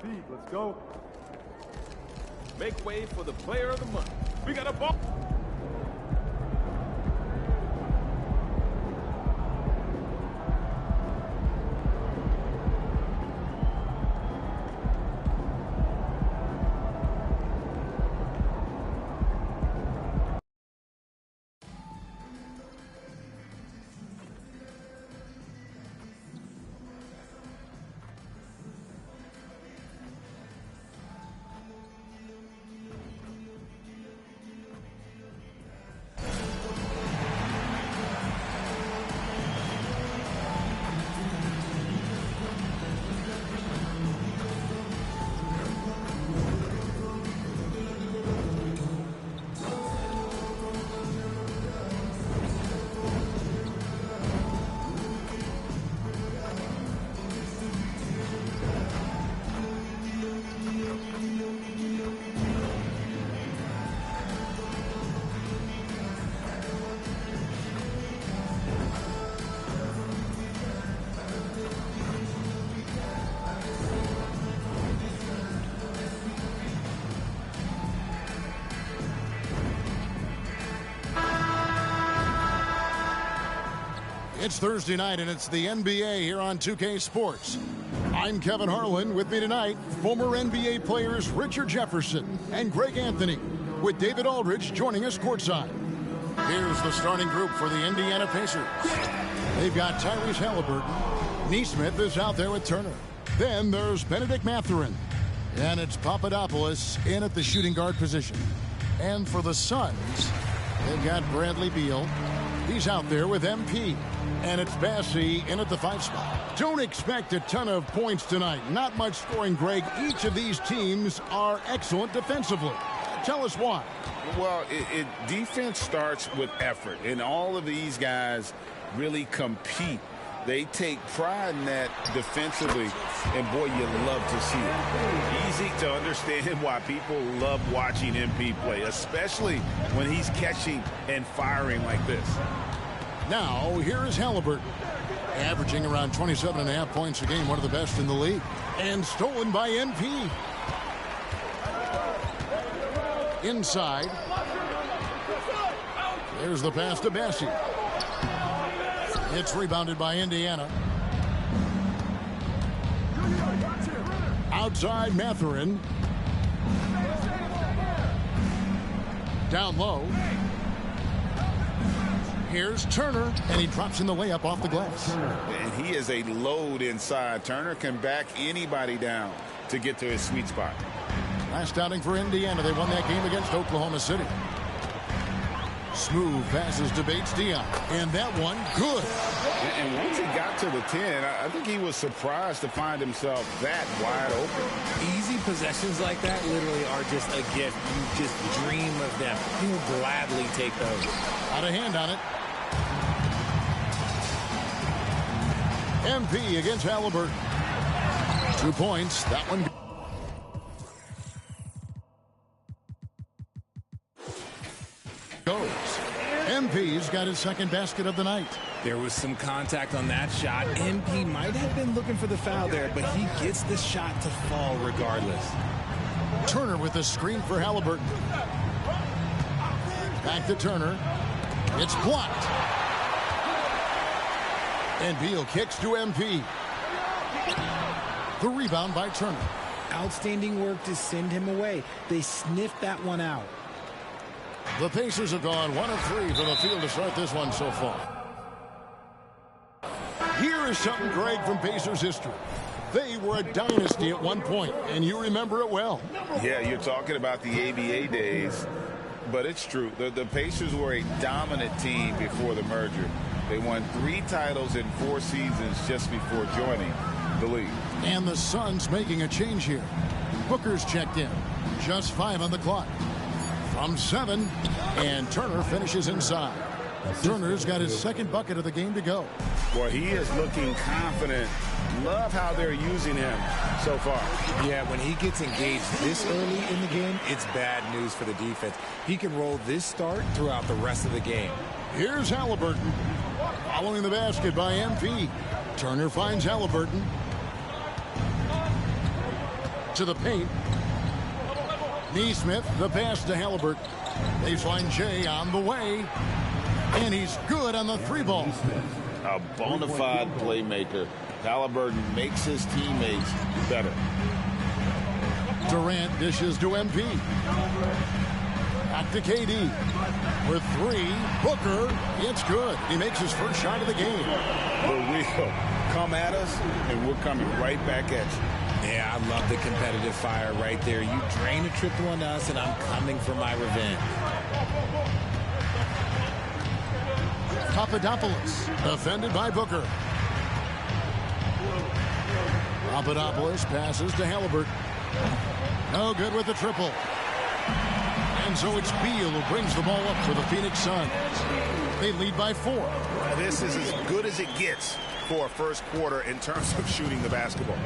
Speed, let's go. Make way for the player of the month. We got a ball. It's Thursday night, and it's the NBA here on 2K Sports. I'm Kevin Harlan. With me tonight, former NBA players Richard Jefferson and Greg Anthony, with David Aldridge joining us courtside. Here's the starting group for the Indiana Pacers. They've got Tyrese Halliburton. Nesmith is out there with Turner. Then there's Benedict Mathurin. And it's Papadopoulos in at the shooting guard position. And for the Suns, they've got Bradley Beal. He's out there with MP. And it's Bassey in at the 5 spot. Don't expect a ton of points tonight. Not much scoring, Greg. Each of these teams are excellent defensively. Tell us why. Well, defense starts with effort. And all of these guys really compete. They take pride in that defensively. And, boy, you love to see it. Easy to understand why people love watching MP play, especially when he's catching and firing like this. Now, here is Halliburton, averaging around 27.5 points a game, one of the best in the league. And stolen by NP. Inside. There's the pass to Bassey. It's rebounded by Indiana. Outside Mathurin. Down low. Here's Turner, and he drops in the layup off the glass. And he is a load inside. Turner can back anybody down to get to his sweet spot. Last outing for Indiana. They won that game against Oklahoma City. Smooth passes to Bates Dion. And that one, good. And once he got to the 10, I think he was surprised to find himself that wide open. Easy possessions like that literally are just a gift. You just dream of them. He'll gladly take those. Out of hand on it. MP against Halliburton. 2 points. That one. Goes. MP's got his second basket of the night. There was some contact on that shot. MP might have been looking for the foul there, but he gets the shot to fall regardless. Turner with a screen for Halliburton. Back to Turner. It's blocked. And Beal kicks to MP. The rebound by Turner. Outstanding work to send him away. They sniffed that one out. The Pacers have gone 1 of 3 from the field to start this one so far. Here is something, Greg, from Pacers history. They were a dynasty at one point, and you remember it well. Yeah, you're talking about the ABA days, but it's true. The Pacers were a dominant team before the merger. They won 3 titles in 4 seasons just before joining the league. And the Suns making a change here. Booker's checked in. Just 5 on the clock. From 7, and Turner finishes inside. Turner's got his second bucket of the game to go. Boy, he is looking confident. Love how they're using him so far. Yeah, when he gets engaged this early in the game, it's bad news for the defense. He can roll this start throughout the rest of the game. Here's Halliburton. Following the basket by MP. Turner finds Halliburton. to the paint. Neesmith, the pass to Halliburton. Baseline Jay on the way. And he's good on the 3-ball. A bona fide playmaker. Halliburton makes his teammates better. Durant dishes to MP. Back to KD. For 3, Booker. It's good. He makes his first shot of the game. For real. Come at us, and we're coming right back at you. Yeah, I love the competitive fire right there. You drain a triple on us, and I'm coming for my revenge. Papadopoulos, defended by Booker. Papadopoulos passes to Halliburton. No good with the triple. And so it's Beal who brings the ball up for the Phoenix Suns. They lead by 4. This is as good as it gets for a first quarter in terms of shooting the basketball.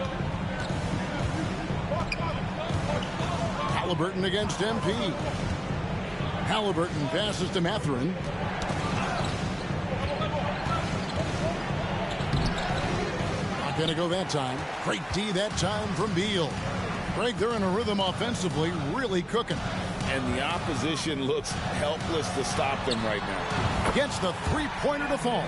Halliburton against MP. Halliburton passes to Mathurin. Not going to go that time. Great D that time from Beal. Greg, they're in a rhythm offensively, really cooking. And the opposition looks helpless to stop them right now. Gets the 3-pointer to fall.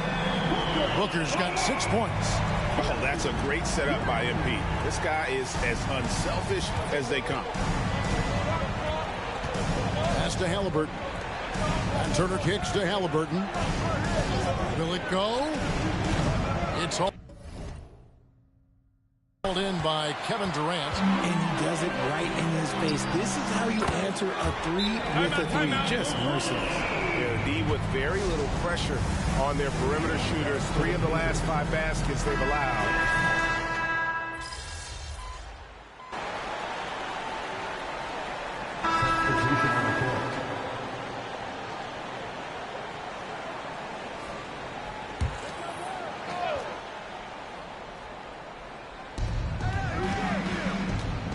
Booker's got 6 points. Oh, that's a great setup by MP. This guy is as unselfish as they come. Pass to Halliburton. And Turner kicks to Halliburton. Will it go? It's all in by Kevin Durant. And he does it right in his face. This is how you answer a 3 with a 3. Just merciless. Yeah, the D with very little pressure on their perimeter shooters. 3 of the last 5 baskets they've allowed.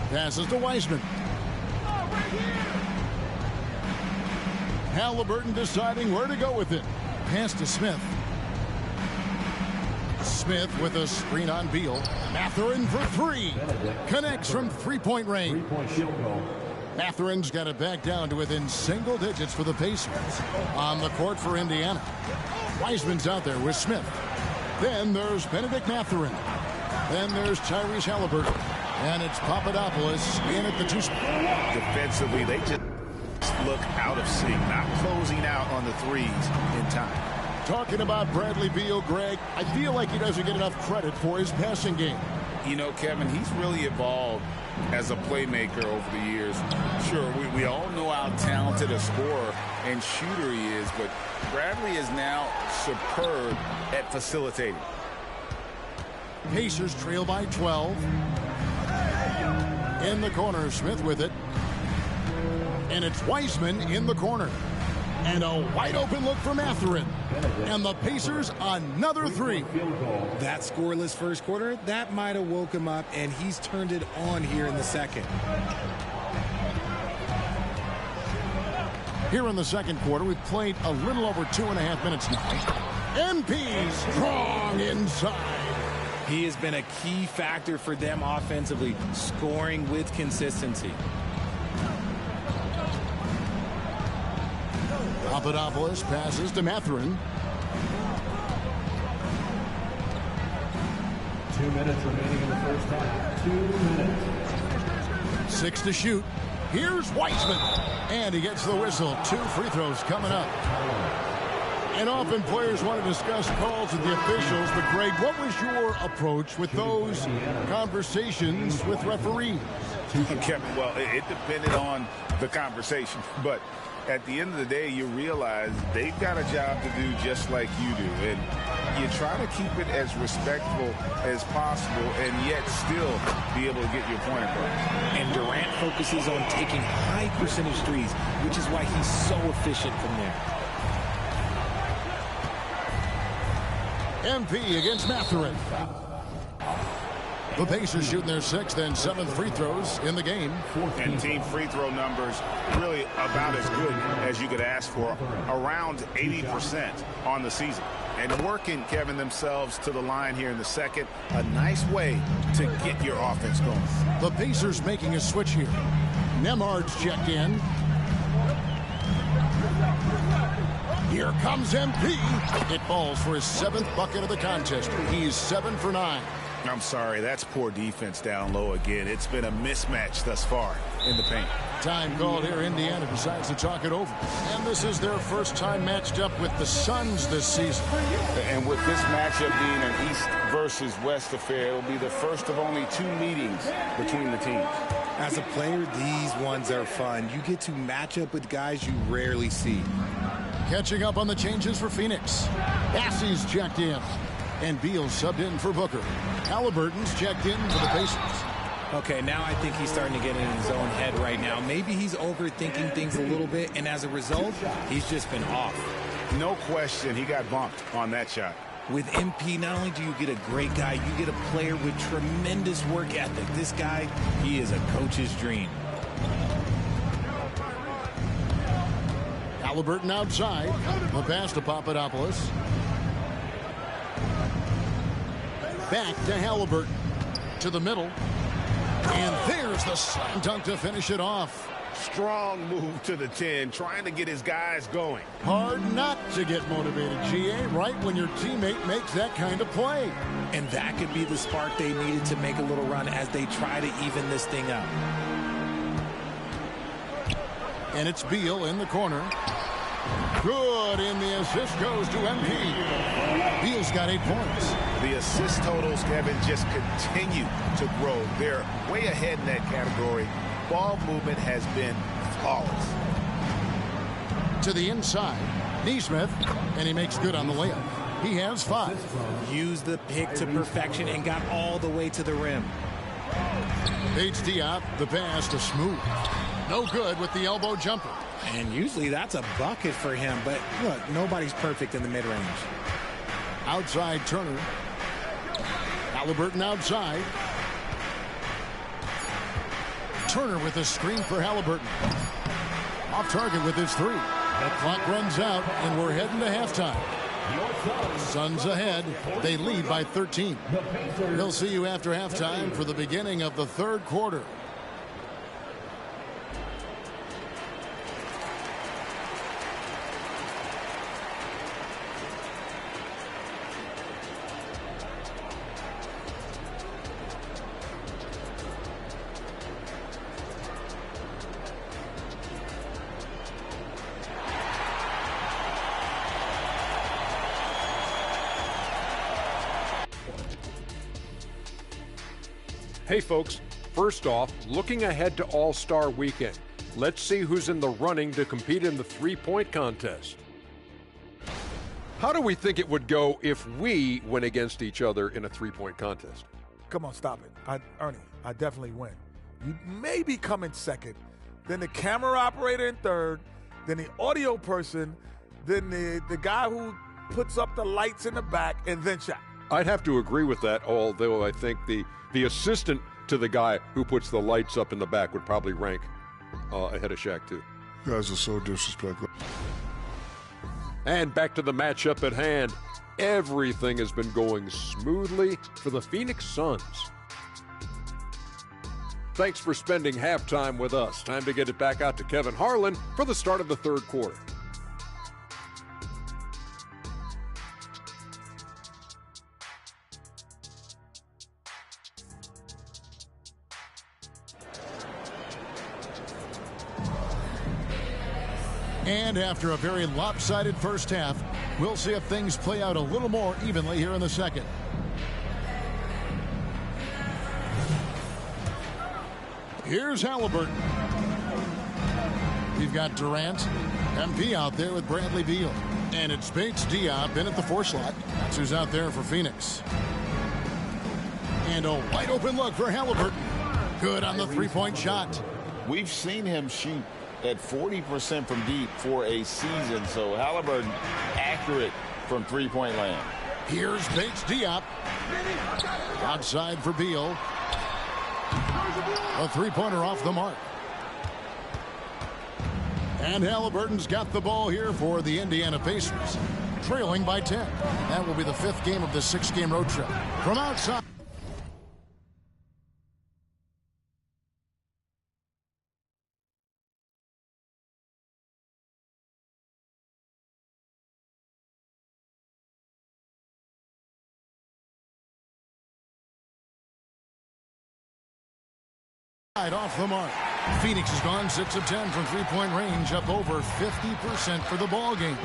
Passes to Wiseman. Halliburton deciding where to go with it. Pass to Smith. Smith with a screen on Beal. Mathurin for 3. Connects from 3-point range. Mathurin's got it back down to within single digits for the Pacers. On the court for Indiana. Wiseman's out there with Smith. Then there's Benedict Mathurin. Then there's Tyrese Halliburton. And it's Papadopoulos in at the 2 spot. Defensively, they just look out of sync, not closing out on the 3s in time. Talking about Bradley Beal, Greg, I feel like he doesn't get enough credit for his passing game. You know, Kevin, he's really evolved as a playmaker over the years. Sure, we all know how talented a scorer and shooter he is, but Bradley is now superb at facilitating. Pacers trail by 12. In the corner, Smith with it. And it's Wiseman in the corner. And a wide open look for Mathurin. And the Pacers another 3. That scoreless first quarter, that might have woke him up, and he's turned it on here in the second. Here in the second quarter, we've played a little over 2.5 minutes now. MP strong inside. He has been a key factor for them offensively, scoring with consistency. Papadopoulos passes to Mathurin. 2 minutes remaining in the first half. 2 minutes. 6 to shoot. Here's Wiseman. And he gets the whistle. 2 free throws coming up. And often players want to discuss calls with the officials, but Greg, what was your approach with those conversations with referees? Well, it depended on the conversation, but at the end of the day, you realize they've got a job to do just like you do, and you try to keep it as respectful as possible and yet still be able to get your point across. And Durant focuses on taking high percentage threes, which is why he's so efficient from there. MP against Mathurin. The Pacers shooting their 6th and 7th free throws in the game. And team free throw numbers really about as good as you could ask for, around 80% on the season. And working, Kevin, themselves to the line here in the second. A nice way to get your offense going. The Pacers making a switch here. Nemhard's checked in. Here comes MP. It falls for his 7th bucket of the contest. He's 7 for 9. I'm sorry, that's poor defense down low again. It's been a mismatch thus far in the paint. Time called here. Indiana decides to talk it over. And this is their first time matched up with the Suns this season. And with this matchup being an East versus West affair, it will be the first of only 2 meetings between the teams. As a player, these ones are fun. You get to match up with guys you rarely see. Catching up on the changes for Phoenix. Bassey's checked in. And Beal subbed in for Booker. Halliburton's checked in for the Pacers. Okay, now I think he's starting to get in his own head right now. Maybe he's overthinking things a little bit, and as a result, he's just been off. No question, he got bumped on that shot. With MP, not only do you get a great guy, you get a player with tremendous work ethic. This guy, he is a coach's dream. Halliburton outside. The pass to Papadopoulos. Back to Halliburton. To the middle. And there's the slam dunk to finish it off. Strong move to the 10, trying to get his guys going. Hard not to get motivated, GA, right when your teammate makes that kind of play. And that could be the spark they needed to make a little run as they try to even this thing up. And it's Beal in the corner. Good, and the assist goes to MP. Beal's got 8 points. The assist totals, Kevin, just continue to grow. They're way ahead in that category. Ball movement has been flawless. To the inside, Neesmith, and he makes good on the layup. He has 5. Used the pick to perfection and got all the way to the rim. Paige Diop, the pass to Smooth. No good with the elbow jumper. And usually that's a bucket for him, but look, nobody's perfect in the mid-range. Outside Turner. Halliburton outside. Turner with a screen for Halliburton. Off target with his 3. The clock runs out, and we're heading to halftime. Suns ahead. They lead by 13. We'll see you after halftime for the beginning of the 3rd quarter. Hey folks, first off, looking ahead to All-Star Weekend. Let's see who's in the running to compete in the three-point contest. How do we think it would go if we went against each other in a three-point contest? Come on, stop it. Ernie, I definitely win. You maybe come in second, then the camera operator in third, then the audio person, then the guy who puts up the lights in the back, and then Shaq. I'd have to agree with that, although I think the assistant to the guy who puts the lights up in the back would probably rank ahead of Shaq, too. You guys are so disrespectful. And back to the matchup at hand. Everything has been going smoothly for the Phoenix Suns. Thanks for spending halftime with us. Time to get it back out to Kevin Harlan for the start of the 3rd quarter. And after a very lopsided first half, we'll see if things play out a little more evenly here in the second. Here's Halliburton. We've got Durant, MP out there with Bradley Beal. And it's Bates Diop in at the 4 slot. That's who's out there for Phoenix. And a wide open look for Halliburton. Good on the 3-point shot. We've seen him shoot at 40% from deep for a season, so Halliburton accurate from 3-point land. Here's Bates Diop. Outside for Beal. A 3-pointer off the mark. And Halliburton's got the ball here for the Indiana Pacers. trailing by 10. That will be the 5th game of the 6-game road trip. From outside. Off the mark. Phoenix has gone 6 of 10 from three-point range, up over 50% for the ball game.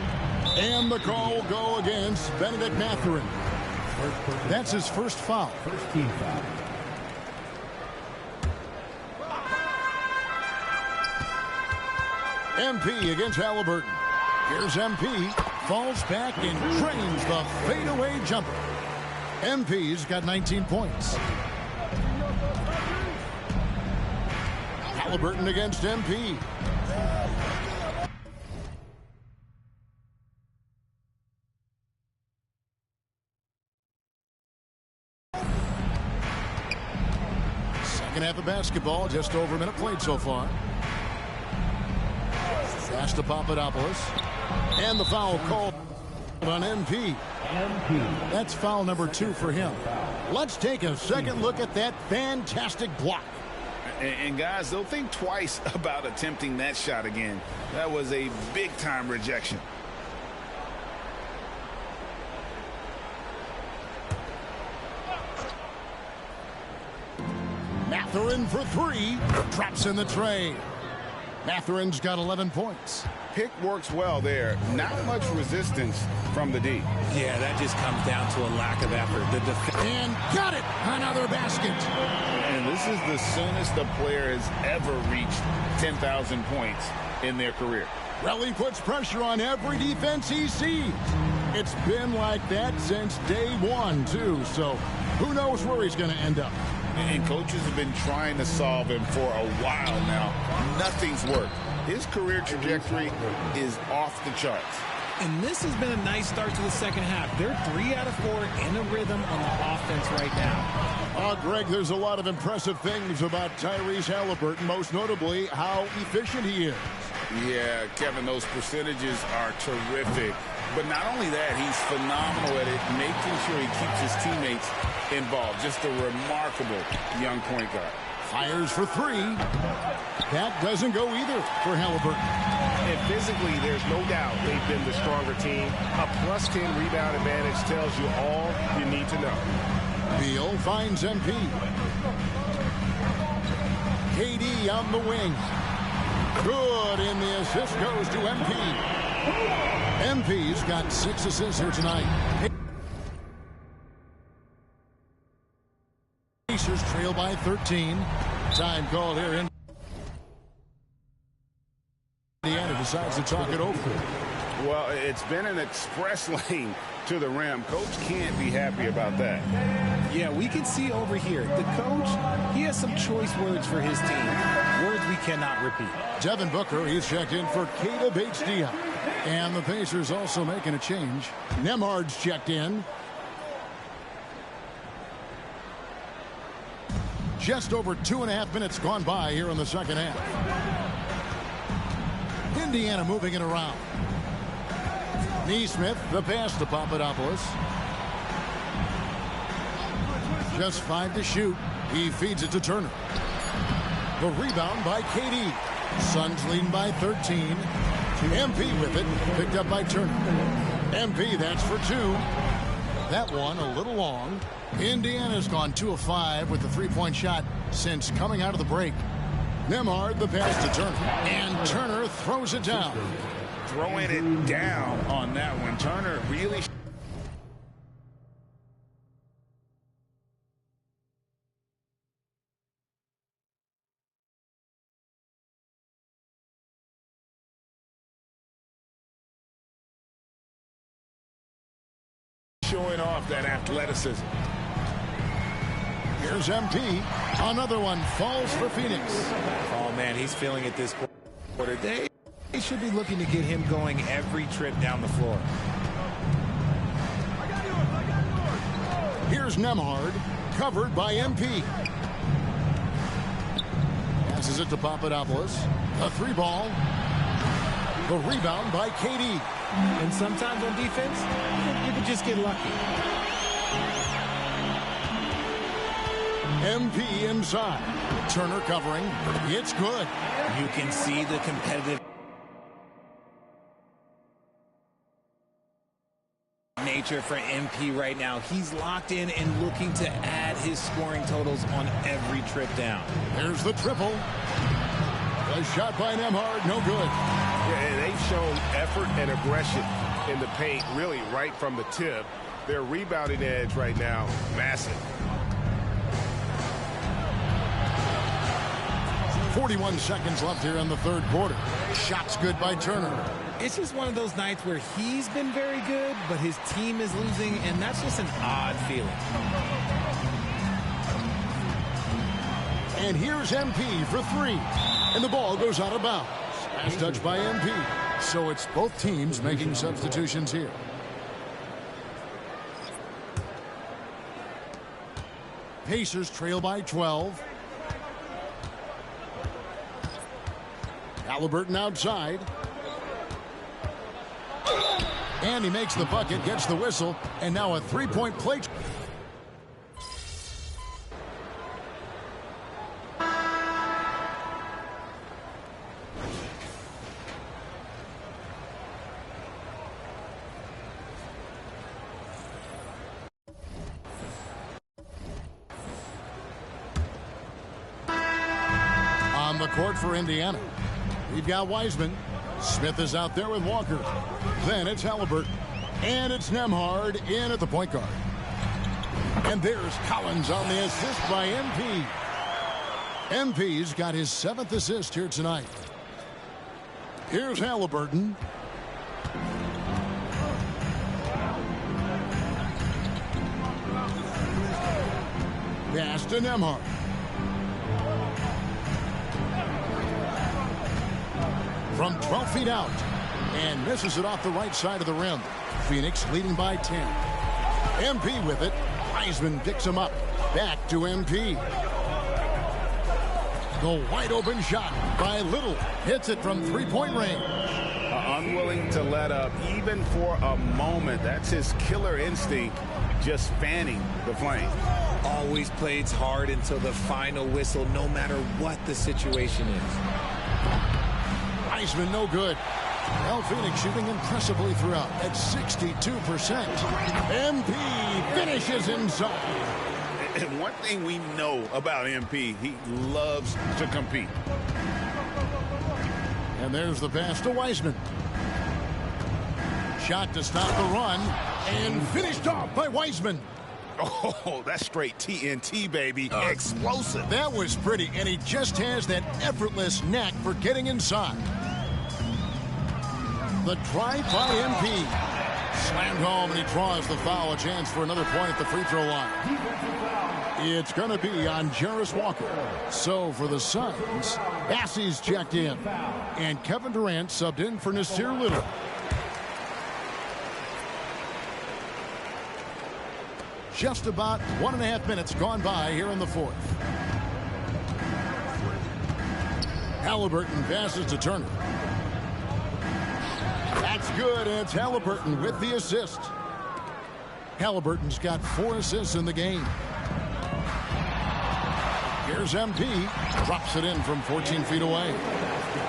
And the call will go against Benedict Mathurin. That's his first foul. First team foul. MP against Halliburton. Here's MP. Falls back and drains the fadeaway jumper. MP's got 19 points. Halliburton against MP. Second half of basketball, just over a minute played so far. Pass to Papadopoulos. And the foul called on MP. That's foul number 2 for him. Let's take a second look at that fantastic block. And guys, they'll think twice about attempting that shot again. That was a big-time rejection. Mathurin for 3. Drops in the tray. Mathurin's got 11 points. Pick works well there. Not much resistance from the D. Yeah, that just comes down to a lack of effort. And got it! Another basket. And this is the soonest a player has ever reached 10,000 points in their career. Relly puts pressure on every defense he sees. It's been like that since day 1, too. So who knows where he's going to end up. And coaches have been trying to solve him for a while now. Nothing's worked. His career trajectory is off the charts. And this has been a nice start to the second half. They're 3 out of 4 in a rhythm on the offense right now. Greg, there's a lot of impressive things about Tyrese Halliburton, most notably how efficient he is. Yeah, Kevin, those percentages are terrific. But not only that, he's phenomenal at it, making sure he keeps his teammates involved. Just a remarkable young point guard. Fires for 3. That doesn't go either for Halliburton. And physically, there's no doubt they've been the stronger team. A +10 rebound advantage tells you all you need to know. Beal finds MP. KD on the wing. Good, and the assist goes to MP. MP's got 6 assists here tonight. Pacers trail by 13. Time called here. Indiana decides to talk it over. Well, it's been an express lane to the rim. Coach can't be happy about that. Yeah, we can see over here. The coach, he has some choice words for his team. Words we cannot repeat. Devin Booker, he's checked in for Keita Bates-Diop. And the Pacers also making a change. Nembhard's checked in. Just over 2.5 minutes gone by here in the second half. Indiana moving it around. Neesmith, the pass to Papadopoulos. Just 5 to shoot. He feeds it to Turner. The rebound by KD. Suns leading by 13. MP with it. Picked up by Turner. MP, that's for 2. That one a little long. Indiana's gone 2 of 5 with the 3-point shot since coming out of the break. Nembhard, the pass to Turner. And Turner throws it down. Throwing it down on that one. Turner really showing off that athleticism. Here's MP. Another one falls for Phoenix. Oh, man, he's feeling it this quarter. They should be looking to get him going every trip down the floor. Here's Nembhard, covered by MP. Passes it to Papadopoulos. A 3 ball. The rebound by KD. And sometimes on defense, you can just get lucky. MP inside. Turner covering. It's good. You can see the competitive nature for MP right now. He's locked in and looking to add his scoring totals on every trip down. There's the triple. A shot by Nembhard, no good. Yeah, and they've shown effort and aggression in the paint, really right from the tip. Their rebounding edge right now, massive. 41 seconds left here in the third quarter. Shots good by Turner. It's just one of those nights where he's been very good, but his team is losing, and that's just an odd feeling. And here's MP for three. And the ball goes out of bounds. Pass touched by MP. So it's both teams making substitutions here. Pacers trail by 12. Halliburton outside. And he makes the bucket, gets the whistle, and now a three-point play. On the court for Indiana. We've got Wiseman. Smith is out there with Walker. Then it's Halliburton. And it's Nembhard in at the point guard. And there's Collins on the assist by MP. MP's got his 7th assist here tonight. Here's Halliburton. Pass to Nembhard. From 12 feet out. And misses it off the right side of the rim. Phoenix leading by 10. MP with it. Wiseman picks him up. Back to MP. The wide open shot by Little. Hits it from three-point range. Unwilling to let up even for a moment. That's his killer instinct, just fanning the flame. Always plays hard until the final whistle, no matter what the situation is. Wiseman no good. Well, Phoenix shooting impressively throughout at 62%. MP finishes inside. And one thing we know about MP, he loves to compete. And there's the pass to Wiseman. Shot to stop the run. And finished off by Wiseman. Oh, that's straight TNT, baby. Explosive. That was pretty, and he just has that effortless knack for getting inside. The drive by MP. Slammed home, and he draws the foul. A chance for another point at the free throw line. It's going to be on Jarris Walker. So for the Suns, Bassey's checked in. And Kevin Durant subbed in for Nasir Little. Just about 1.5 minutes gone by here in the fourth. Halliburton passes to Turner. That's good, and it's Halliburton with the assist. Halliburton's got 4 assists in the game. Here's MP. Drops it in from 14 feet away.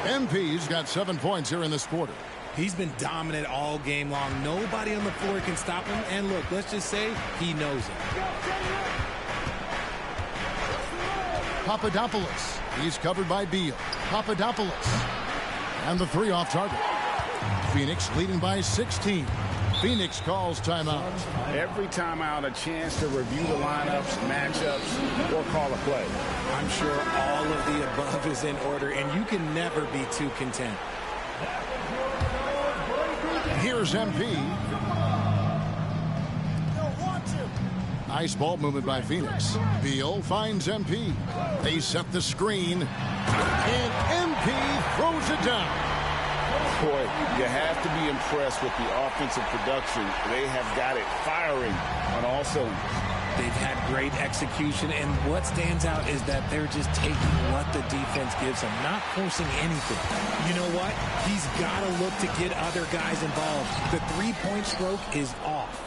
MP's got 7 points here in this quarter. He's been dominant all game long. Nobody on the floor can stop him. And look, let's just say he knows it. Papadopoulos. He's covered by Beal. Papadopoulos. And the 3 off target. Phoenix leading by 16. Phoenix calls timeout. Every timeout, a chance to review the lineups, matchups, or call a play. I'm sure all of the above is in order, and you can never be too content. Here's MP. Nice ball movement by Phoenix. Beal finds MP. They set the screen. And MP throws it down. Boy, you have to be impressed with the offensive production. They have got it firing on all cylinders. They've had great execution, and what stands out is that they're just taking what the defense gives them, not forcing anything. You know what? He's got to look to get other guys involved. The three-point stroke is off.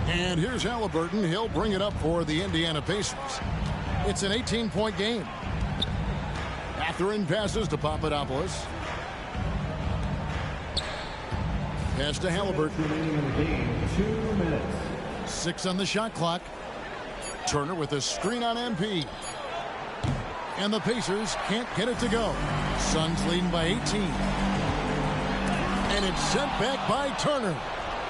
And here's Halliburton. He'll bring it up for the Indiana Pacers. It's an 18-point game. Catherine passes to Papadopoulos. Pass to Halliburton. Remaining in the game, 2 minutes. 6 on the shot clock. Turner with a screen on MP. And the Pacers can't get it to go. Suns leading by 18. And it's sent back by Turner.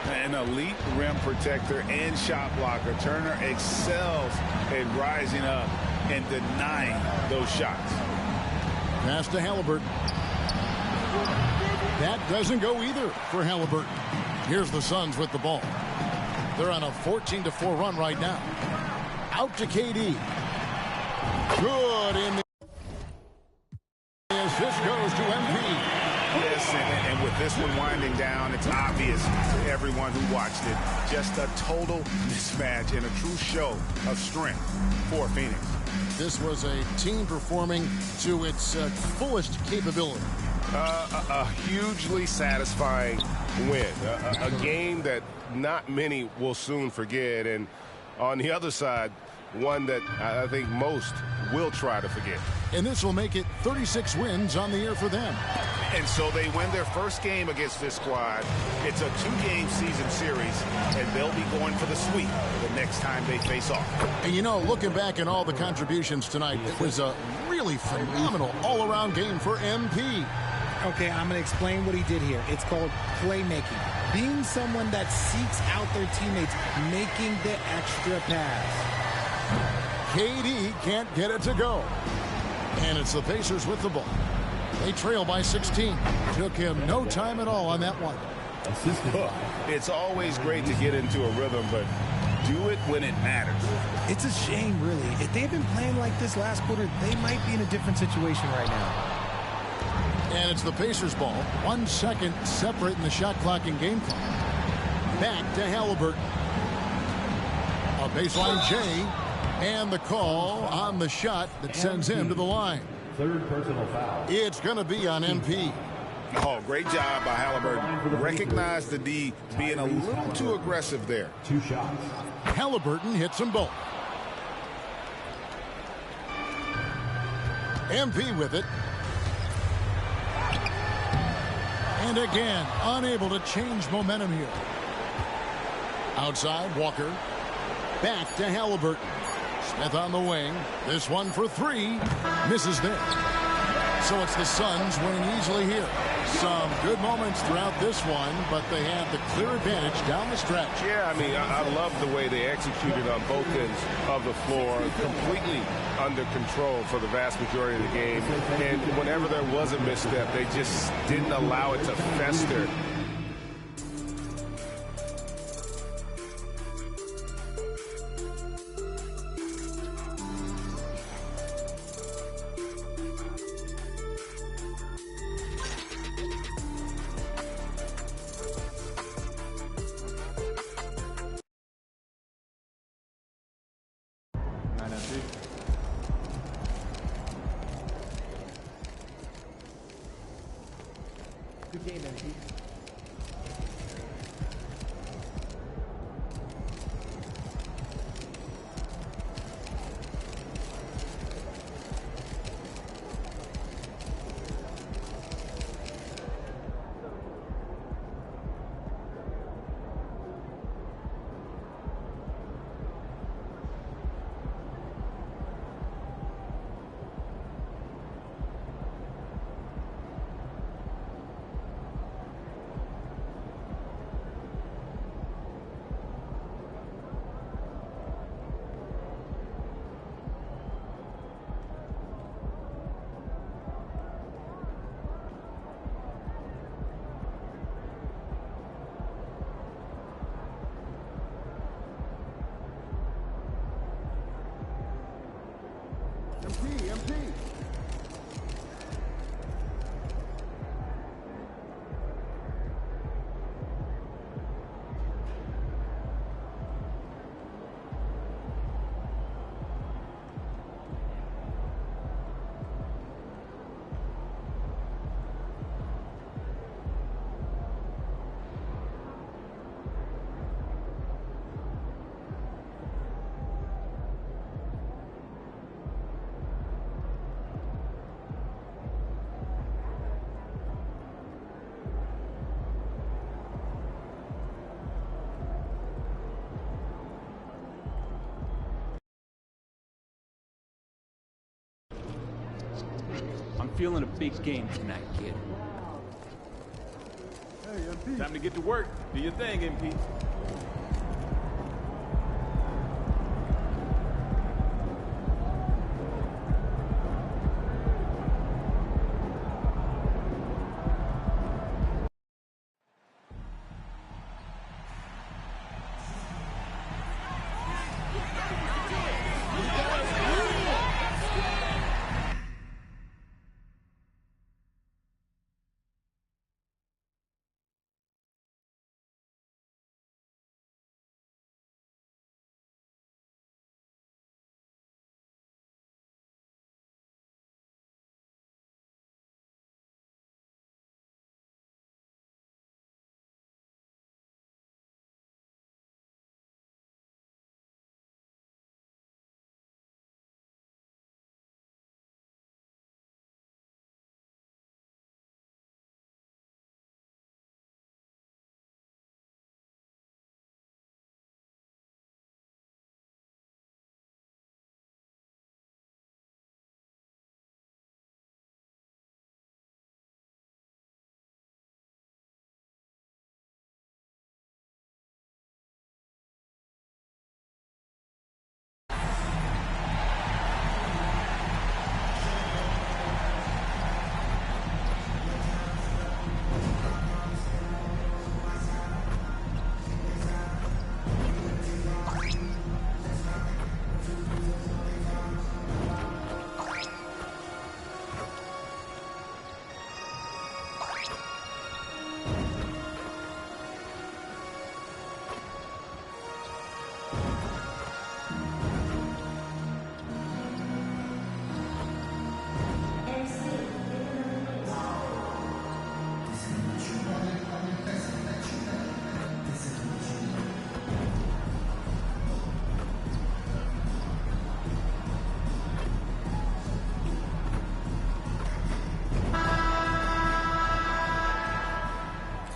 An elite rim protector and shot blocker. Turner excels in rising up and denying those shots. Pass to Halliburton. That doesn't go either for Halliburton. Here's the Suns with the ball. They're on a 14-4 run right now. Out to KD. Good in the assist goes to MP. Yes, and with this one winding down, it's obvious to everyone who watched it. Just a total mismatch and a true show of strength for Phoenix. This was a team performing to its fullest capability. A hugely satisfying win. A game that not many will soon forget. And on the other side, one that I think most will try to forget. And this will make it 36 wins on the year for them. And so they win their first game against this squad. It's a 2-game season series, and they'll be going for the sweep the next time they face off. And, you know, looking back at all the contributions tonight, it was a really phenomenal all-around game for MP. Okay, I'm going to explain what he did here. It's called playmaking. Being someone that seeks out their teammates, making the extra pass. KD can't get it to go. And it's the Pacers with the ball. They trail by 16. Took him no time at all on that one. It's always great to get into a rhythm, but do it when it matters. It's a shame, really. If they had been playing like this last quarter, they might be in a different situation right now. And it's the Pacers ball. 1 second separating the shot clock and game clock. Back to Halliburton. A baseline J. And the call on the shot that sends him to the line. Third personal foul. It's going to be on MP. Oh, great job by Halliburton. Recognize the D being a little too aggressive there. 2 shots. Halliburton hits them both. MP with it. And again, unable to change momentum here. Outside, Walker. Back to Halliburton. Smith on the wing. This one for 3. Misses there. So it's the Suns winning easily here. Some good moments throughout this one, but they had the clear advantage down the stretch. Yeah, I mean, I love the way they executed on both ends of the floor. Completely under control for the vast majority of the game. And whenever there was a misstep, they just didn't allow it to fester. Good game, MP. MP. feeling a big game tonight, kid. Hey, MP. Time to get to work. Do your thing, MP.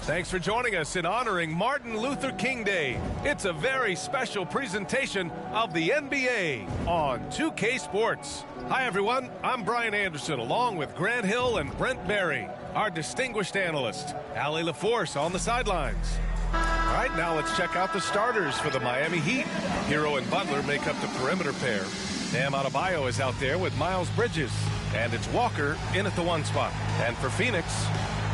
Thanks for joining us in honoring Martin Luther King Day. It's a very special presentation of the NBA on 2K Sports. Hi, everyone. I'm Brian Anderson, along with Grant Hill and Brent Barry, our distinguished analyst. Allie LaForce on the sidelines. All right, now let's check out the starters for the Miami Heat. Hero and Butler make up the perimeter pair. Bam Adebayo is out there with Miles Bridges. And it's Walker in at the 1 spot. And for Phoenix,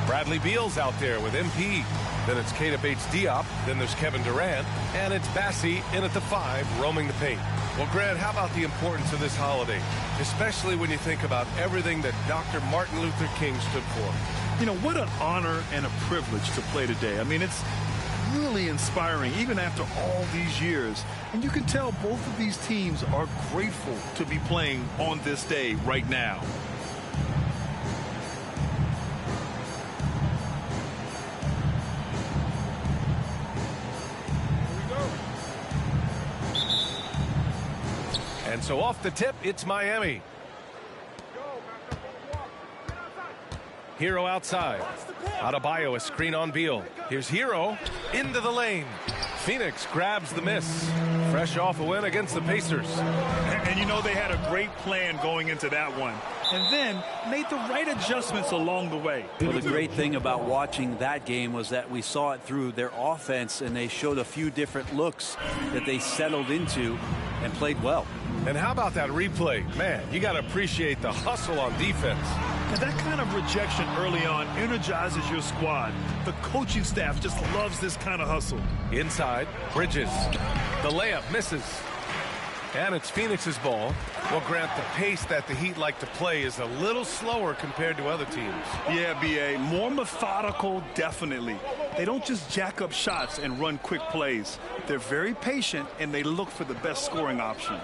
Bradley Beal's out there with MP. Then it's Keita Bates-Diop. Then there's Kevin Durant. And it's Bassie in at the 5, roaming the paint. Well, Grant, how about the importance of this holiday? Especially when you think about everything that Dr. Martin Luther King stood for. You know, what an honor and a privilege to play today. I mean, it's really inspiring, even after all these years. And you can tell both of these teams are grateful to be playing on this day right now. And so off the tip, it's Miami. Hero outside. Adebayo, a screen on Beal. Here's Hero into the lane. Phoenix grabs the miss. Fresh off a win against the Pacers. And you know they had a great plan going into that one. And then made the right adjustments along the way. Well, the great thing about watching that game was that we saw it through their offense, and they showed a few different looks that they settled into and played well. And how about that replay? Man, you got to appreciate the hustle on defense. And that kind of rejection early on energizes your squad. The coaching staff just loves this kind of hustle. Inside, Bridges. The layup misses. And it's Phoenix's ball. Well, Grant, the pace that the Heat like to play is a little slower compared to other teams. Yeah, B.A. More methodical, definitely. They don't just jack up shots and run quick plays. They're very patient, and they look for the best scoring option.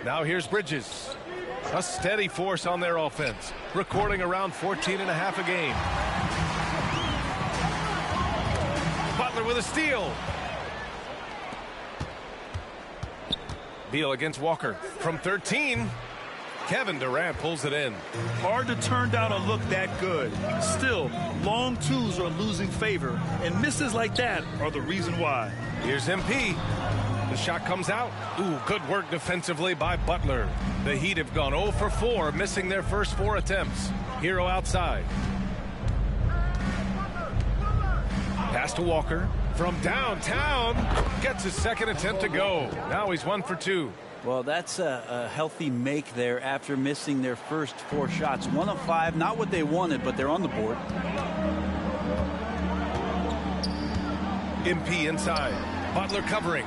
Now here's Bridges. A steady force on their offense, recording around 14.5 a game. Butler with a steal. Beal against Walker from 13. Kevin Durant pulls it in. Hard to turn down a look that good. Still, long twos are losing favor, and misses like that are the reason why. Here's MP. The shot comes out. Ooh, good work defensively by Butler. The Heat have gone 0 for 4, missing their first 4 attempts. Hero outside. Pass to Walker from downtown. Gets his second attempt to go. Now he's 1 for 2. Well, that's a healthy make there after missing their first 4 shots. 1 of 5, not what they wanted, but they're on the board. MP inside. Butler covering.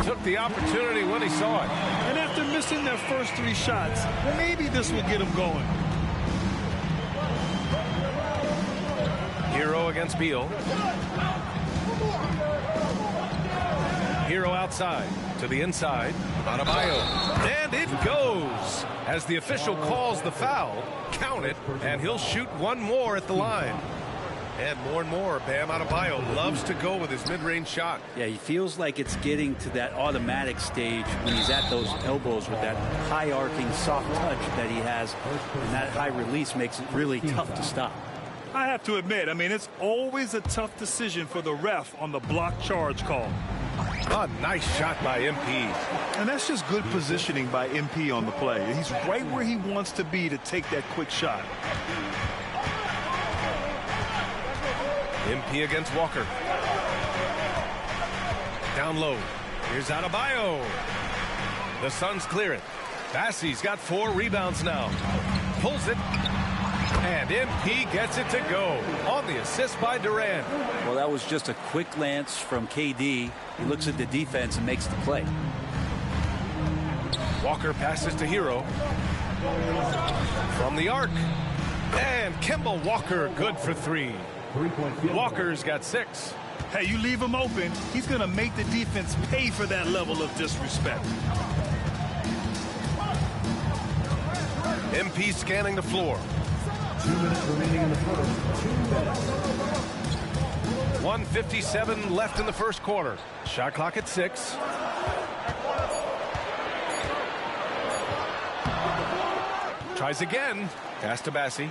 Took the opportunity when he saw it. And after missing their first 3 shots, maybe this will get them going. Hero against Beal. Hero outside to the inside. Adebayo. And it goes. As the official calls the foul, count it, and he'll shoot 1 more at the line. And more, Bam Adebayo loves to go with his mid-range shot. Yeah, he feels like it's getting to that automatic stage when he's at those elbows with that high arcing soft touch that he has. And that high release makes it really tough to stop. I have to admit, I mean, it's always a tough decision for the ref on the block charge call. A nice shot by MP. And that's just good positioning by MP on the play. He's right where he wants to be to take that quick shot. MP against Walker. Down low. Here's Adebayo. The Suns clear it. Bassey's got 4 rebounds now. Pulls it. And MP gets it to go on the assist by Durant. Well, that was just a quick glance from KD. He looks at the defense and makes the play. Walker passes to Hero. From the arc. And Kemba Walker good for 3. Walker's got 6. Hey, you leave him open, he's going to make the defense pay for that level of disrespect. MP scanning the floor. 2 minutes remaining in the first. 2 minutes. 1:57 left in the first quarter. Shot clock at 6. Tries again. Pass to Bassey.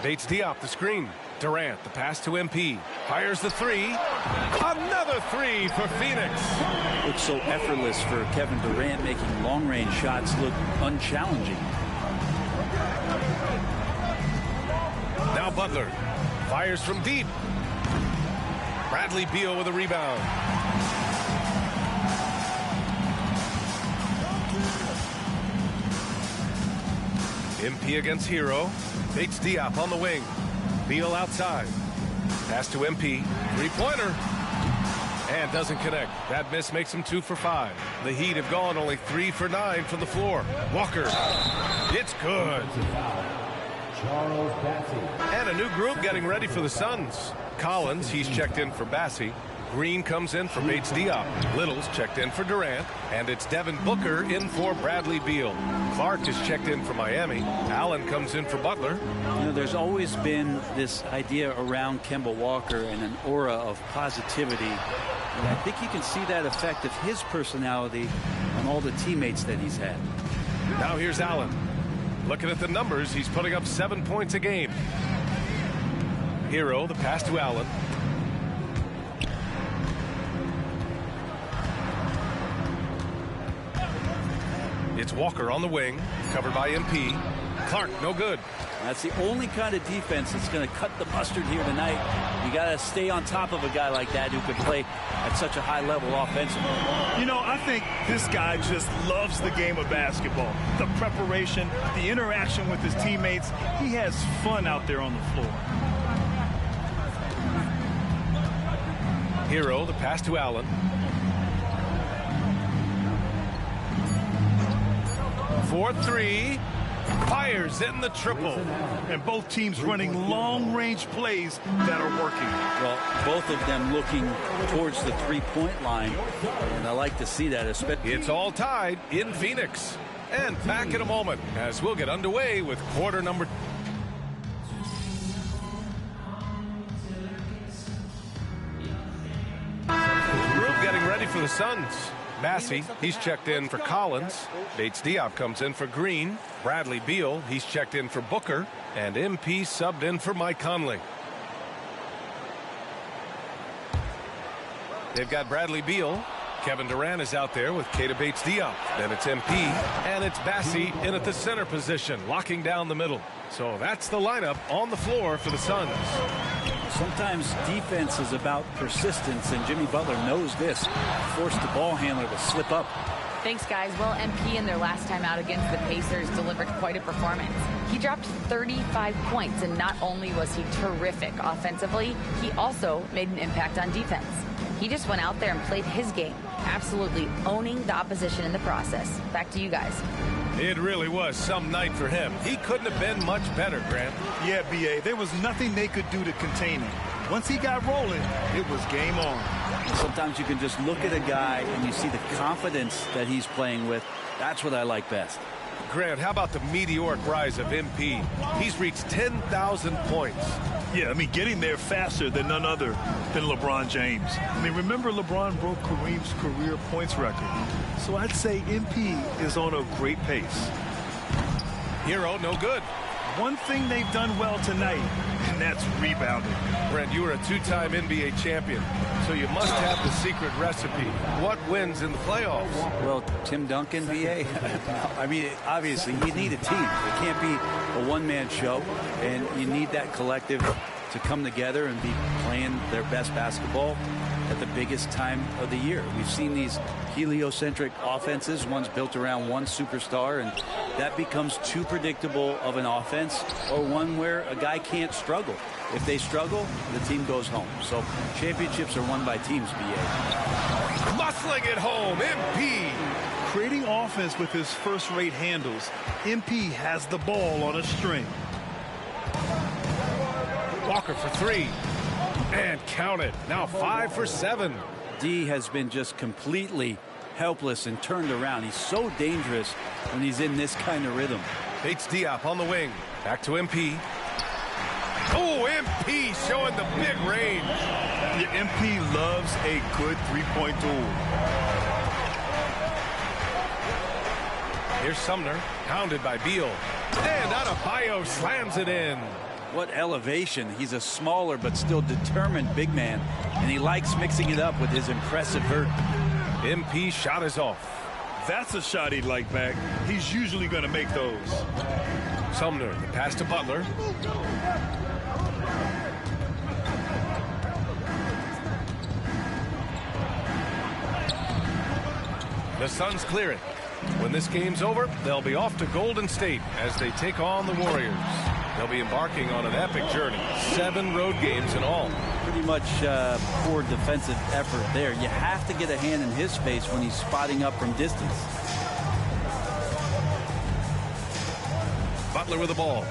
Bates Diop the screen. Durant the pass to MP. Fires the 3. Another 3 for Phoenix. Looks so effortless for Kevin Durant, making long-range shots look unchallenging. Now Butler fires from deep. Bradley Beal with a rebound. MP against Hero. Bates Diop on the wing. Beal outside. Pass to MP. 3-pointer. And doesn't connect. That miss makes him 2 for 5. The Heat have gone only 3 for 9 from the floor. Walker. It's good. And a new group getting ready for the Suns. Collins, he's checked in for Bassey. Green comes in for Bates Diop. Little's checked in for Durant. And it's Devin Booker in for Bradley Beal. Clark is checked in for Miami. Allen comes in for Butler. You know, there's always been this idea around Kemba Walker and an aura of positivity. And I think you can see that effect of his personality on all the teammates that he's had. Now here's Allen. Looking at the numbers, he's putting up 7 points a game. Hero, the pass to Allen. It's Walker on the wing, covered by MP. Clark, no good. That's the only kind of defense that's going to cut the mustard here tonight. You got to stay on top of a guy like that who can play at such a high level offensively. You know, I think this guy just loves the game of basketball. The preparation, the interaction with his teammates. He has fun out there on the floor. Hero, the pass to Allen. 4-3. Fires in the triple. And both teams running long-range plays that are working. Well, both of them looking towards the three-point line. And I like to see that. Especially. It's all tied in Phoenix. And back in a moment as we'll get underway with quarter number. Group getting ready for the Suns. Bassey, he's checked in for Collins. Bates Diop comes in for Green. Bradley Beal, he's checked in for Booker. And MP subbed in for Mike Conley. They've got Bradley Beal Kevin Durant is out there with Keita Bates-Diop. Then it's MP, and it's Bassi in at the center position, locking down the middle. So that's the lineup on the floor for the Suns. Sometimes defense is about persistence, and Jimmy Butler knows this. Forced the ball handler to slip up. Thanks, guys. Well, MP in their last time out against the Pacers delivered quite a performance. He dropped 35 points, and not only was he terrific offensively, he also made an impact on defense. He just went out there and played his game, absolutely owning the opposition in the process. Back to you guys. It really was some night for him. He couldn't have been much better, Grant. Yeah, B.A., there was nothing they could do to contain him. Once he got rolling, it was game on. Sometimes you can just look at a guy and you see the confidence that he's playing with. That's what I like best. Grant, how about the meteoric rise of MP? He's reached 10,000 points. Yeah, I mean, getting there faster than none other than LeBron James. I mean, remember LeBron broke Kareem's career points record. So I'd say MP is on a great pace. Hero, no good. One thing they've done well tonight, and that's rebounding. Brent, you were a two-time NBA champion, so you must have the secret recipe. What wins in the playoffs? Well, Tim Duncan, BA. I mean, obviously, you need a team. It can't be a one-man show, and you need that collective to come together and be playing their best basketball at the biggest time of the year. We've seen these heliocentric offenses, one's built around one superstar, and that becomes too predictable of an offense, or one where a guy can't struggle. If they struggle, the team goes home. So championships are won by teams, BA. Muscling it home, MP. Creating offense with his first-rate handles, MP has the ball on a string. Walker for three. And count it. Now 5 for 7. D has been just completely helpless and turned around. He's so dangerous when he's in this kind of rhythm. Bates-Diop on the wing. Back to MP. Oh, MP showing the big range. The MP loves a good three-point duel. Here's Sumner, pounded by Beal. And Adebayo slams it in. What elevation. He's a smaller but still determined big man, and he likes mixing it up with his impressive vert. MP shot is off. That's a shot he'd like back. He's usually going to make those. Sumner, the pass to Butler. The Suns clear it. When this game's over, they'll be off to Golden State as they take on the Warriors. They'll be embarking on an epic journey. 7 road games in all. Pretty much poor defensive effort there. You have to get a hand in his face when he's spotting up from distance. Butler with the ball.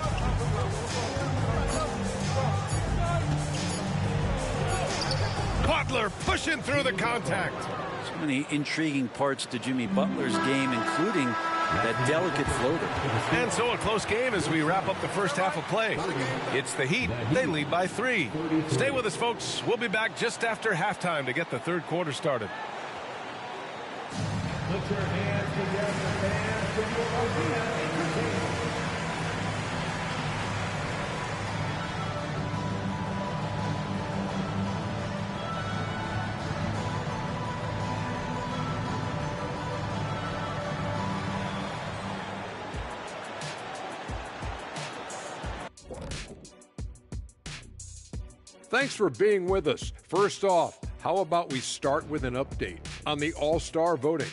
Butler pushing through the contact. So many intriguing parts to Jimmy Butler's game, including that delicate floater. And so a close game as we wrap up the first half of play. It's the Heat. They lead by 3. Stay with us, folks. We'll be back just after halftime to get the third quarter started. Put your hands together, fans, for your entertainment. Thanks for being with us. First off, how about we start with an update on the All-Star voting?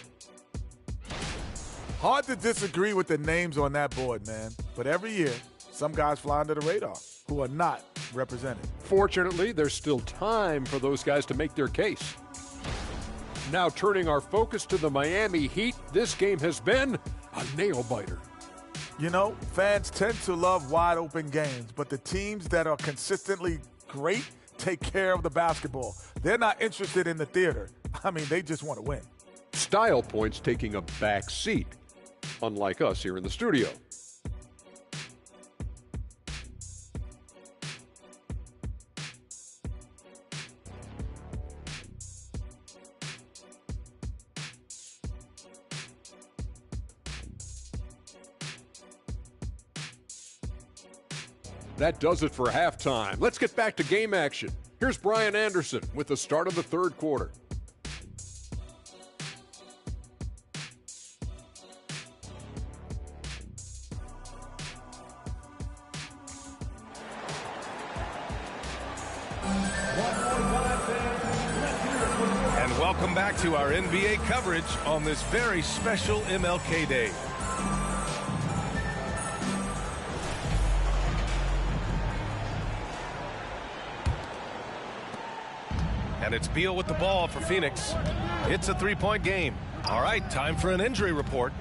Hard to disagree with the names on that board, man. But every year, some guys fly under the radar who are not represented. Fortunately, there's still time for those guys to make their case. Now turning our focus to the Miami Heat, this game has been a nail-biter. You know, fans tend to love wide-open games, but the teams that are consistently great take care of the basketball. They're not interested in the theater. I mean, they just want to win. Style points taking a back seat, unlike us here in the studio. That does it for halftime. Let's get back to game action. Here's Brian Anderson with the start of the third quarter. Welcome back to our NBA coverage on this very special MLK Day. And it's Beal with the ball for Phoenix. It's a three-point game. All right, time for an injury report.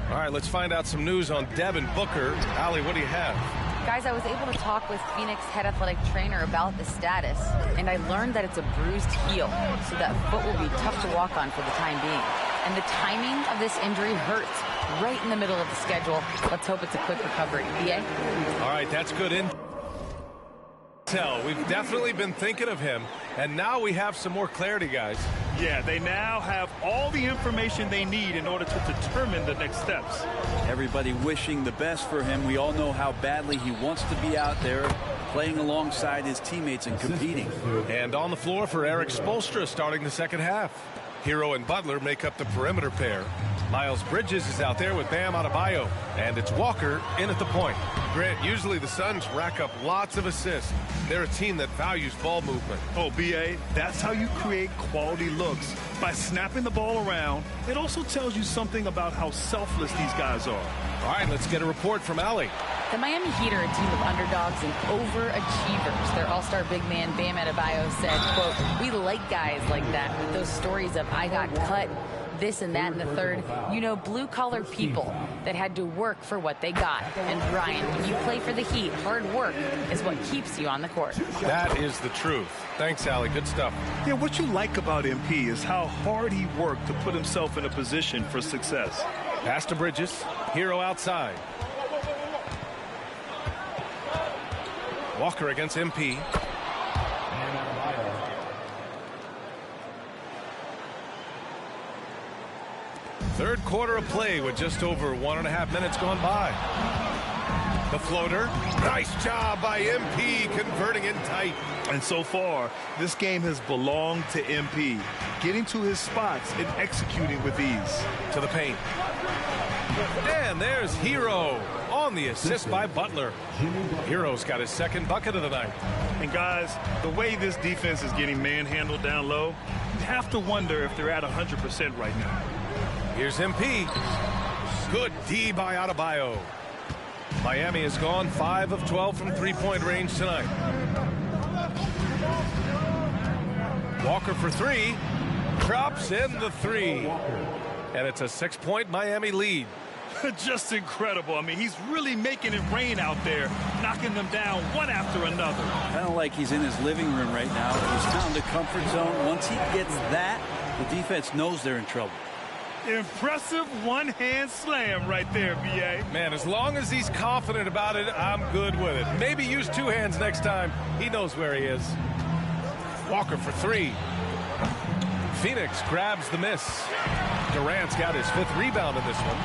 All right, let's find out some news on Devin Booker. Allie, what do you have? Guys, I was able to talk with Phoenix head athletic trainer about the status, and I learned that it's a bruised heel, so that foot will be tough to walk on for the time being. And the timing of this injury hurts right in the middle of the schedule. Let's hope it's a quick recovery. BA? All right, that's good intel. We've definitely been thinking of him, and now we have some more clarity, guys. Yeah, they now have all the information they need in order to determine the next steps. Everybody wishing the best for him. We all know how badly he wants to be out there playing alongside his teammates and competing. And on the floor for Eric Spoelstra starting the second half. Hero and Butler make up the perimeter pair. Miles Bridges is out there with Bam Adebayo. And it's Walker in at the point. Grant, usually the Suns rack up lots of assists. They're a team that values ball movement. Oh, BA, that's how you create quality looks. By snapping the ball around, it also tells you something about how selfless these guys are. All right, let's get a report from Allie. The Miami Heat are a team of underdogs and overachievers. Their all-star big man, Bam Adebayo, said, quote, "We like guys like that with those stories of I got cut, this and that and the third. You know, blue-collar people that had to work for what they got. And Brian, when you play for the Heat, hard work is what keeps you on the court." That is the truth. Thanks, Allie. Good stuff. Yeah, what you like about MP is how hard he worked to put himself in a position for success. Pass to Bridges. Hero outside. Walker against MP. Third quarter of play with just over 1.5 minutes gone by. The floater. Nice job by MP converting in tight. And so far, this game has belonged to MP, getting to his spots and executing with ease. To the paint. And there's Hero on the assist by Butler. Hero's got his second bucket of the night. And guys, the way this defense is getting manhandled down low, you have to wonder if they're at 100% right now. Here's MP. Good D by Adebayo. Miami has gone 5 of 12 from three-point range tonight. Walker for three. Drops in the three. And it's a 6-point Miami lead. Just incredible. I mean, he's really making it rain out there, knocking them down one after another. Kind of like he's in his living room right now. He's found the comfort zone. Once he gets that, the defense knows they're in trouble. Impressive one-hand slam right there, B.A. Man, as long as he's confident about it, I'm good with it. Maybe use two hands next time. He knows where he is. Walker for three. Phoenix grabs the miss. Durant's got his 5th rebound in this one.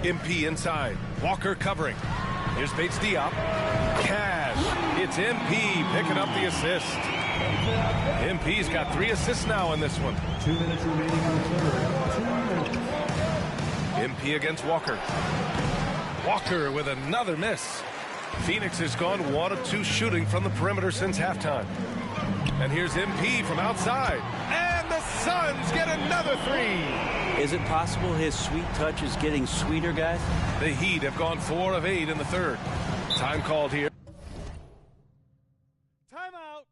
MP inside. Walker covering. Here's Bates Diop. Cash. It's MP picking up the assist. MP's got 3 assists now in this one. 2 minutes remaining in the third. 2 minutes. MP against Walker. Walker with another miss. Phoenix has gone 1 of 2 shooting from the perimeter since halftime. And here's MP from outside. And the Suns get another 3. Is it possible his sweet touch is getting sweeter, guys? The Heat have gone 4 of 8 in the third. Time called here. Timeout.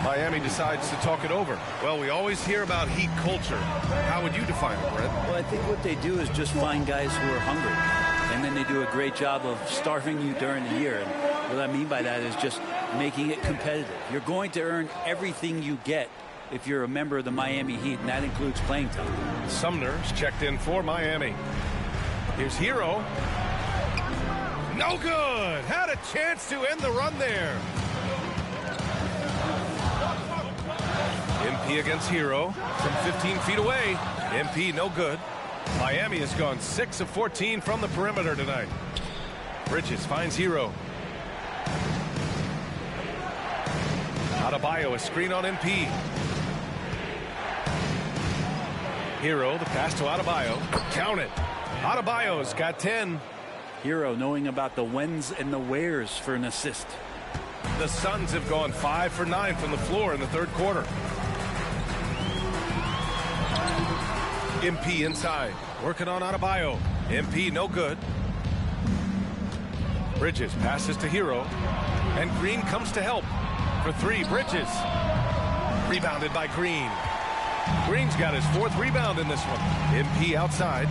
Miami decides to talk it over. Well, we always hear about Heat culture. How would you define it, Brett? Well, I think what they do is just find guys who are hungry. And then they do a great job of starving you during the year. And what I mean by that is just making it competitive. You're going to earn everything you get if you're a member of the Miami Heat, and that includes playing time. Sumner's checked in for Miami. Here's Hero. No good. Had a chance to end the run there. MP against Hero from 15 feet away. MP no good. Miami has gone 6 of 14 from the perimeter tonight. Bridges finds Hero. Adebayo, a screen on MP. Hero, the pass to Adebayo. Count it. Adebayo's got 10. Hero knowing about the whens and the wheres for an assist. The Suns have gone 5 for 9 from the floor in the third quarter. MP inside, working on Adebayo. MP no good. Bridges passes to Hero, and Green comes to help. For 3, Bridges. Rebounded by Green. Green's got his 4th rebound in this one. MP outside.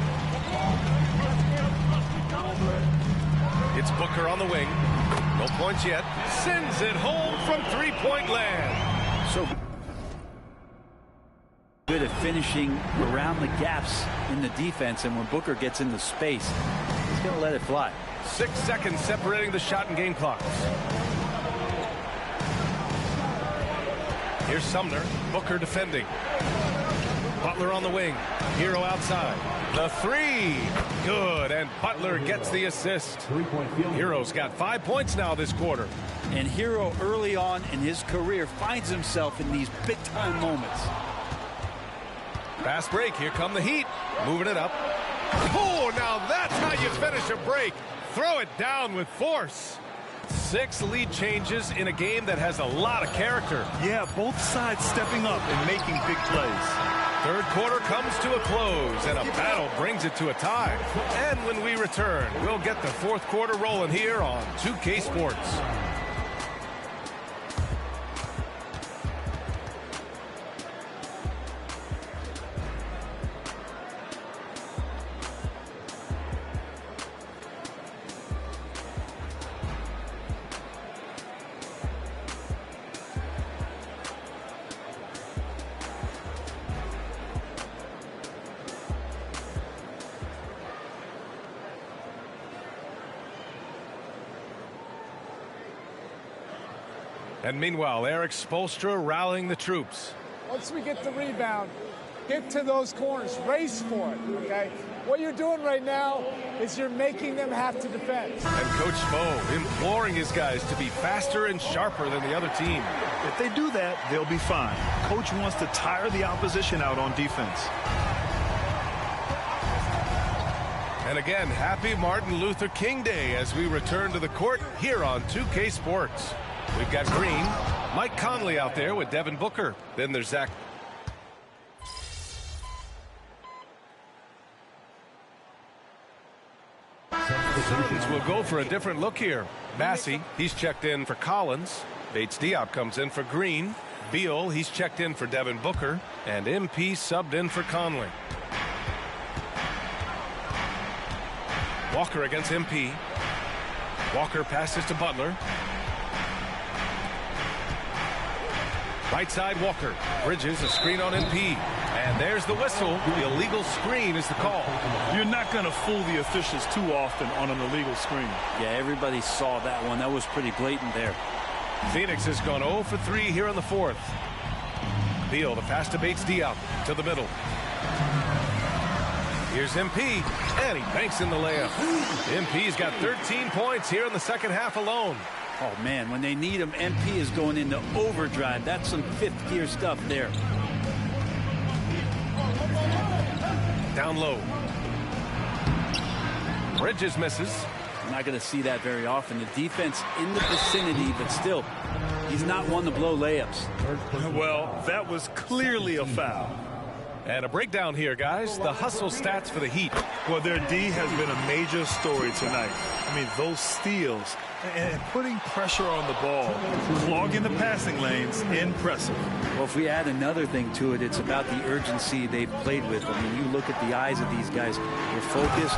It's Booker on the wing. No points yet. Sends it home from 3-point land. So good at finishing around the gaps in the defense, and when Booker gets into space, he's going to let it fly. 6 seconds separating the shot and game clocks. Here's Sumner. Booker defending. Butler on the wing. Hero outside. The 3. Good. And Butler gets the assist. Hero's got 5 points now this quarter. And Hero early on in his career finds himself in these big-time moments. Fast break. Here come the Heat. Moving it up. Oh, now that's how you finish a break. Throw it down with force. 6 lead changes in a game that has a lot of character. Yeah, both sides stepping up and making big plays. Third quarter comes to a close, and a battle brings it to a tie. And when we return, we'll get the fourth quarter rolling here on 2K Sports. And meanwhile, Eric Spoelstra rallying the troops. Once we get the rebound, get to those corners, race for it, okay? What you're doing right now is you're making them have to defend. And Coach Spo imploring his guys to be faster and sharper than the other team. If they do that, they'll be fine. Coach wants to tire the opposition out on defense. And again, happy Martin Luther King Day as we return to the court here on 2K Sports. We've got Green, Mike Conley out there with Devin Booker. Then there's Zach. We'll go for a different look here. Massey, he's checked in for Collins. Bates Diop comes in for Green. Beal, he's checked in for Devin Booker. And MP subbed in for Conley. Walker against MP. Walker passes to Butler. Right side, Walker. Bridges, a screen on MP. And there's the whistle. The illegal screen is the call. You're not going to fool the officials too often on an illegal screen. Yeah, everybody saw that one. That was pretty blatant there. Phoenix has gone 0 for 3 here in the fourth. Beal, the pass to Bates Diop to the middle. Here's MP, and he banks in the layup. MP's got 13 points here in the second half alone. Oh, man, when they need him, MP is going into overdrive. That's some fifth-gear stuff there. Down low. Bridges misses. You're not going to see that very often. The defense in the vicinity, but still, he's not one to blow layups. Well, that was clearly a foul. And a breakdown here, guys. The hustle stats for the Heat. Well, their D has been a major story tonight. I mean, those steals and putting pressure on the ball, clogging the passing lanes, impressive. Well, if we add another thing to it, it's about the urgency they've played with. I mean, you look at the eyes of these guys. They're focused,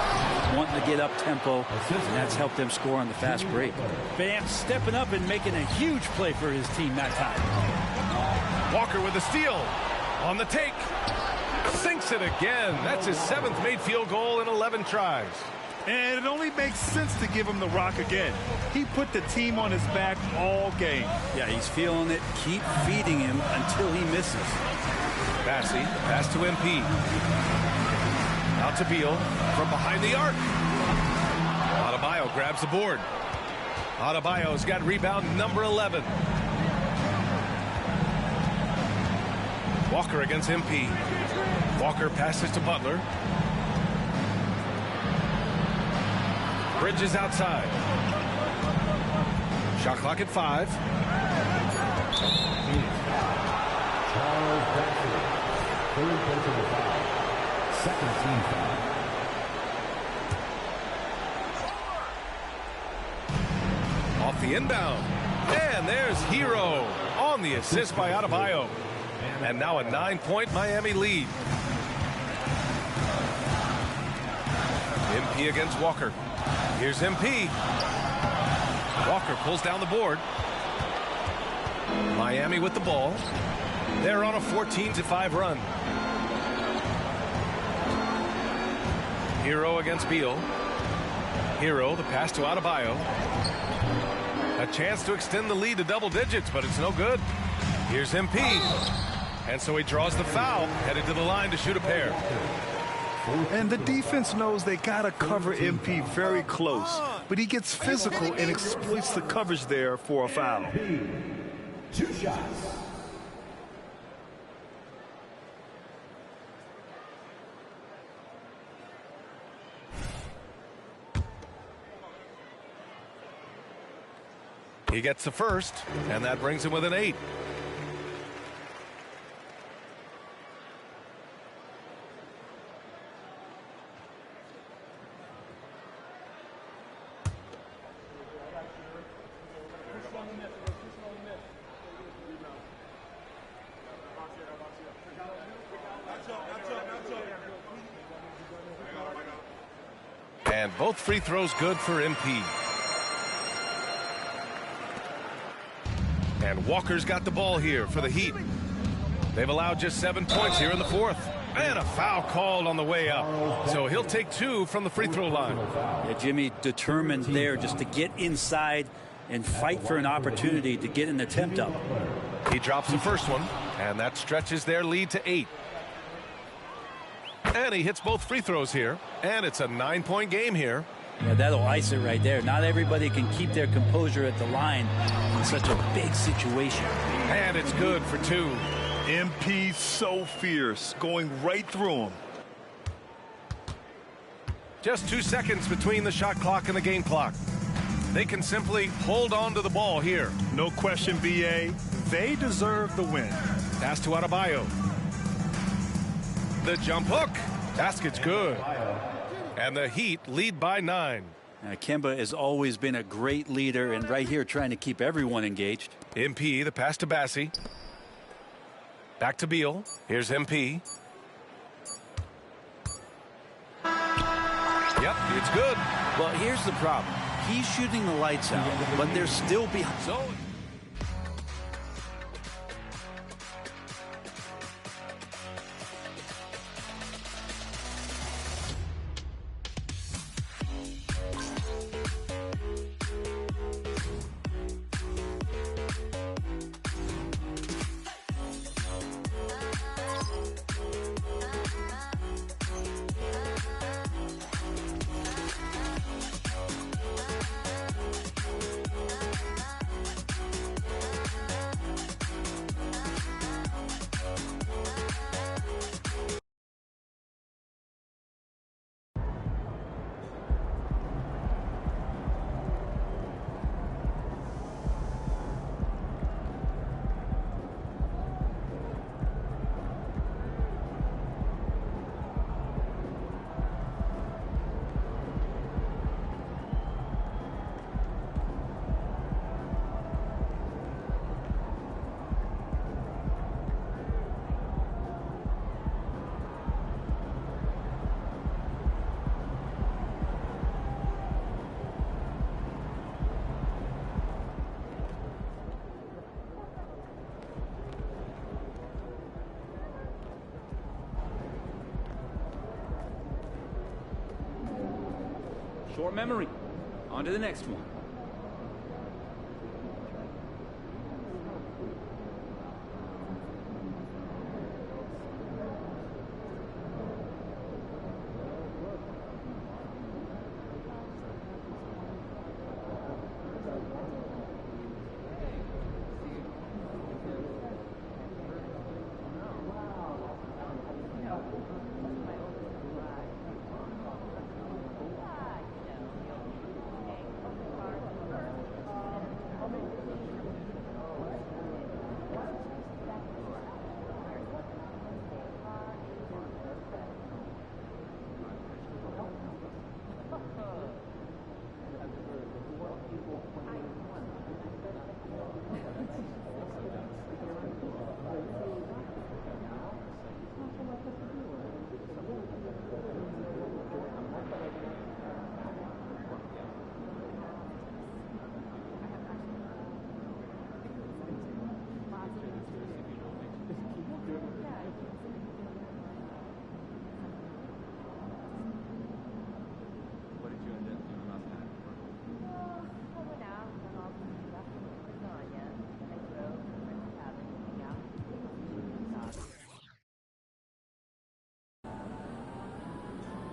wanting to get up tempo, and that's helped them score on the fast break. Bam stepping up and making a huge play for his team that time. Walker with a steal. On the take. Sinks it again. That's his 7th made field goal in 11 tries. And it only makes sense to give him the rock again. He put the team on his back all game. Yeah, he's feeling it. Keep feeding him until he misses. Bassey, pass to MP. Out to Beal from behind the arc. Adebayo grabs the board. Adebayo's got rebound number 11. Walker against MP. Walker passes to Butler. Bridges outside. Shot clock at 5. Charles Bassey, third personal foul, second team foul. Off the inbound. And there's Hero on the assist by Adebayo. And now a 9-point Miami lead. MP against Walker. Here's MP. Walker pulls down the board. Miami with the ball. They're on a 14-5 run. Hero against Beal. Hero, the pass to Adebayo. A chance to extend the lead to double digits, but it's no good. Here's MP. And so he draws the foul, headed to the line to shoot a pair. And the defense knows they got to cover MP very close. But he gets physical and exploits the coverage there for a foul. 2 shots. He gets the first, and that brings him within 8. And both free throws good for MP. And Walker's got the ball here for the Heat. They've allowed just 7 points here in the 4th. And a foul called on the way up. So he'll take 2 from the free throw line. Yeah, Jimmy determined there just to get inside and fight for an opportunity to get an attempt up. He drops the first one, and that stretches their lead to 8. And he hits both free throws here, and it's a 9-point game here. Yeah, that'll ice it right there. Not everybody can keep their composure at the line in such a big situation. And it's good for 2. MP so fierce, going right through him. Just 2 seconds between the shot clock and the game clock. They can simply hold on to the ball here. No question, BA. They deserve the win. Pass to Adebayo. The jump hook. Basket's good. And the Heat lead by 9. Kemba has always been a great leader, and right here trying to keep everyone engaged. MP, the pass to Bassey. Back to Beal. Here's MP. Yep, it's good. Well, here's the problem. He's shooting the lights out, but they're still behind. So Short memory. On to the next one.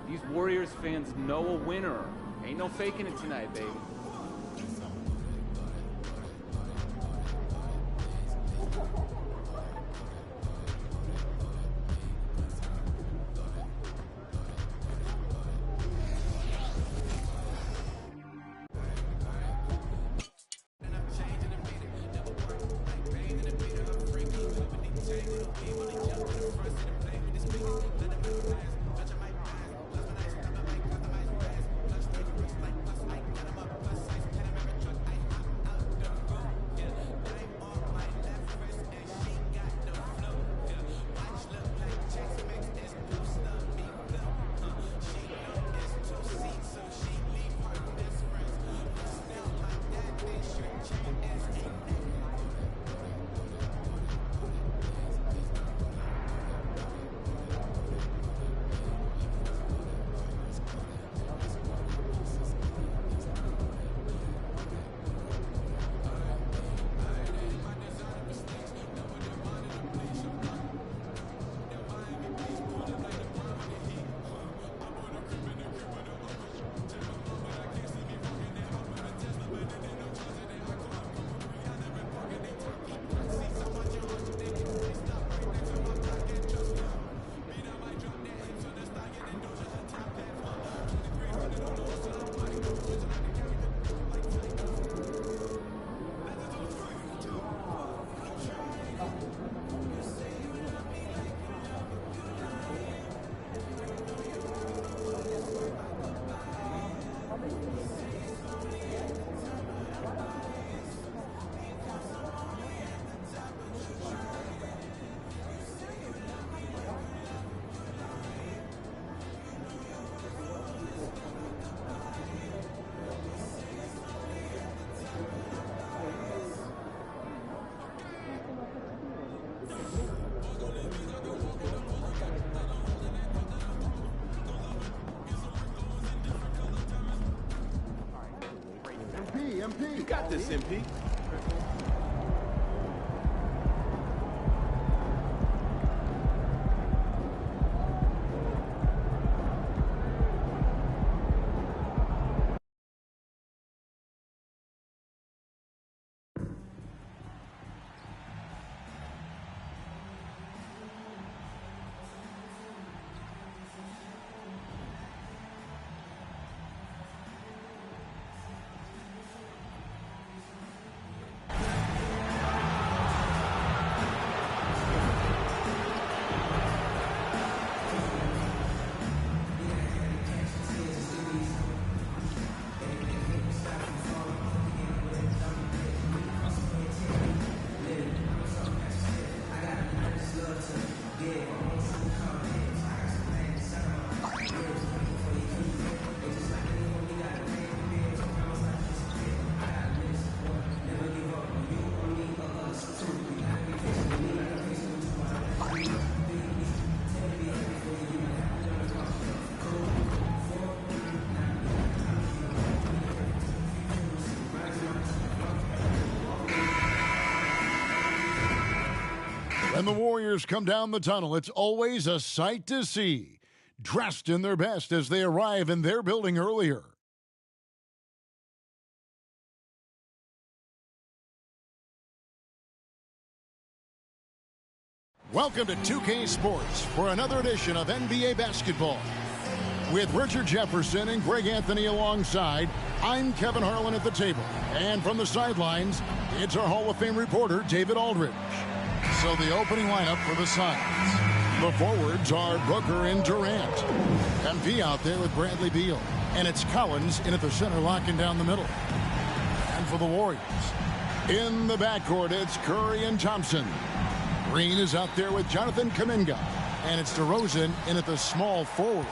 These Warriors fans know a winner. Ain't no faking it tonight, baby. MP. You got this, MP. And the Warriors come down the tunnel. It's always a sight to see, dressed in their best as they arrive in their building earlier. Welcome to 2K Sports for another edition of NBA basketball. With Richard Jefferson and Greg Anthony alongside, I'm Kevin Harlan at the table. And from the sidelines, it's our Hall of Fame reporter, David Aldridge. So the opening lineup for the Suns. The forwards are Booker and Durant. MP out there with Bradley Beal. And it's Collins in at the center, locking down the middle. And for the Warriors, in the backcourt, it's Curry and Thompson. Green is out there with Jonathan Kuminga. And it's DeRozan in at the small forward.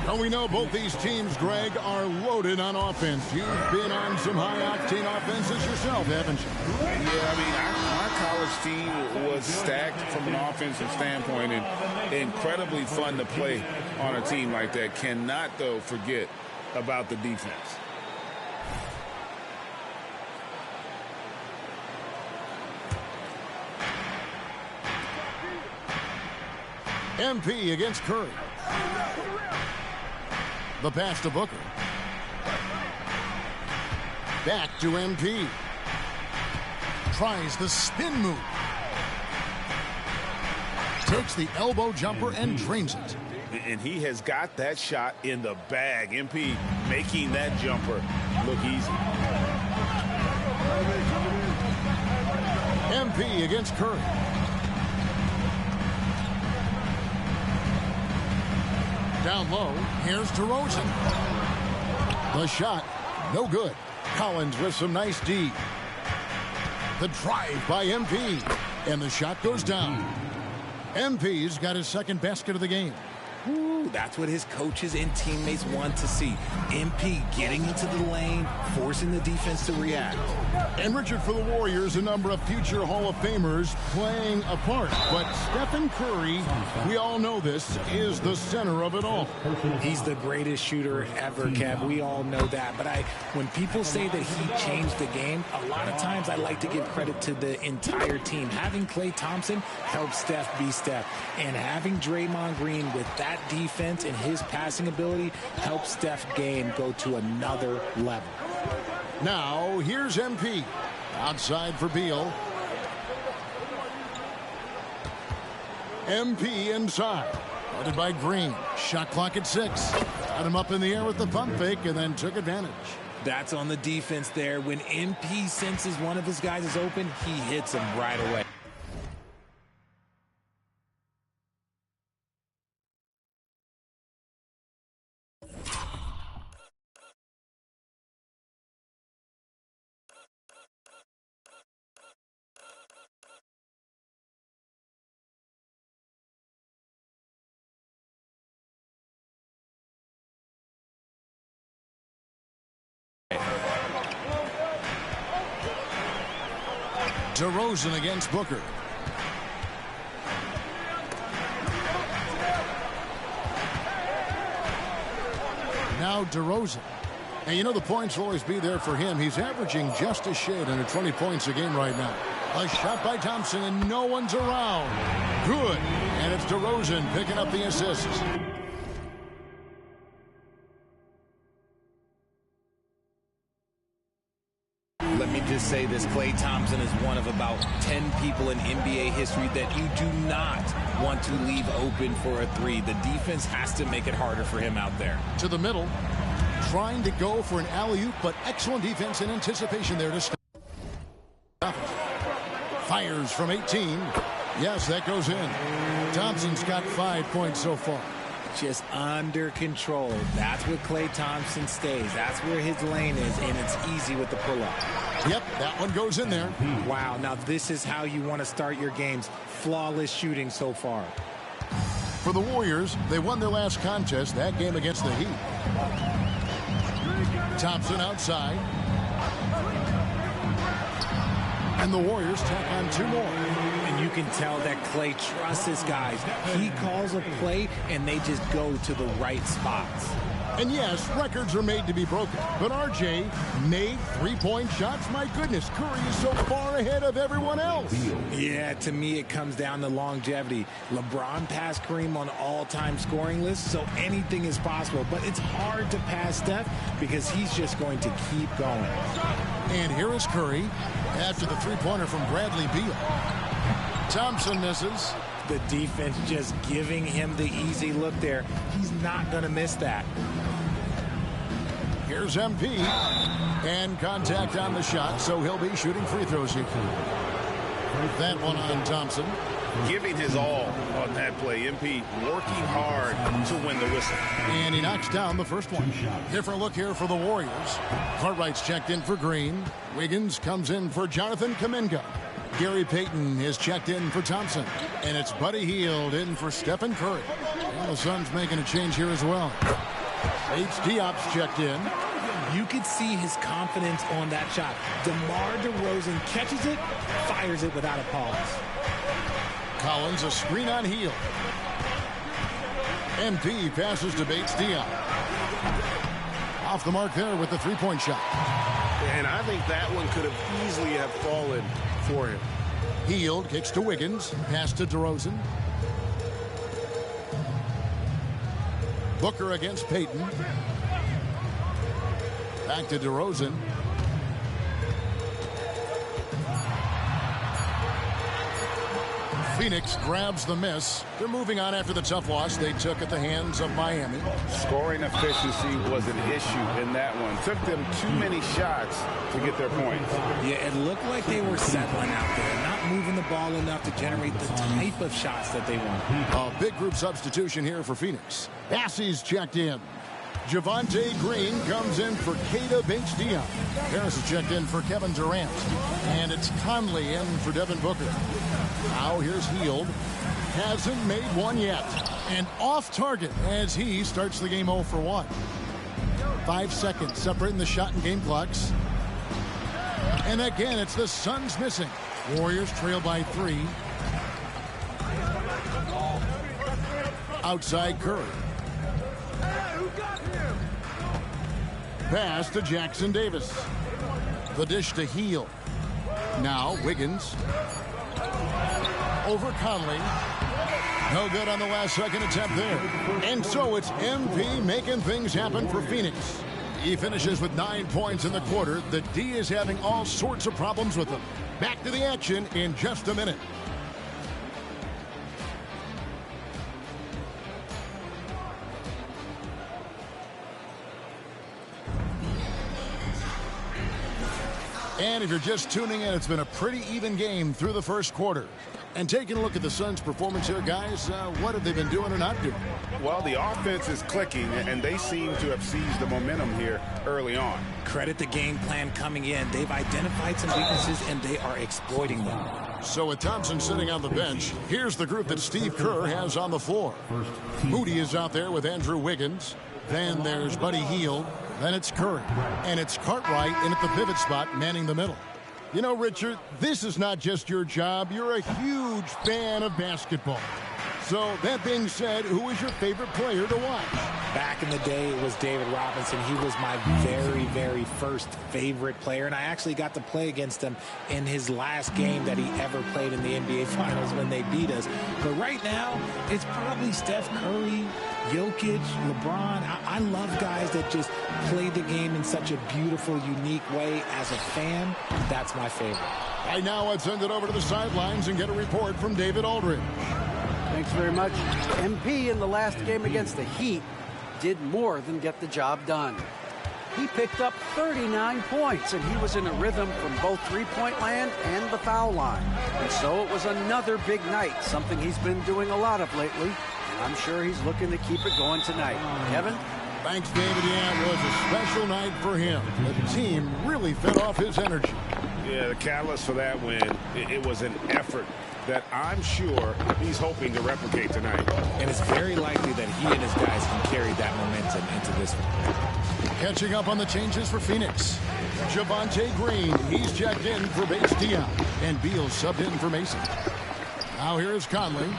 Well, we know both these teams, Greg, are loaded on offense. You've been on some high-octane offenses yourself, haven't you? Yeah, I mean, our college team was stacked from an offensive standpoint and incredibly fun to play on a team like that. Cannot, though, forget about the defense. MP against Curry. The pass to Booker. Back to MP. Tries the spin move. Takes the elbow jumper and drains it. And he has got that shot in the bag. MP making that jumper look easy. MP against Curry. Down low, here's DeRozan. The shot, no good. Collins with some nice D. The drive by MP. And the shot goes down. MP's got his second basket of the game. Ooh, that's what his coaches and teammates want to see. MP getting into the lane, forcing the defense to react. And Richard, for the Warriors, a number of future Hall of Famers playing a part. But Stephen Curry, we all know this, is the center of it all. He's the greatest shooter ever, Kev. We all know that. But when people say that he changed the game, a lot of times I like to give credit to the entire team. Having Klay Thompson helped Steph be Steph. And having Draymond Green with that defense and his passing ability helps Steph's game go to another level. Now, here's MP. Outside for Beal. MP inside. Guarded by Green. Shot clock at 6. Got him up in the air with the pump fake and then took advantage. That's on the defense there. When MP senses one of his guys is open, he hits him right away. DeRozan against Booker. Now DeRozan. And you know the points will always be there for him. He's averaging just a shade under 20 points a game right now. A shot by Thompson and no one's around. Good. And it's DeRozan picking up the assist. Let me just say this, Klay Thompson is one of about 10 people in NBA history that you do not want to leave open for a three. The defense has to make it harder for him out there. To the middle, trying to go for an alley-oop, but excellent defense and anticipation there to stop. Fires from 18. Yes, that goes in. Thompson's got 5 points so far. Just under control. That's where Klay Thompson stays. That's where his lane is, and it's easy with the pull-up. Yep, that one goes in there. Wow, now this is how you want to start your games. Flawless shooting so far. For the Warriors, they won their last contest, that game against the Heat. Thompson outside. And the Warriors tack on 2 more. And you can tell that Klay trusts his guys. He calls a play, and they just go to the right spots. And yes, records are made to be broken. But RJ made three-point shots. My goodness, Curry is so far ahead of everyone else. Yeah, to me it comes down to longevity. LeBron passed Kareem on all-time scoring lists, so anything is possible. But it's hard to pass Steph because he's just going to keep going. And here is Curry after the three-pointer from Bradley Beal. Thompson misses. The defense just giving him the easy look there. He's not going to miss that. Here's MP. And contact on the shot, so he'll be shooting free throws here. That one on Thompson. Giving his all on that play. MP working hard to win the whistle. And he knocks down the first one. Different look here for the Warriors. Cartwright's checked in for Green. Wiggins comes in for Jonathan Kuminga. Gary Payton is checked in for Thompson. And it's Buddy Hield in for Stephen Curry. And the Suns making a change here as well. Diop's checked in. You could see his confidence on that shot. DeMar DeRozan catches it, fires it without a pause. Collins, a screen on Hield. MP passes to Diop. Off the mark there with the three-point shot. And I think that one could have easily have fallen for him. Hield kicks to Wiggins. Pass to DeRozan. Booker against Payton. Back to DeRozan. Phoenix grabs the miss. They're moving on after the tough loss they took at the hands of Miami. Scoring efficiency was an issue in that one. Took them too many shots to get their points. Yeah, it looked like they were settling out there, not moving the ball enough to generate the type of shots that they want. A big group substitution here for Phoenix. Bassey's checked in. Javonte Green comes in for Keita Bates-Diop. Harris is checked in for Kevin Durant. And it's Conley in for Devin Booker. Now here's Hield. Hasn't made one yet. And off target as he starts the game 0 for 1. 5 seconds separating the shot and game clocks. And again, it's the Suns missing. Warriors trail by 3. Outside Curry. Pass to Jackson Davis. The dish to Hield. Now Wiggins. Over Conley. No good on the last second attempt there. And so it's MP making things happen for Phoenix. He finishes with 9 points in the quarter. The D is having all sorts of problems with him. Back to the action in just a minute. And if you're just tuning in, it's been a pretty even game through the first quarter. And taking a look at the Suns' performance here, guys, what have they been doing or not doing? Well, the offense is clicking, and they seem to have seized the momentum here early on. Credit the game plan coming in. They've identified some weaknesses, and they are exploiting them. So with Thompson sitting on the bench, here's the group that Steve Kerr has on the floor. Moody is out there with Andrew Wiggins. Then there's Buddy Hield. Then it's Curry. And it's Cartwright in at the pivot spot, manning the middle. You know, Richard, this is not just your job. You're a huge fan of basketball. So, that being said, who is your favorite player to watch? Back in the day, it was David Robinson. He was my very, very first favorite player, and I actually got to play against him in his last game that he ever played in the NBA Finals when they beat us. But right now, it's probably Steph Curry, Jokic, LeBron. I love guys that just play the game in such a beautiful, unique way. As a fan, that's my favorite. Right now, let's send it over to the sidelines and get a report from David Aldridge. Thanks very much. MP in the last game against the Heat did more than get the job done. He picked up 39 points, and he was in a rhythm from both three-point land and the foul line. And so it was another big night, something he's been doing a lot of lately, and I'm sure he's looking to keep it going tonight. Kevin? Thanks, David. Yeah, it was a special night for him. The team really fed off his energy. Yeah, the catalyst for that win, it was an effort that I'm sure he's hoping to replicate tonight. And it's very likely that he and his guys can carry that momentum into this one. Catching up on the changes for Phoenix. Javonte Green, he's checked in for Bates-Diop. And Beal subbed in for Mason. Now here's Conley.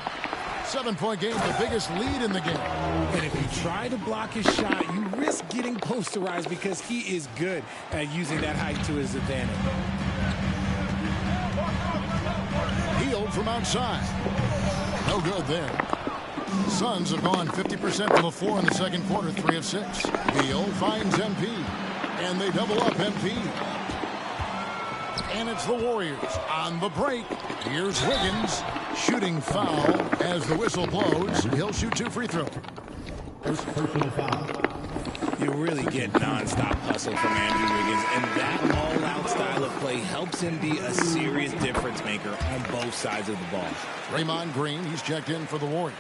7-point game, the biggest lead in the game. And if you try to block his shot, you risk getting posterized because he is good at using that height to his advantage. Healed from outside. No good there. Suns have gone 50% from the floor in the second quarter, 3 of 6. Beal finds MP, and they double up MP. And it's the Warriors on the break. Here's Wiggins shooting foul as the whistle blows. He'll shoot 2 free throws. First personal foul. You really get nonstop hustle from Andrew Wiggins, and that all-out style of play helps him be a serious difference maker on both sides of the ball. Draymond Green, he's checked in for the Warriors.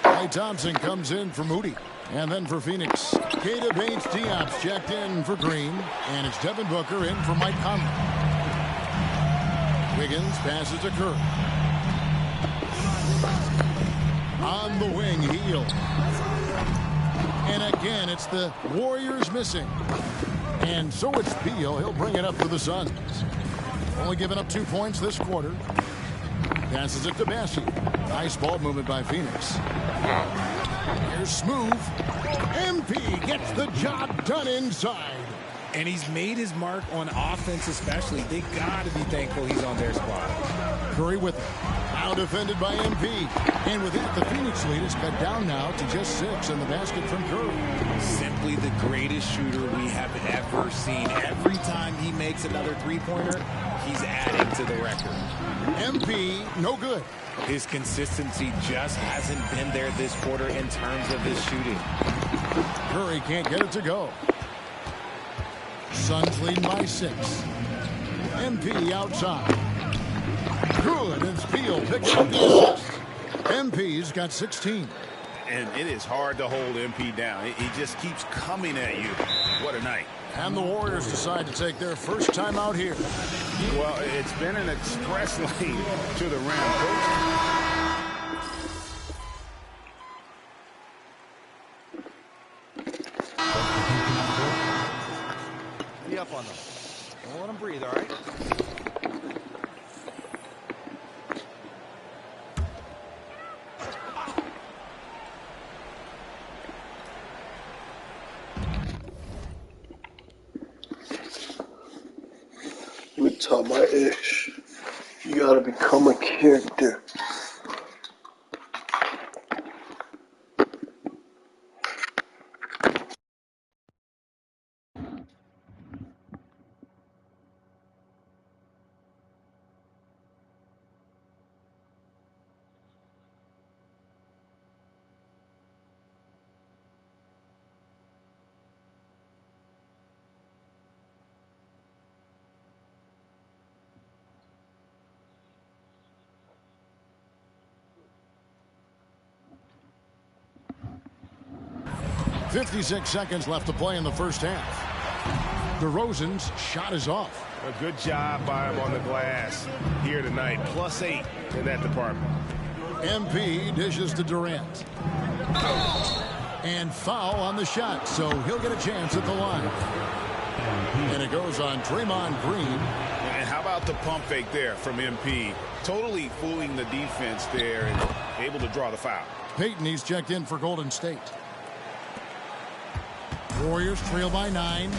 Klay Thompson comes in for Moody. And then for Phoenix, Keita Bates-Diop's checked in for Green. And it's Devin Booker in for Mike Conley. Wiggins passes to Curry. On the wing, Hield. And again, it's the Warriors missing. And so it's Beal. He'll bring it up for the Suns. Only giving up 2 points this quarter. Passes it to Bassey. Nice ball movement by Phoenix. Here's Smooth. MP gets the job done inside. And he's made his mark on offense especially. They got to be thankful he's on their squad. Curry with it. Now defended by MP. And with it, the Phoenix lead is cut down now to just 6 in the basket from Curry. Simply the greatest shooter we have ever seen. Every time he makes another three-pointer, he's adding to the record. MP, no good. His consistency just hasn't been there this quarter in terms of his shooting. Curry can't get it to go. Suns lead by 6. MP outside. Good, it's Beal picking up the assist. MP's got 16. And it is hard to hold MP down. He just keeps coming at you. What a night. And the Warriors decide to take their first time out here. Well, it's been an express lane to the rim. Coach. Be up on them. Don't let them breathe, all right? Let me tell my ish. You gotta become a character. .56 seconds left to play in the first half. DeRozan's shot is off. A good job by him on the glass here tonight. +8 in that department. MP dishes to Durant. And foul on the shot, so he'll get a chance at the line. And it goes on Draymond Green. And how about the pump fake there from MP? Totally fooling the defense there and able to draw the foul. Payton, he's checked in for Golden State. Warriors trail by 9.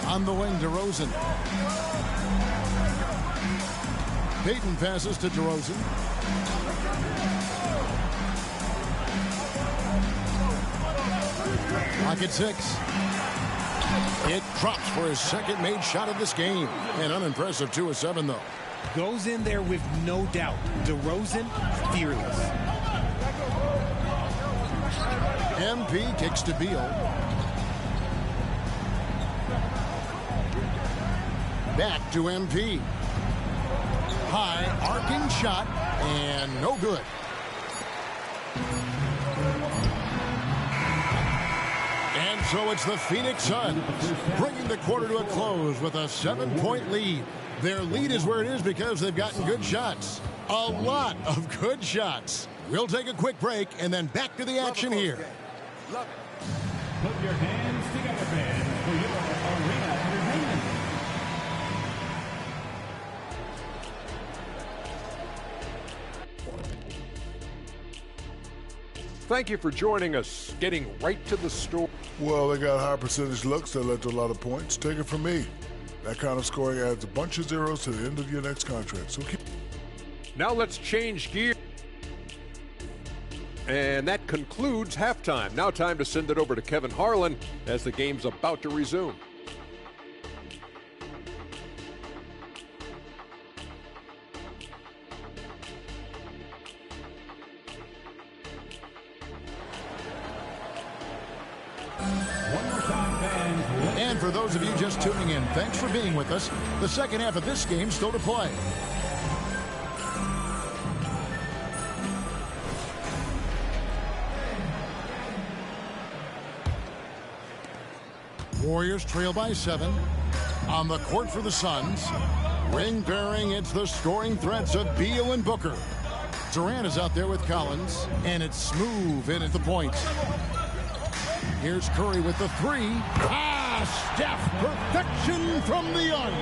On the wing, DeRozan. Payton passes to DeRozan. Clock at 6. It drops for his second made shot of this game. An unimpressive 2 of 7, though. Goes in there with no doubt. DeRozan, fearless. MP kicks to Beal. Back to MP. High arcing shot and no good. And so it's the Phoenix Suns bringing the quarter to a close with a 7-point lead. Their lead is where it is because they've gotten good shots. A lot of good shots. We'll take a quick break and then back to the action here. Love it. Put your hands together, fans, for your arena entertainment. thank you for joining us. Getting right to the story. Well, they got high percentage looks that led to a lot of points. Take it from me. That kind of scoring adds a bunch of zeros to the end of your next contract. So Now let's change gear. And that concludes halftime. Now time to send it over to Kevin Harlan as the game's about to resume. And for those of you just tuning in, thanks for being with us. The second half of this game still to play. Warriors trail by 7. On the court for the Suns. Ring pairing, it's the scoring threats of Beal and Booker. Durant is out there with Collins, and it's Smooth in at the point. Here's Curry with the 3. Steph, perfection from the arc.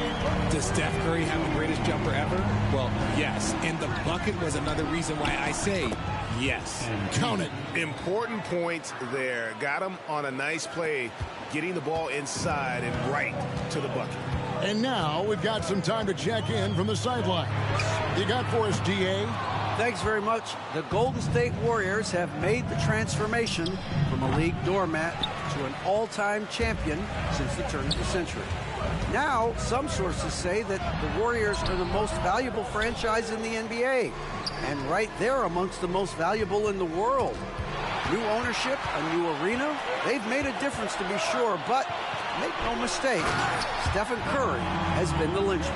Does Steph Curry have the greatest jumper ever? Well, yes. And the bucket was another reason why I say yes. Count it. Important points there. Got him on a nice play, getting the ball inside and right to the bucket. And now we've got some time to check in from the sideline. You got for us, DA? Thanks very much. The Golden State Warriors have made the transformation from a league doormat to an all-time champion since the turn of the century. Now, some sources say that the Warriors are the most valuable franchise in the NBA, and right there amongst the most valuable in the world. New ownership, a new arena, they've made a difference to be sure, but make no mistake, Stephen Curry has been the linchpin.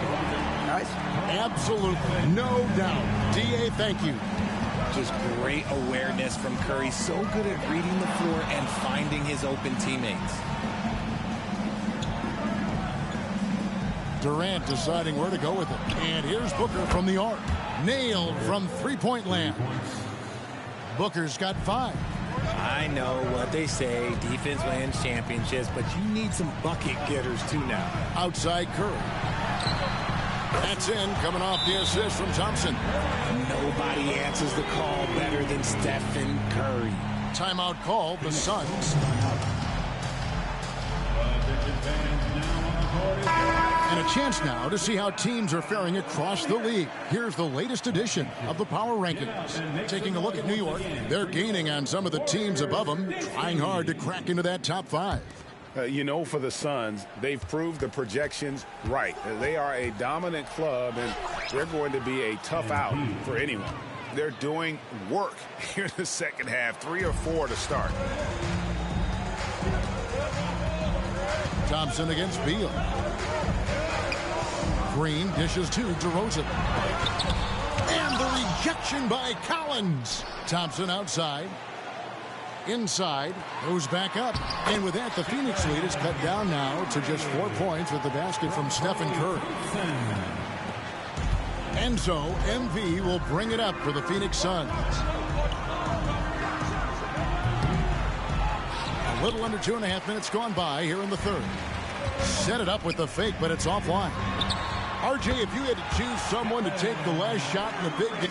Guys? Absolutely, no doubt. DA, thank you. Just great awareness from Curry. So good at reading the floor and finding his open teammates. Durant deciding where to go with it. And here's Booker from the arc. Nailed from three-point land. Booker's got 5. I know what they say, defense wins championships, but you need some bucket getters too now. Outside Curry. That's in, coming off the assist from Thompson. Nobody answers the call better than Stephen Curry. Timeout called, the Suns. And a chance now to see how teams are faring across the league. Here's the latest edition of the Power Rankings. Taking a look at New York, they're gaining on some of the teams above them, trying hard to crack into that top 5. You know, for the Suns, they've proved the projections right. They are a dominant club, and they're going to be a tough out for anyone. They're doing work here in the second half, 3 or 4 to start. Thompson against Beal. Green dishes to DeRozan. And the rejection by Collins. Thompson outside. Inside, goes back up. And with that, the Phoenix lead is cut down now to just 4 points with the basket from Stephen Curry. And so, MV will bring it up for the Phoenix Suns. A little under 2.5 minutes gone by here in the third. Set it up with the fake, but it's offline. RJ, if you had to choose someone to take the last shot in the big game,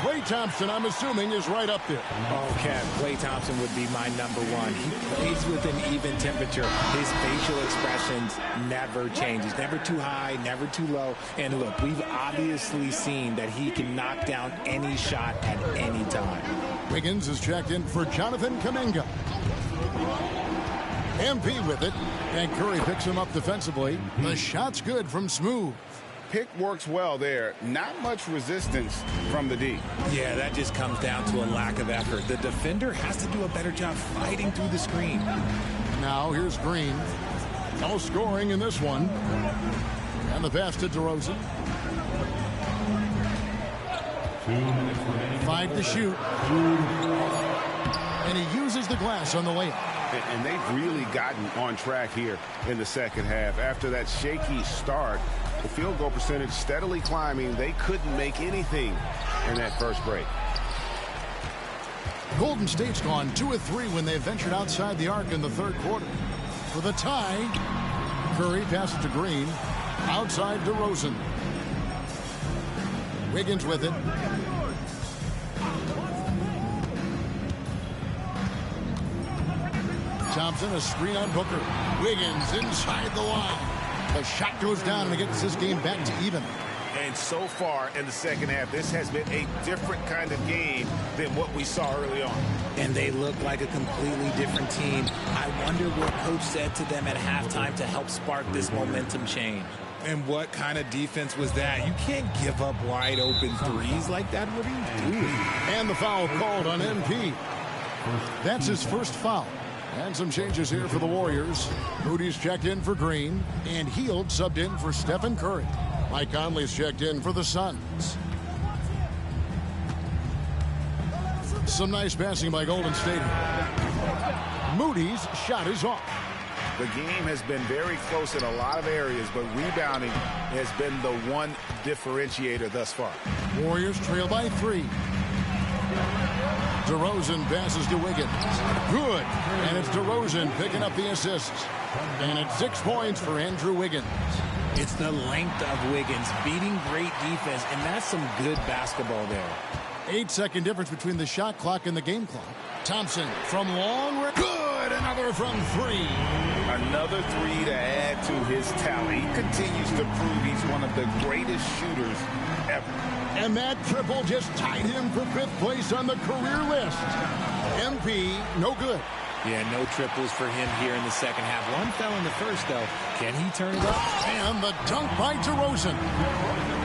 Klay Thompson, I'm assuming, is right up there. Oh, Kev, Klay Thompson would be my number 1. He plays with an even temperature. His facial expressions never change. He's never too high, never too low. And look, we've obviously seen that he can knock down any shot at any time. Wiggins is checked in for Jonathan Kuminga. MP with it, and Curry picks him up defensively. The shot's good from Smooth. Pick works well there. Not much resistance from the D. Yeah, that just comes down to a lack of effort. The defender has to do a better job fighting through the screen. Now here's Green. No scoring in this one. And the pass to DeRozan. 5 to shoot. And he uses the glass on the layup. And they've really gotten on track here in the second half. After that shaky start, the field goal percentage steadily climbing. They couldn't make anything in that first break. Golden State's gone 2 of 3 when they ventured outside the arc in the third quarter. For the tie, Curry passes to Green. Outside DeRozan. Wiggins with it. Thompson, a screen on Booker. Wiggins inside the line. The shot goes down and it gets this game back to even. And so far in the second half, this has been a different kind of game than what we saw early on. And they look like a completely different team. I wonder what coach said to them at halftime to help spark this momentum change. And what kind of defense was that? You can't give up wide open threes like that. What are you doing? And the foul called on MP. That's his first foul. And some changes here for the Warriors. Moody's checked in for Green, and Hield subbed in for Stephen Curry. Mike Conley's checked in for the Suns. Some nice passing by Golden State. Moody's shot is off. The game has been very close in a lot of areas, but rebounding has been the one differentiator thus far. Warriors trail by 3. DeRozan passes to Wiggins. Good. And it's DeRozan picking up the assist. And it's 6 points for Andrew Wiggins. It's the length of Wiggins beating great defense, and that's some good basketball there. 8-second difference between the shot clock and the game clock. Thompson from long range. Good. Another from 3. Another 3 to add to his tally. He continues to prove he's one of the greatest shooters ever. And that triple just tied him for 5th place on the career list. MP, no good. Yeah, no triples for him here in the second half. One fell in the first, though. Can he turn it up? And the dunk by DeRozan.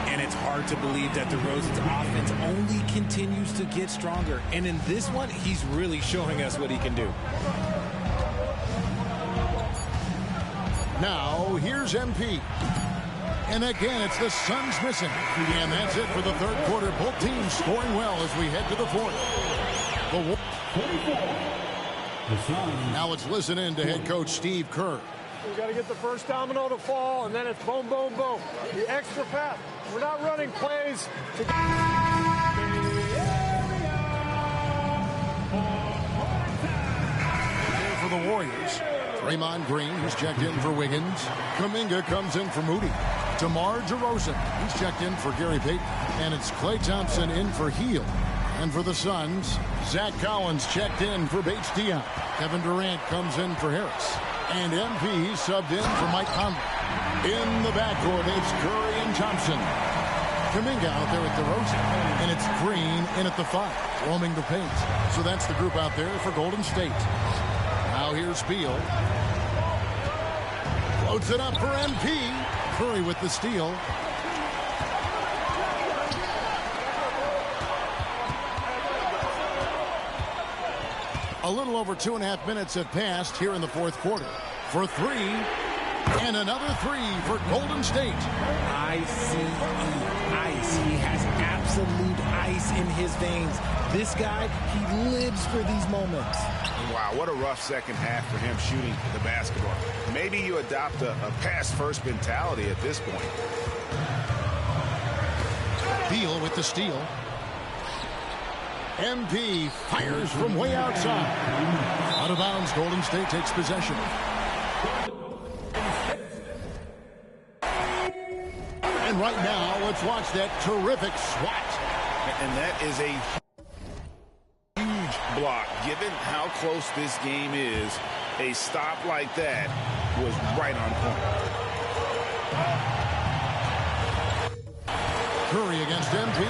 And it's hard to believe that DeRozan's offense only continues to get stronger. And in this one, he's really showing us what he can do. Now, here's MP. And again, it's the Suns missing. And that's it for the third quarter. Both teams scoring well as we head to the fourth. Now let's listen in to head coach Steve Kerr. We got to get the first domino to fall, and then it's boom, boom, boom. The extra pass. We're not running plays to... For the Warriors, Draymond Green, who's checked in for Wiggins. Kuminga comes in for Moody. DeMar DeRozan, he's checked in for Gary Payton. And it's Klay Thompson in for Hield. And for the Suns, Zach Collins checked in for Bates Diop. Kevin Durant comes in for Harris. And MP subbed in for Mike Conley. In the backcourt, it's Curry and Thompson. Kuminga out there at DeRozan. And it's Green in at the 5, roaming the paint. So that's the group out there for Golden State. Now here's Beal. Floats it up for MP. Curry with the steal. A little over 2.5 minutes have passed here in the fourth quarter. For 3, and another 3 for Golden State. ICE. He has absolute ice in his veins. This guy, he lives for these moments. Wow, what a rough second half for him shooting the basketball. Maybe you adopt a pass-first mentality at this point. Beal with the steal. MP fires from way outside. Out of bounds, Golden State takes possession. And right now, let's watch that terrific swat. And that is a huge block. Given how close this game is, a stop like that was right on point. Curry against MP.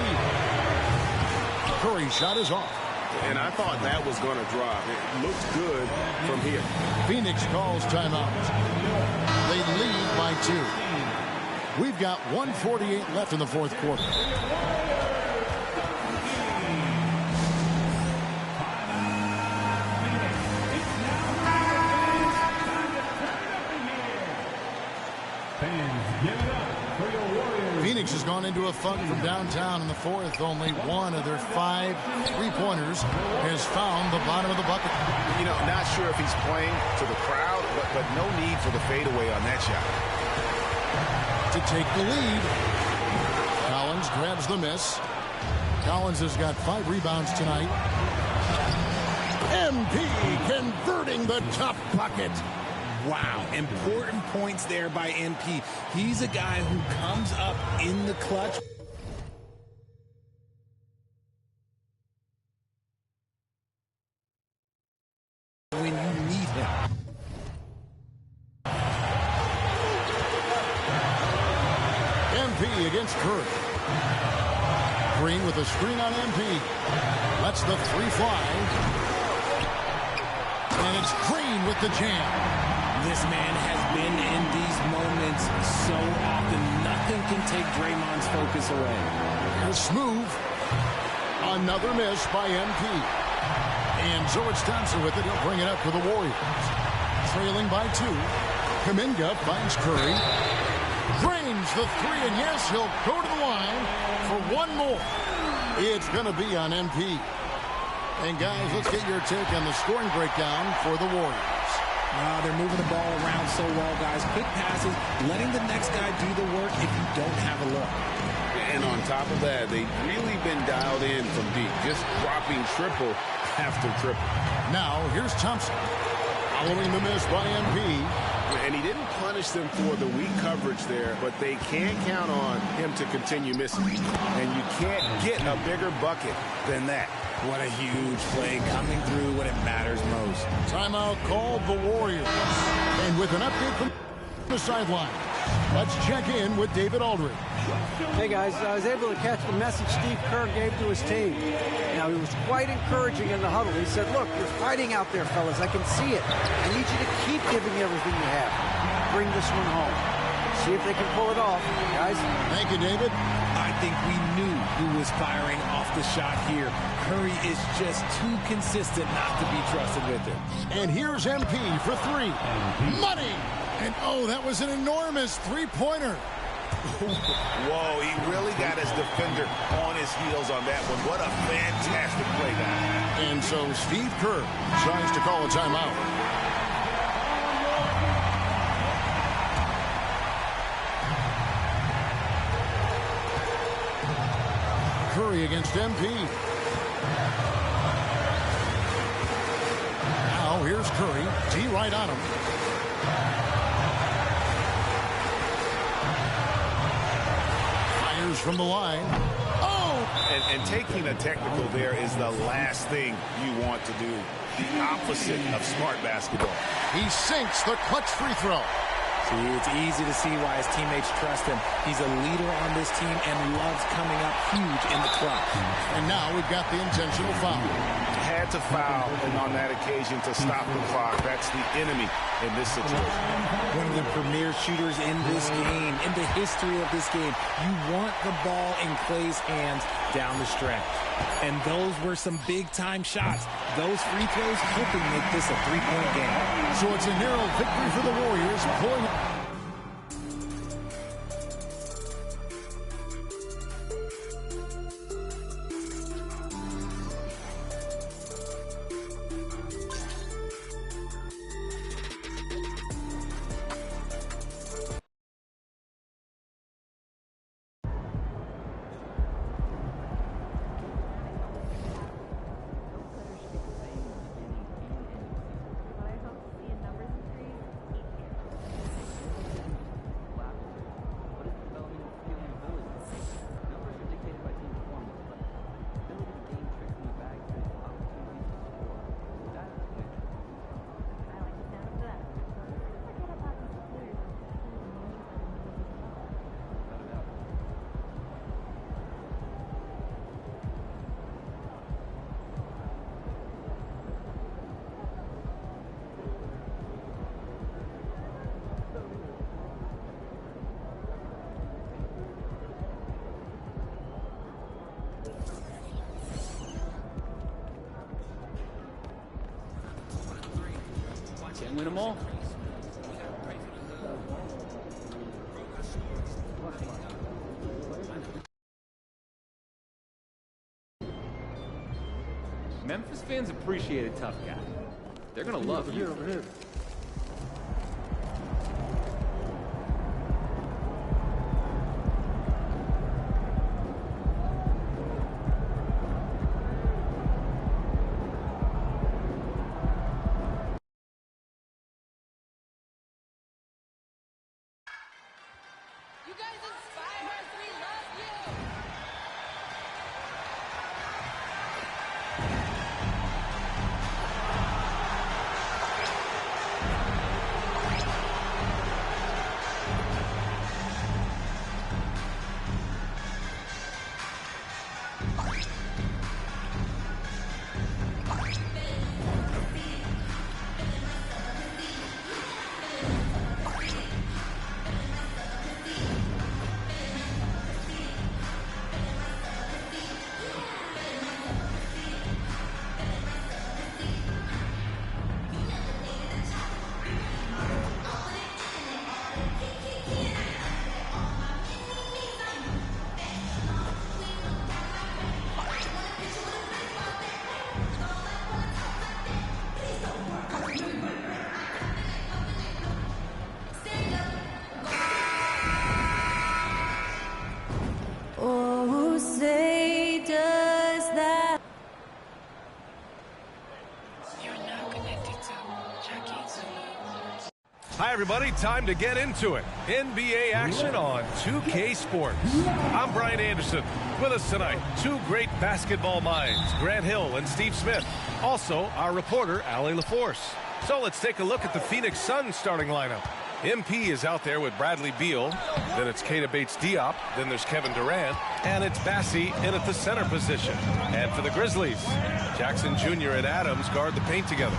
Curry's shot is off. And I thought that was going to drop. It looks good from here. Phoenix calls timeout. They lead by 2. We've got 1:48 left in the fourth quarter. Phoenix has gone into a funk from downtown in the fourth. Only one of their 5 3-pointers has found the bottom of the bucket. You know, not sure if he's playing to the crowd, but no need for the fadeaway on that shot. To take the lead, Collins grabs the miss. Collins has got 5 rebounds tonight. MP converting the tough bucket. Wow, important points there by MP. He's a guy who comes up in the clutch. When you need him. against Curry. Green with a screen on MP. Lets the three fly. And it's Green with the jam. This man has been in these moments so often. Nothing can take Draymond's focus away. Here's Smooth. Another miss by MP. And George Thompson with it. He'll bring it up for the Warriors. Trailing by 2. Kuminga finds Curry. Drains the three, and yes, he'll go to the line for one more. It's going to be on MP. And guys, let's get your take on the scoring breakdown for the Warriors. They're moving the ball around so well, guys. Quick passes, letting the next guy do the work if you don't have a look. And on top of that, they've really been dialed in from deep, just dropping triple after triple. Now, here's Thompson. Following the miss by MP. And he didn't punish them for the weak coverage there, but they can't count on him to continue missing. And you can't get a bigger bucket than that. What a huge play coming through when it matters most. Timeout called the Warriors. And with an update from the sideline, let's check in with David Aldridge. Hey guys, I was able to catch the message Steve Kerr gave to his team. Now, he was quite encouraging in the huddle. He said, look, you're fighting out there, fellas. I can see it. I need you to keep giving everything you have. Bring this one home. See if they can pull it off, guys. Thank you, David. I think we knew who was firing off the shot here. Curry is just too consistent not to be trusted with it. And here's MP for 3. Money! And oh, that was an enormous three-pointer. Whoa, he really got his defender on his heels on that one. What a fantastic play, guys. And so Steve Kerr tries to call a timeout. Curry against MP. Now here's Curry. D right on him. Fires from the line. Oh! And taking a technical there is the last thing you want to do. The opposite of smart basketball. He sinks the clutch free throw. See, it's easy to see why his teammates trust him. He's a leader on this team and loves coming up huge in the clutch. And now we've got the intentional foul. Had to foul, and on that occasion to stop the clock. That's the enemy in this situation. One of the premier shooters in this game, in the history of this game. You want the ball in Clay's hands down the stretch. And those were some big-time shots. Those free throws hoping make this a three-point game. So it's a narrow victory for the Warriors, pulling up. Can't win them all. Memphis fans appreciate a tough guy. They're gonna love you. Over here. Hi, everybody. Time to get into it. NBA action on 2K Sports. I'm Brian Anderson. With us tonight, two great basketball minds, Grant Hill and Steve Smith. Also, our reporter, Allie LaForce. So let's take a look at the Phoenix Suns starting lineup. MP is out there with Bradley Beal. Then it's Keita Bates-Diop. Then there's Kevin Durant. And it's Bassie in at the center position. And for the Grizzlies, Jackson Jr. and Adams guard the paint together.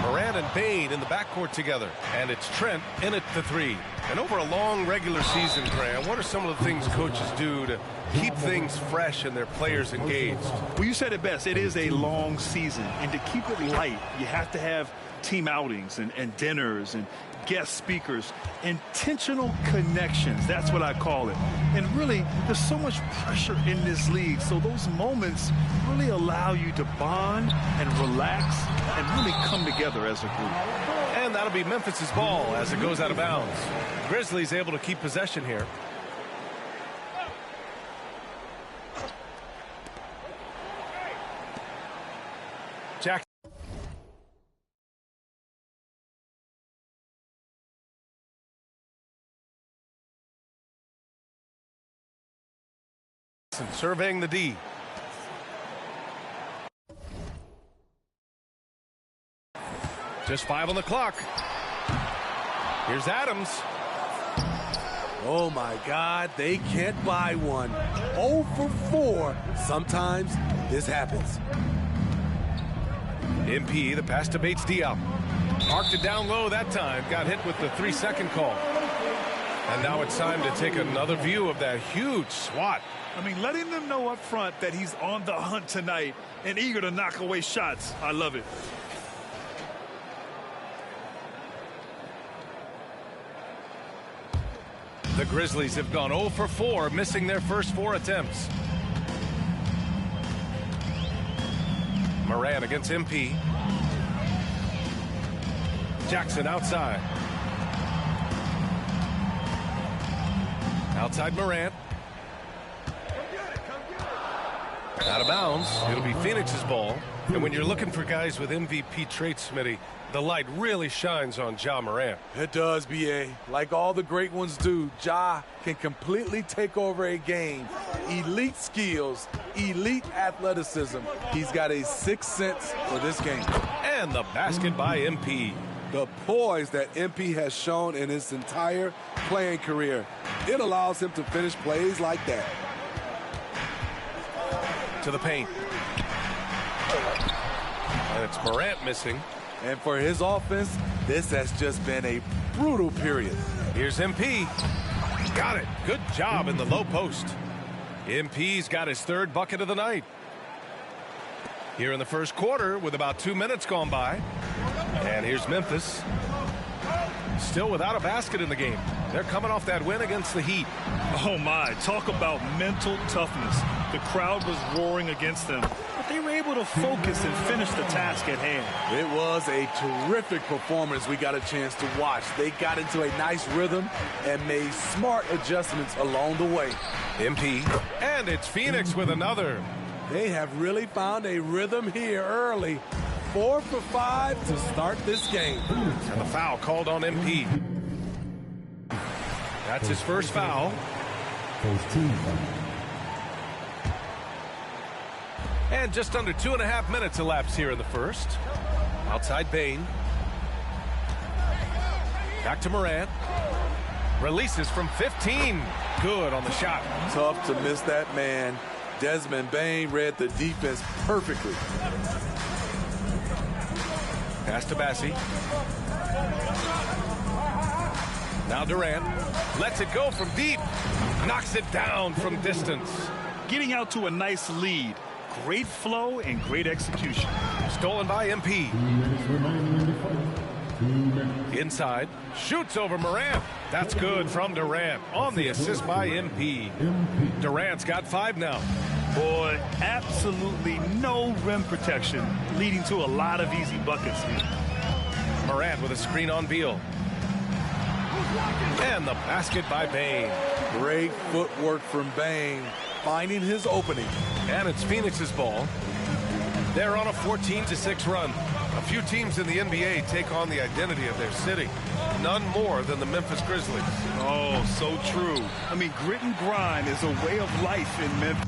Morant and Bane in the backcourt together. And it's Trent in at the three. And over a long regular season, Graham, what are some of the things coaches do to keep things fresh and their players engaged? Well, you said it best. It is a long season. And to keep it light, you have to have team outings and dinners and guest speakers, intentional connections. That's what I call it. And really, there's so much pressure in this league. So those moments really allow you to bond and relax and really come together as a group. And that'll be Memphis's ball as it goes out of bounds. Grizzlies able to keep possession here. Jackson. Surveying the D. Just 5 on the clock. Here's Adams. Oh my God, they can't buy one. 0 for 4. Sometimes this happens. MP, the pass to Bates-Diop. Marked it down low that time. Got hit with the 3-second call. And now it's time to take another view of that huge swat. I mean, letting them know up front that he's on the hunt tonight and eager to knock away shots. I love it. The Grizzlies have gone 0 for 4, missing their first 4 attempts. Morant against MP. Jackson outside. Outside Morant. Out of bounds. It'll be Phoenix's ball. And when you're looking for guys with MVP traits, Smitty, the light really shines on Ja Morant. It does, B.A. Like all the great ones do, Ja can completely take over a game. Elite skills, elite athleticism. He's got a sixth sense for this game. And the basket by MP. The poise that MP has shown in his entire playing career. It allows him to finish plays like that. To the paint. And it's Morant missing. And for his offense, this has just been a brutal period. Here's MP. Got it. Good job in the low post. MP's got his 3rd bucket of the night. Here in the first quarter with about 2 minutes gone by. And here's Memphis. Still without a basket in the game. They're coming off that win against the Heat. Oh, my. Talk about mental toughness. The crowd was roaring against them, but they were able to focus and finish the task at hand. It was a terrific performance we got a chance to watch. They got into a nice rhythm and made smart adjustments along the way. MP. And it's Phoenix with another. They have really found a rhythm here early. 4 for 5 to start this game. And the foul called on MP. That's his first foul. And just under 2.5 minutes elapsed here in the first. Outside Bane. Back to Morant. Releases from 15. Good on the shot. Tough to miss that man. Desmond Bane read the defense perfectly. Pass to Bassie. Now Durant lets it go from deep. Knocks it down from distance. Getting out to a nice lead. Great flow and great execution. Stolen by MP. Inside. Shoots over Morant. That's good from Durant. On the assist by MP. Durant's got 5 now. Boy, absolutely no rim protection, leading to a lot of easy buckets here. Morant with a screen on Beal. And the basket by Bane. Great footwork from Bane, finding his opening. And it's Phoenix's ball. They're on a 14-6 run. A few teams in the NBA take on the identity of their city. None more than the Memphis Grizzlies. Oh, so true. I mean, grit and grind is a way of life in Memphis.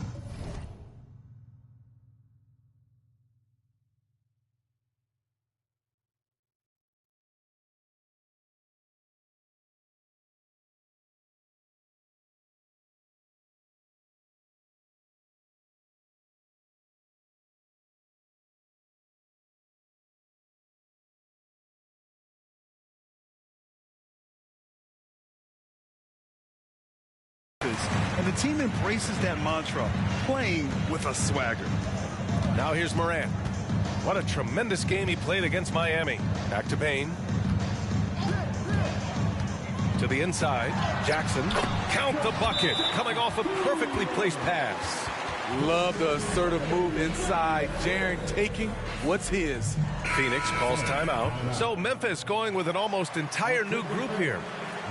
And the team embraces that mantra, playing with a swagger. Now here's Morant. What a tremendous game he played against Miami. Back to Bane. To the inside. Jackson. Count the bucket. Coming off a perfectly placed pass. Love the assertive move inside. Jaren taking what's his. Phoenix calls timeout. So Memphis going with an almost entire new group here.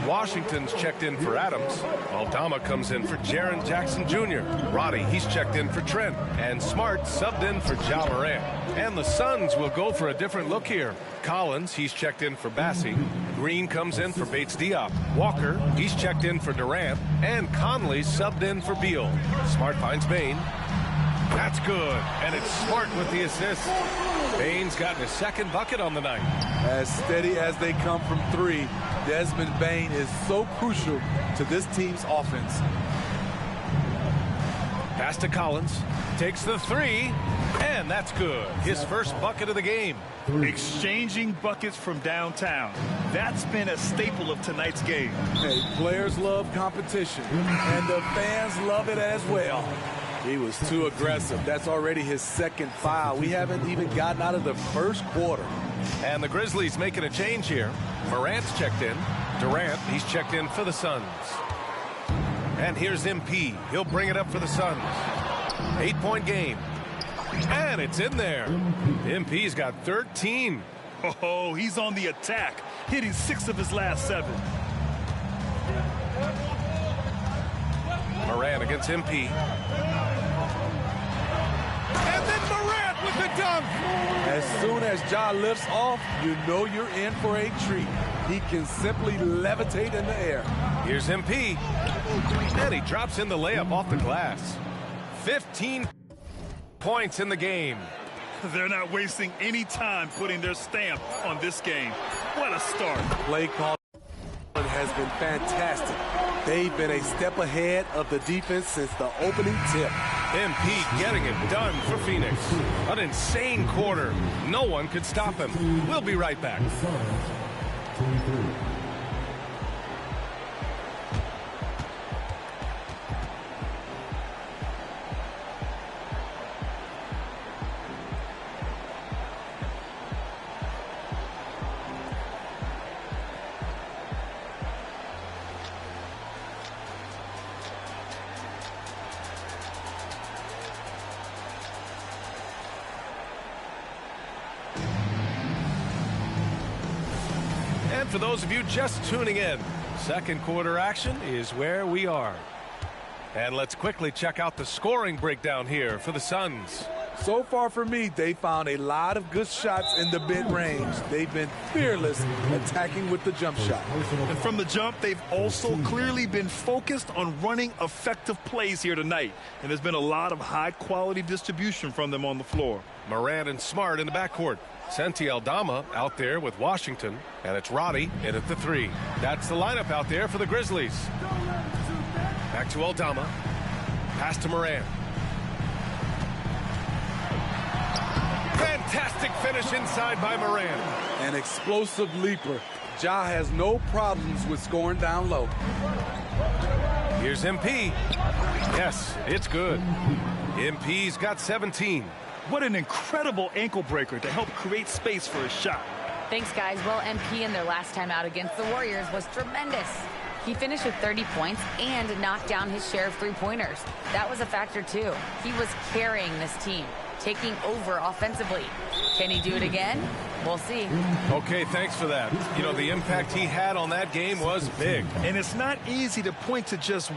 Washington's checked in for Adams. Aldama comes in for Jaren Jackson Jr. Roddy, he's checked in for Trent. And Smart subbed in for Ja Morant. And the Suns will go for a different look here. Collins, he's checked in for Bassie. Green comes in for Bates Diop. Walker, he's checked in for Durant. And Conley subbed in for Beal. Smart finds Bane. That's good. And it's Smart with the assist. Bane's gotten his second bucket on the night. As steady as they come from three, Desmond Bane is so crucial to this team's offense. Pass to Collins. Takes the three. And that's good. His first bucket of the game. Exchanging buckets from downtown. That's been a staple of tonight's game. Hey, players love competition, and the fans love it as well. He was too aggressive. That's already his second foul. We haven't even gotten out of the first quarter. And the Grizzlies making a change here. Morant's checked in. Durant, he's checked in for the Suns. And here's MP. He'll bring it up for the Suns. 8-point game. And it's in there. MP's got 13. Oh, he's on the attack, hitting 6 of his last 7. Morant against MP. And then Morant with the dunk. As soon as Ja lifts off, you know you're in for a treat. He can simply levitate in the air. Here's MP. And he drops in the layup off the glass. 15 points in the game. They're not wasting any time putting their stamp on this game. What a start. Play call has been fantastic. They've been a step ahead of the defense since the opening tip. MP getting it done for Phoenix. An insane quarter. No one could stop him. We'll be right back. And for those of you just tuning in, second quarter action is where we are. And let's quickly check out the scoring breakdown here for the Suns. So far for me, they found a lot of good shots in the mid-range. They've been fearless attacking with the jump shot. And from the jump, they've also clearly been focused on running effective plays here tonight. And there's been a lot of high-quality distribution from them on the floor. Morant and Smart in the backcourt. Santi Aldama out there with Washington. And it's Roddy in at the 3. That's the lineup out there for the Grizzlies. Back to Aldama. Pass to Morant. Fantastic finish inside by Morant. An explosive leaper. Ja has no problems with scoring down low. Here's MP. Yes, it's good. MP's got 17. What an incredible ankle breaker to help create space for a shot. Thanks, guys. Well, MP in their last time out against the Warriors was tremendous. He finished with 30 points and knocked down his share of three-pointers. That was a factor, too. He was carrying this team, taking over offensively. Can he do it again? We'll see. Okay, thanks for that. You know, the impact he had on that game was big. And it's not easy to point to just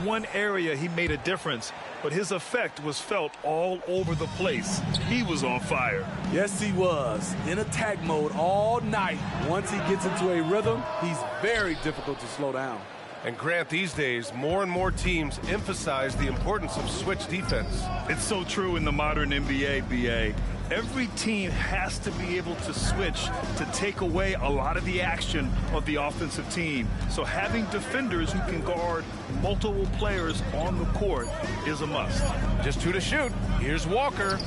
one area he made a difference, but his effect was felt all over the place. He was on fire. Yes, he was. In attack mode all night. Once he gets into a rhythm, he's very difficult to slow down. And Grant, these days, more and more teams emphasize the importance of switch defense. It's so true in the modern NBA, BA. Every team has to be able to switch to take away a lot of the action of the offensive team. So having defenders who can guard multiple players on the court is a must. Just 2 to shoot. Here's Walker.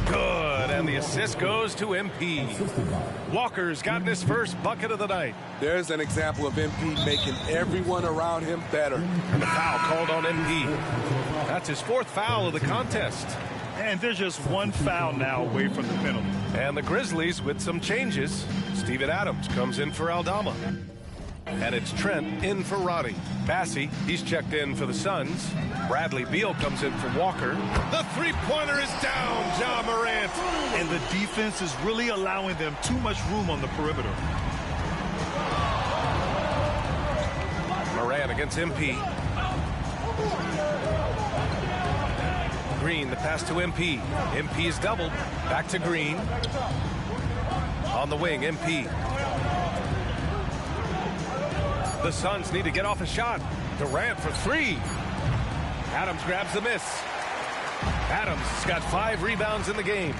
Good, and the assist goes to MP. Walker's gotten his first bucket of the night. There's an example of MP making everyone around him better. And the foul called on MP. That's his 4th foul of the contest. And there's just 1 foul now away from the penalty. And the Grizzlies with some changes. Steven Adams comes in for Aldama. And it's Trent in for Roddy. Bassey, he's checked in for the Suns. Bradley Beal comes in for Walker. The three-pointer is down, Ja Morant. And the defense is really allowing them too much room on the perimeter. Morant against MP. Green, the pass to MP. MP is doubled. Back to Green. On the wing, MP. The Suns need to get off a shot. Durant for 3. Adams grabs the miss. Adams has got 5 rebounds in the game.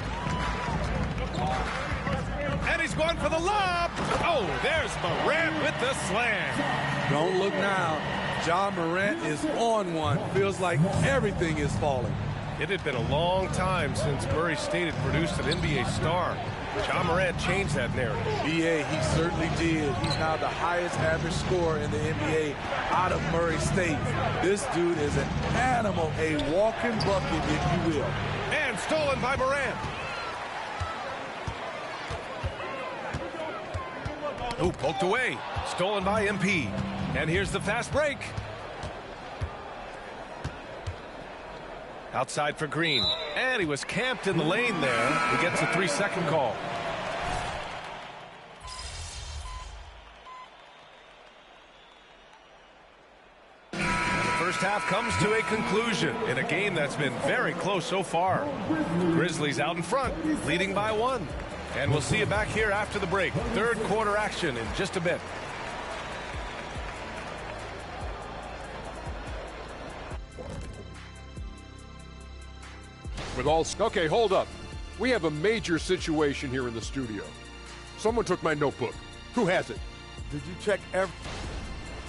And he's going for the lob. Oh, there's Morant with the slam. Don't look now. Ja Morant is on one. Feels like everything is falling. It had been a long time since Murray State had produced an NBA star. Ja Morant changed that narrative. BA, he certainly did. He's now the highest average scorer in the NBA out of Murray State. This dude is an animal, a walking bucket, if you will. And stolen by Morant. Oh, poked away. Stolen by MP. And here's the fast break. Outside for Green. And he was camped in the lane there. He gets a 3-second call. And the first half comes to a conclusion in a game that's been very close so far. Grizzlies out in front, leading by 1. And we'll see you back here after the break. 3rd quarter action in just a bit. With all, okay, hold up. We have a major situation here in the studio. Someone took my notebook. Who has it? Did you check every...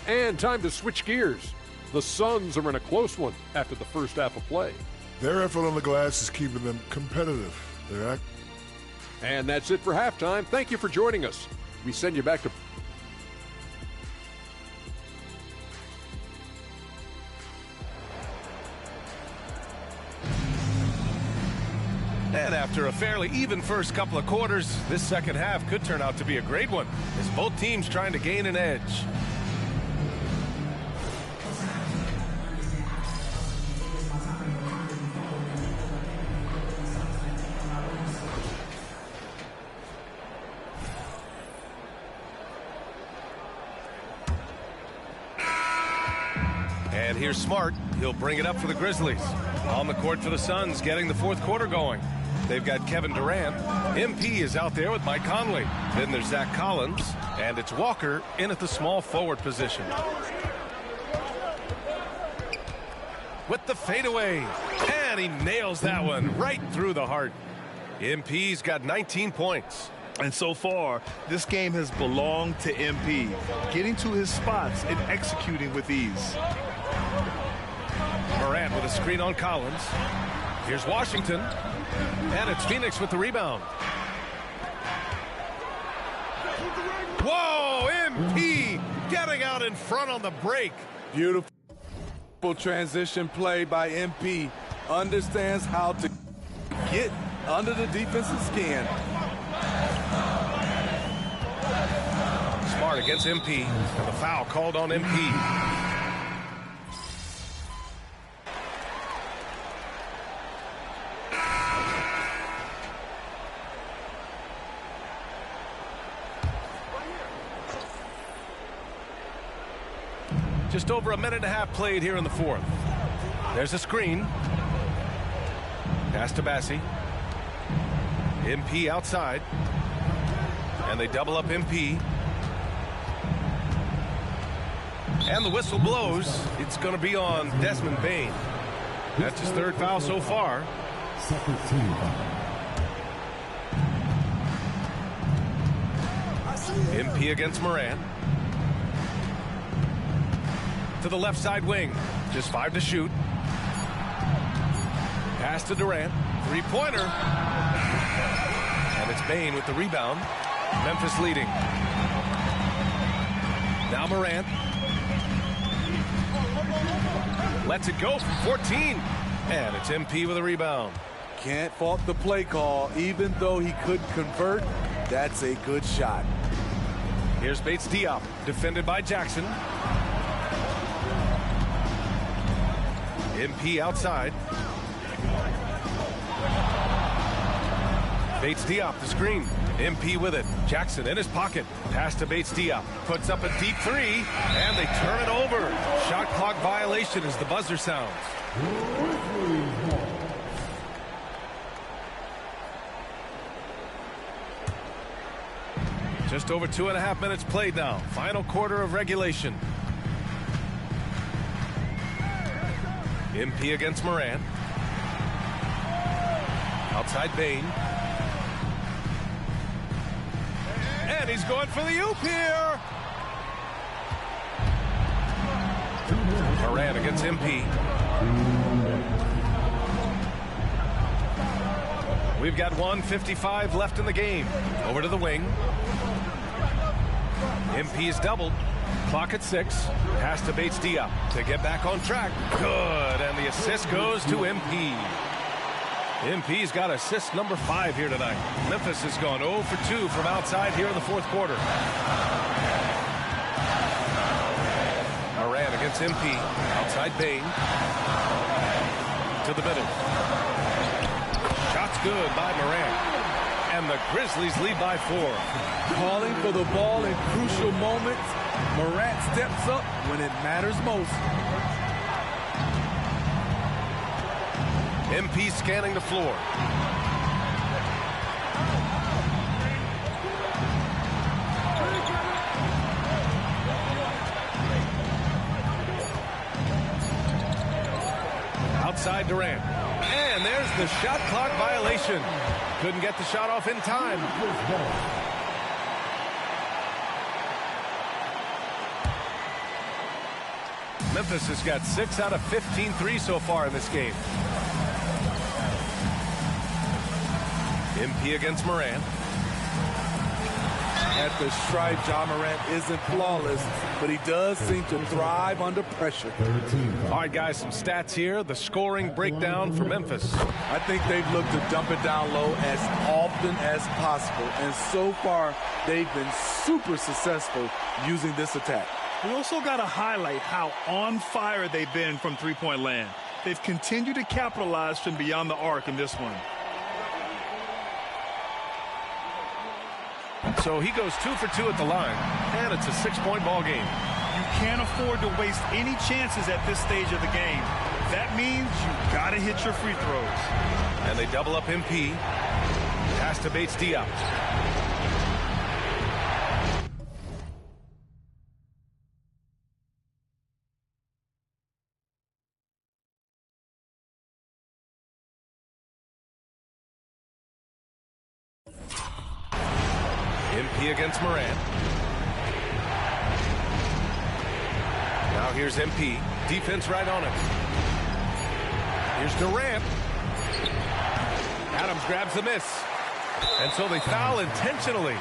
And time to switch gears. The Suns are in a close one after the first half of play. Their effort on the glass is keeping them competitive. And that's it for halftime. Thank you for joining us. We send you back to... And after a fairly even first couple of quarters, this second half could turn out to be a great one, as both teams trying to gain an edge. And here's Smart. He'll bring it up for the Grizzlies. On the court for the Suns, getting the 4th quarter going. They've got Kevin Durant. MP is out there with Mike Conley. Then there's Zach Collins. And it's Walker in at the small forward position. With the fadeaway. And he nails that one right through the heart. MP's got 19 points. And so far, this game has belonged to MP, getting to his spots and executing with ease. Morant with a screen on Collins. Here's Washington. And it's Phoenix with the rebound. Whoa, MP getting out in front on the break. Beautiful transition play by MP. Understands how to get under the defensive skin. Smart against MP. And the foul called on MP. Just over a minute and a half played here in the fourth. There's a screen. Pass to Bassi. MP outside. And they double up MP. And the whistle blows. It's going to be on Desmond Bain. That's his third foul so far. MP against Moran. To the left side wing. Just 5 to shoot. Pass to Durant. Three-pointer. And it's Bain with the rebound. Memphis leading. Now Morant. Lets it go from 14. And it's MP with a rebound. Can't fault the play call. Even though he couldn't convert, that's a good shot. Here's Bates Diop, defended by Jackson. MP outside. Bates Diop, the screen. MP with it. Jackson in his pocket. Pass to Bates Diop. Puts up a deep three, and they turn it over. Shot clock violation as the buzzer sounds. Just over 2.5 minutes played now. Final quarter of regulation. MP against Moran. Outside Bain. And he's going for the oop here. Moran against MP. We've got 1:55 left in the game. Over to the wing. MP's doubled. Clock at 6. Pass to Bates Diop to get back on track. Good. And the assist goes to MP. MP's got assist number 5 here tonight. Memphis has gone 0 for 2 from outside here in the fourth quarter. Moran against MP. Outside Bain. To the middle. Shot's good by Moran. And the Grizzlies lead by 4. Calling for the ball in crucial moments. Morant steps up when it matters most. MP scanning the floor. Outside Durant. And there's the shot clock violation. Couldn't get the shot off in time. Memphis has got 6 out of 15 threes so far in this game. MP against Moran. At the stripe, Ja Morant isn't flawless, but he does seem to thrive under pressure. All right, guys, some stats here. The scoring breakdown for Memphis. I think they've looked to dump it down low as often as possible, and so far they've been super successful using this attack. We also got to highlight how on fire they've been from three-point land. They've continued to capitalize from beyond the arc in this one. So he goes 2 for 2 at the line, and it's a 6-point ball game. You can't afford to waste any chances at this stage of the game. That means you got to hit your free throws. And they double up MP. Pass to Bates Diop. MP against Moran. Now here's MP. Defense right on him. Here's Durant. Adams grabs the miss. And so they foul intentionally.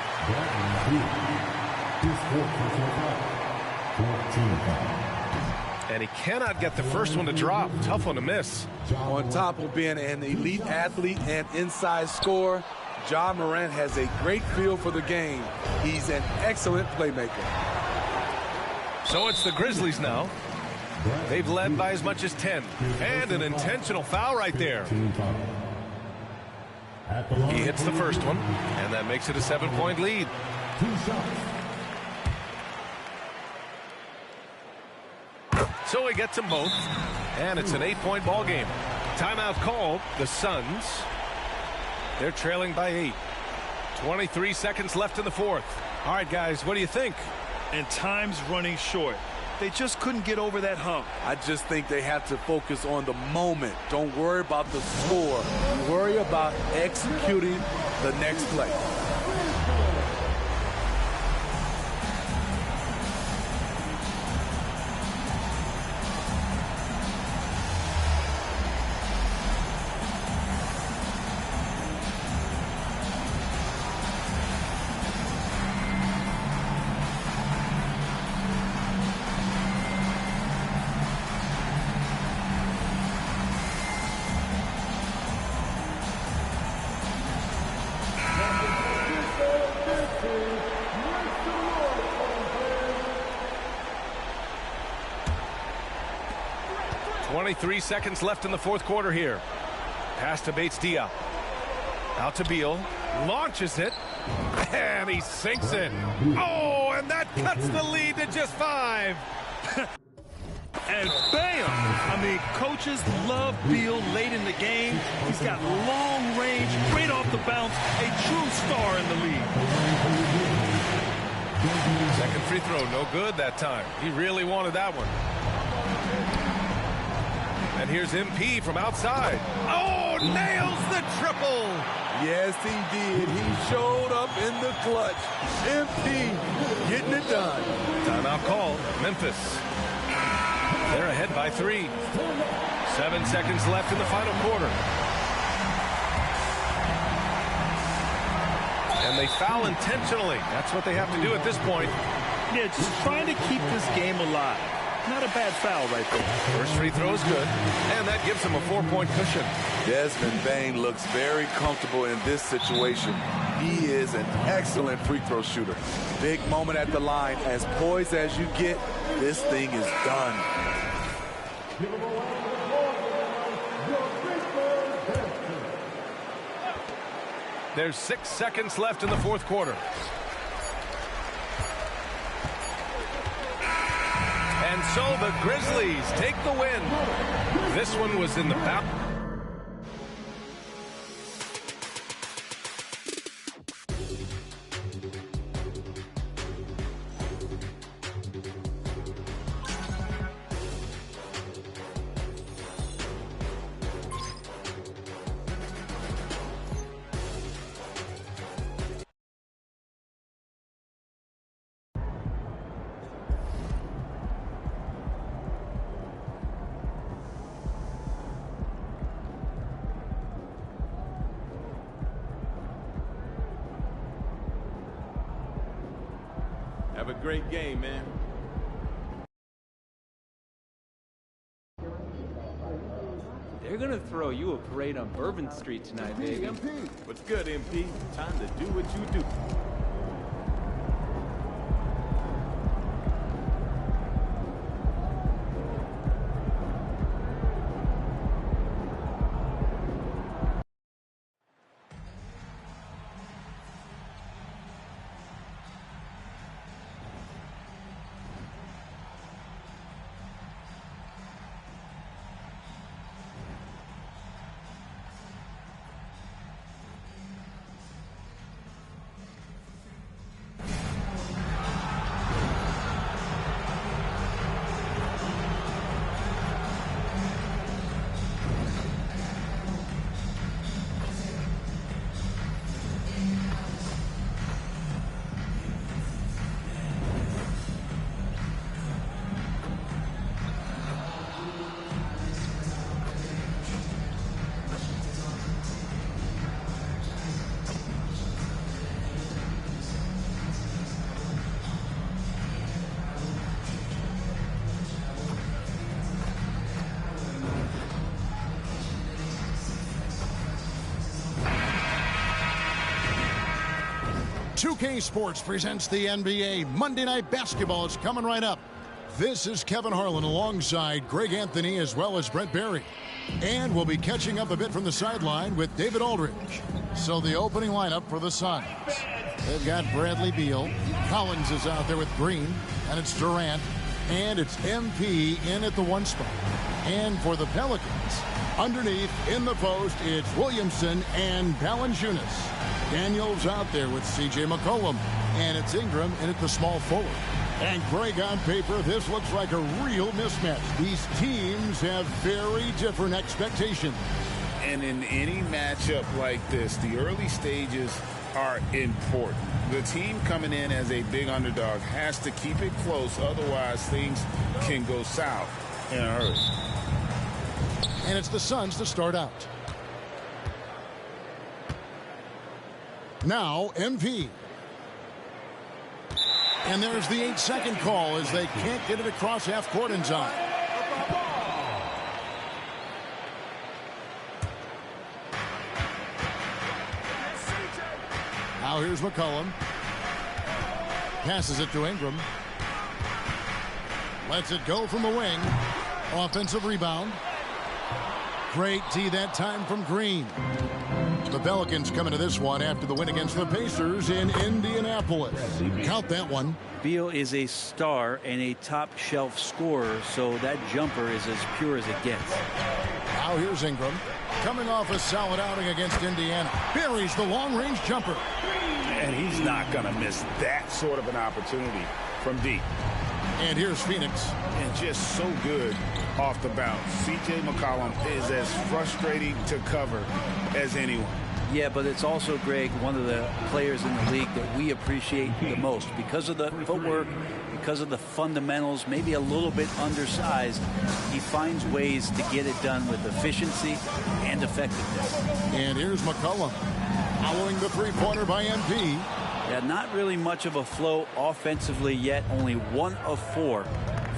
And he cannot get the first one to drop. Tough one to miss. On top of being an elite athlete and inside scorer, Ja Morant has a great feel for the game. He's an excellent playmaker. So it's the Grizzlies now. They've led by as much as 10. And an intentional foul right there. He hits the first one, and that makes it a 7-point lead. So he gets them both, and it's an 8-point ball game. Timeout called. The Suns. They're trailing by 8. 23 seconds left in the fourth. All right, guys, what do you think? And time's running short. They just couldn't get over that hump. I just think they have to focus on the moment. Don't worry about the score. Worry about executing the next play. Three seconds left in the fourth quarter here. Pass to Bates-Diop. Out to Beal. Launches it. And he sinks it. Oh, and that cuts the lead to just 5. And bam! I mean, coaches love Beal late in the game. He's got long range, great off the bounce, a true star in the league. Second free throw, no good that time. He really wanted that one. And here's MP from outside. Oh, nails the triple. Yes, he did. He showed up in the clutch. MP getting it done. Timeout called. Memphis. They're ahead by 3. 7 seconds left in the final quarter. And they foul intentionally. That's what they have to do at this point. Yeah, just trying to keep this game alive. Not a bad foul right there. First free throw is good, and that gives him a 4-point cushion. Desmond Bane looks very comfortable in this situation. He is an excellent free throw shooter. Big moment at the line. As poised as you get, this thing is done. There's 6 seconds left in the fourth quarter. And so the Grizzlies take the win. This one was in the back. Have a great game, man. They're gonna throw you a parade on Bourbon Street tonight, baby. What's good, MP? Time to do what you do. .2K Sports presents the NBA. Monday Night Basketball is coming right up. This is Kevin Harlan alongside Greg Anthony as well as Brent Barry. And we'll be catching up a bit from the sideline with David Aldridge. So the opening lineup for the Suns. They've got Bradley Beal. Collins is out there with Green. And it's Durant. And it's MP in at the 1 spot. And for the Pelicans, underneath in the post, it's Williamson and Valanciunas. Daniels out there with C.J. McCollum. And it's Ingram in at the small forward. And Greg, on paper, this looks like a real mismatch. These teams have very different expectations. And in any matchup like this, the early stages are important. The team coming in as a big underdog has to keep it close, otherwise things can go south in a hurry. And it's the Suns to start out. Now MP. And there's the 8-second call as they can't get it across half court in time. Now here's McCollum. Passes it to Ingram. Lets it go from the wing. Offensive rebound. Great D that time from Green. The Pelicans coming to this one after the win against the Pacers in Indianapolis. Count that one. Beal is a star and a top shelf scorer, so that jumper is as pure as it gets. Now here's Ingram. Coming off a solid outing against Indiana. Buries the long-range jumper. And he's not going to miss that sort of an opportunity from deep. And here's Phoenix. And just so good off the bounce. C.J. McCollum is as frustrating to cover as anyone. Yeah, but it's also, Greg, one of the players in the league that we appreciate the most. Because of the footwork, because of the fundamentals, maybe a little bit undersized, he finds ways to get it done with efficiency and effectiveness. And here's McCollum. Following the three-pointer by MP. Yeah, not really much of a flow offensively yet. Only 1 of 4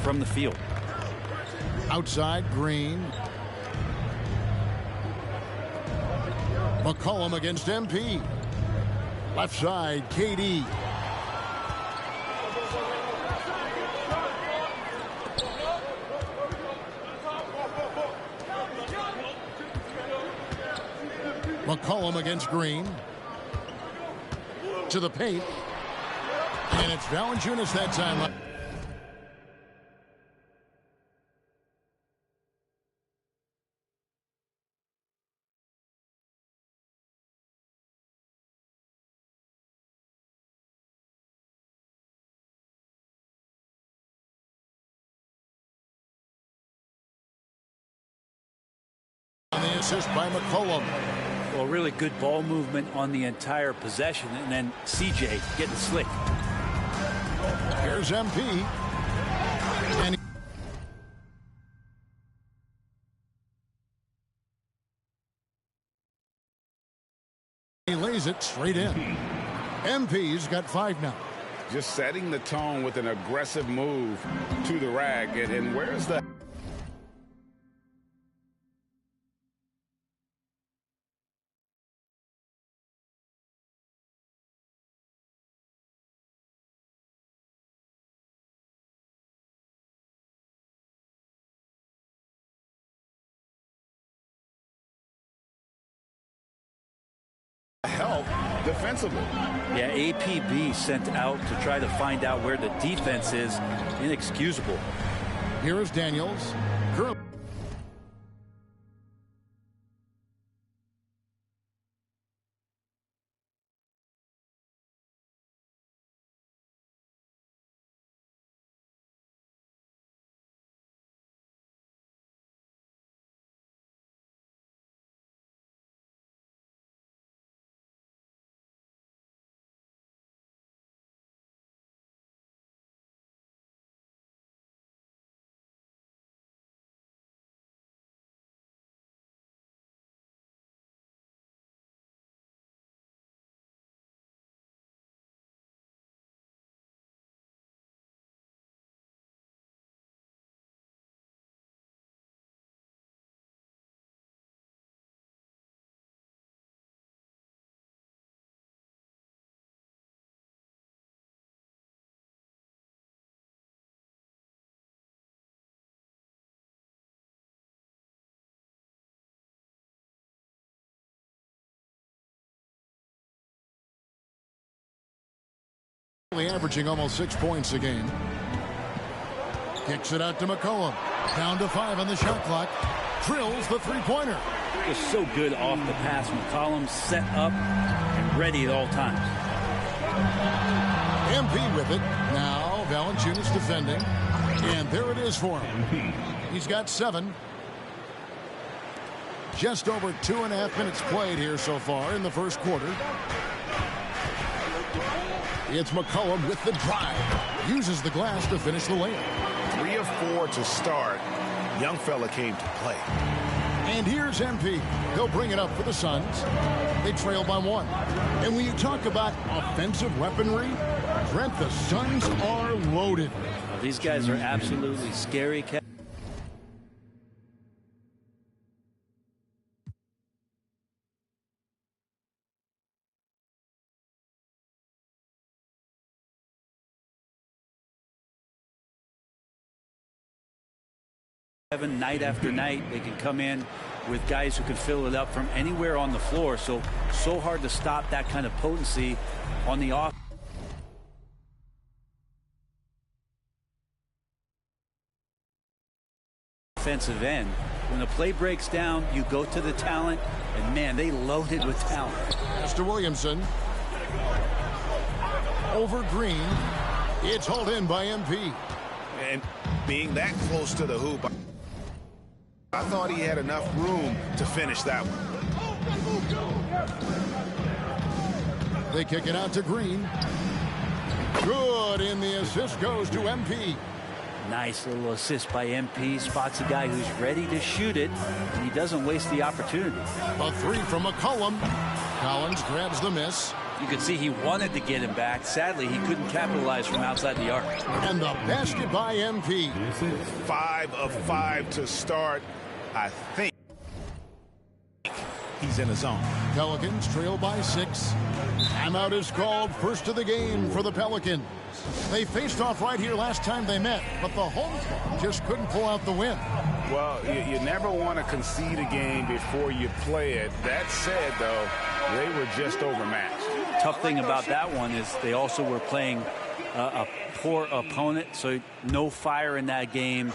from the field. Outside, Green. McCollum against MP. Left side, KD. McCollum against Green. To the paint. And it's Valanciunas that time. On the assist by McCollum. Well, really good ball movement on the entire possession, and then CJ getting slick. Here's MP. And he lays it straight in. MP's got 5 now. Just setting the tone with an aggressive move to the rack. And where's the... help defensively. Yeah, APB sent out to try to find out where the defense is. Inexcusable. Here is Daniels. Curl. Averaging almost 6 points a game. Kicks it out to McCollum. Down to 5 on the shot clock. Drills the three-pointer. Just so good off the pass. McCollum set up and ready at all times. MP with it. Now Valanciunas defending. And there it is for him. He's got 7. Just over 2.5 minutes played here so far in the first quarter. It's McCollum with the drive. Uses the glass to finish the layup. 3 of 4 to start. Young fella came to play. And here's MP. He'll bring it up for the Suns. They trail by 1. And when you talk about offensive weaponry, Brent, the Suns are loaded. Well, these guys are absolutely scary. Night after night, they can come in with guys who can fill it up from anywhere on the floor. So hard to stop that kind of potency on the offensive end. When the play breaks down, you go to the talent, and man, they loaded with talent. Mr. Williamson. Over Green. It's hauled in by MP. And being that close to the hoop, I thought he had enough room to finish that one. They kick it out to Green. Good, and the assist goes to MP. Nice little assist by MP. Spots a guy who's ready to shoot it, and he doesn't waste the opportunity. A 3 from McCollum. Collins grabs the miss. You could see he wanted to get him back. Sadly, he couldn't capitalize from outside the arc. And the basket by MP. 5 of 5 to start. I think he's in the zone. Pelicans trail by 6. Timeout is called. First of the game for the Pelicans. They faced off right here last time they met, but the home team just couldn't pull out the win. Well, you never want to concede a game before you play it. That said, though, they were just overmatched. Tough thing about that one is they also were playing a poor opponent, so no fire in that game.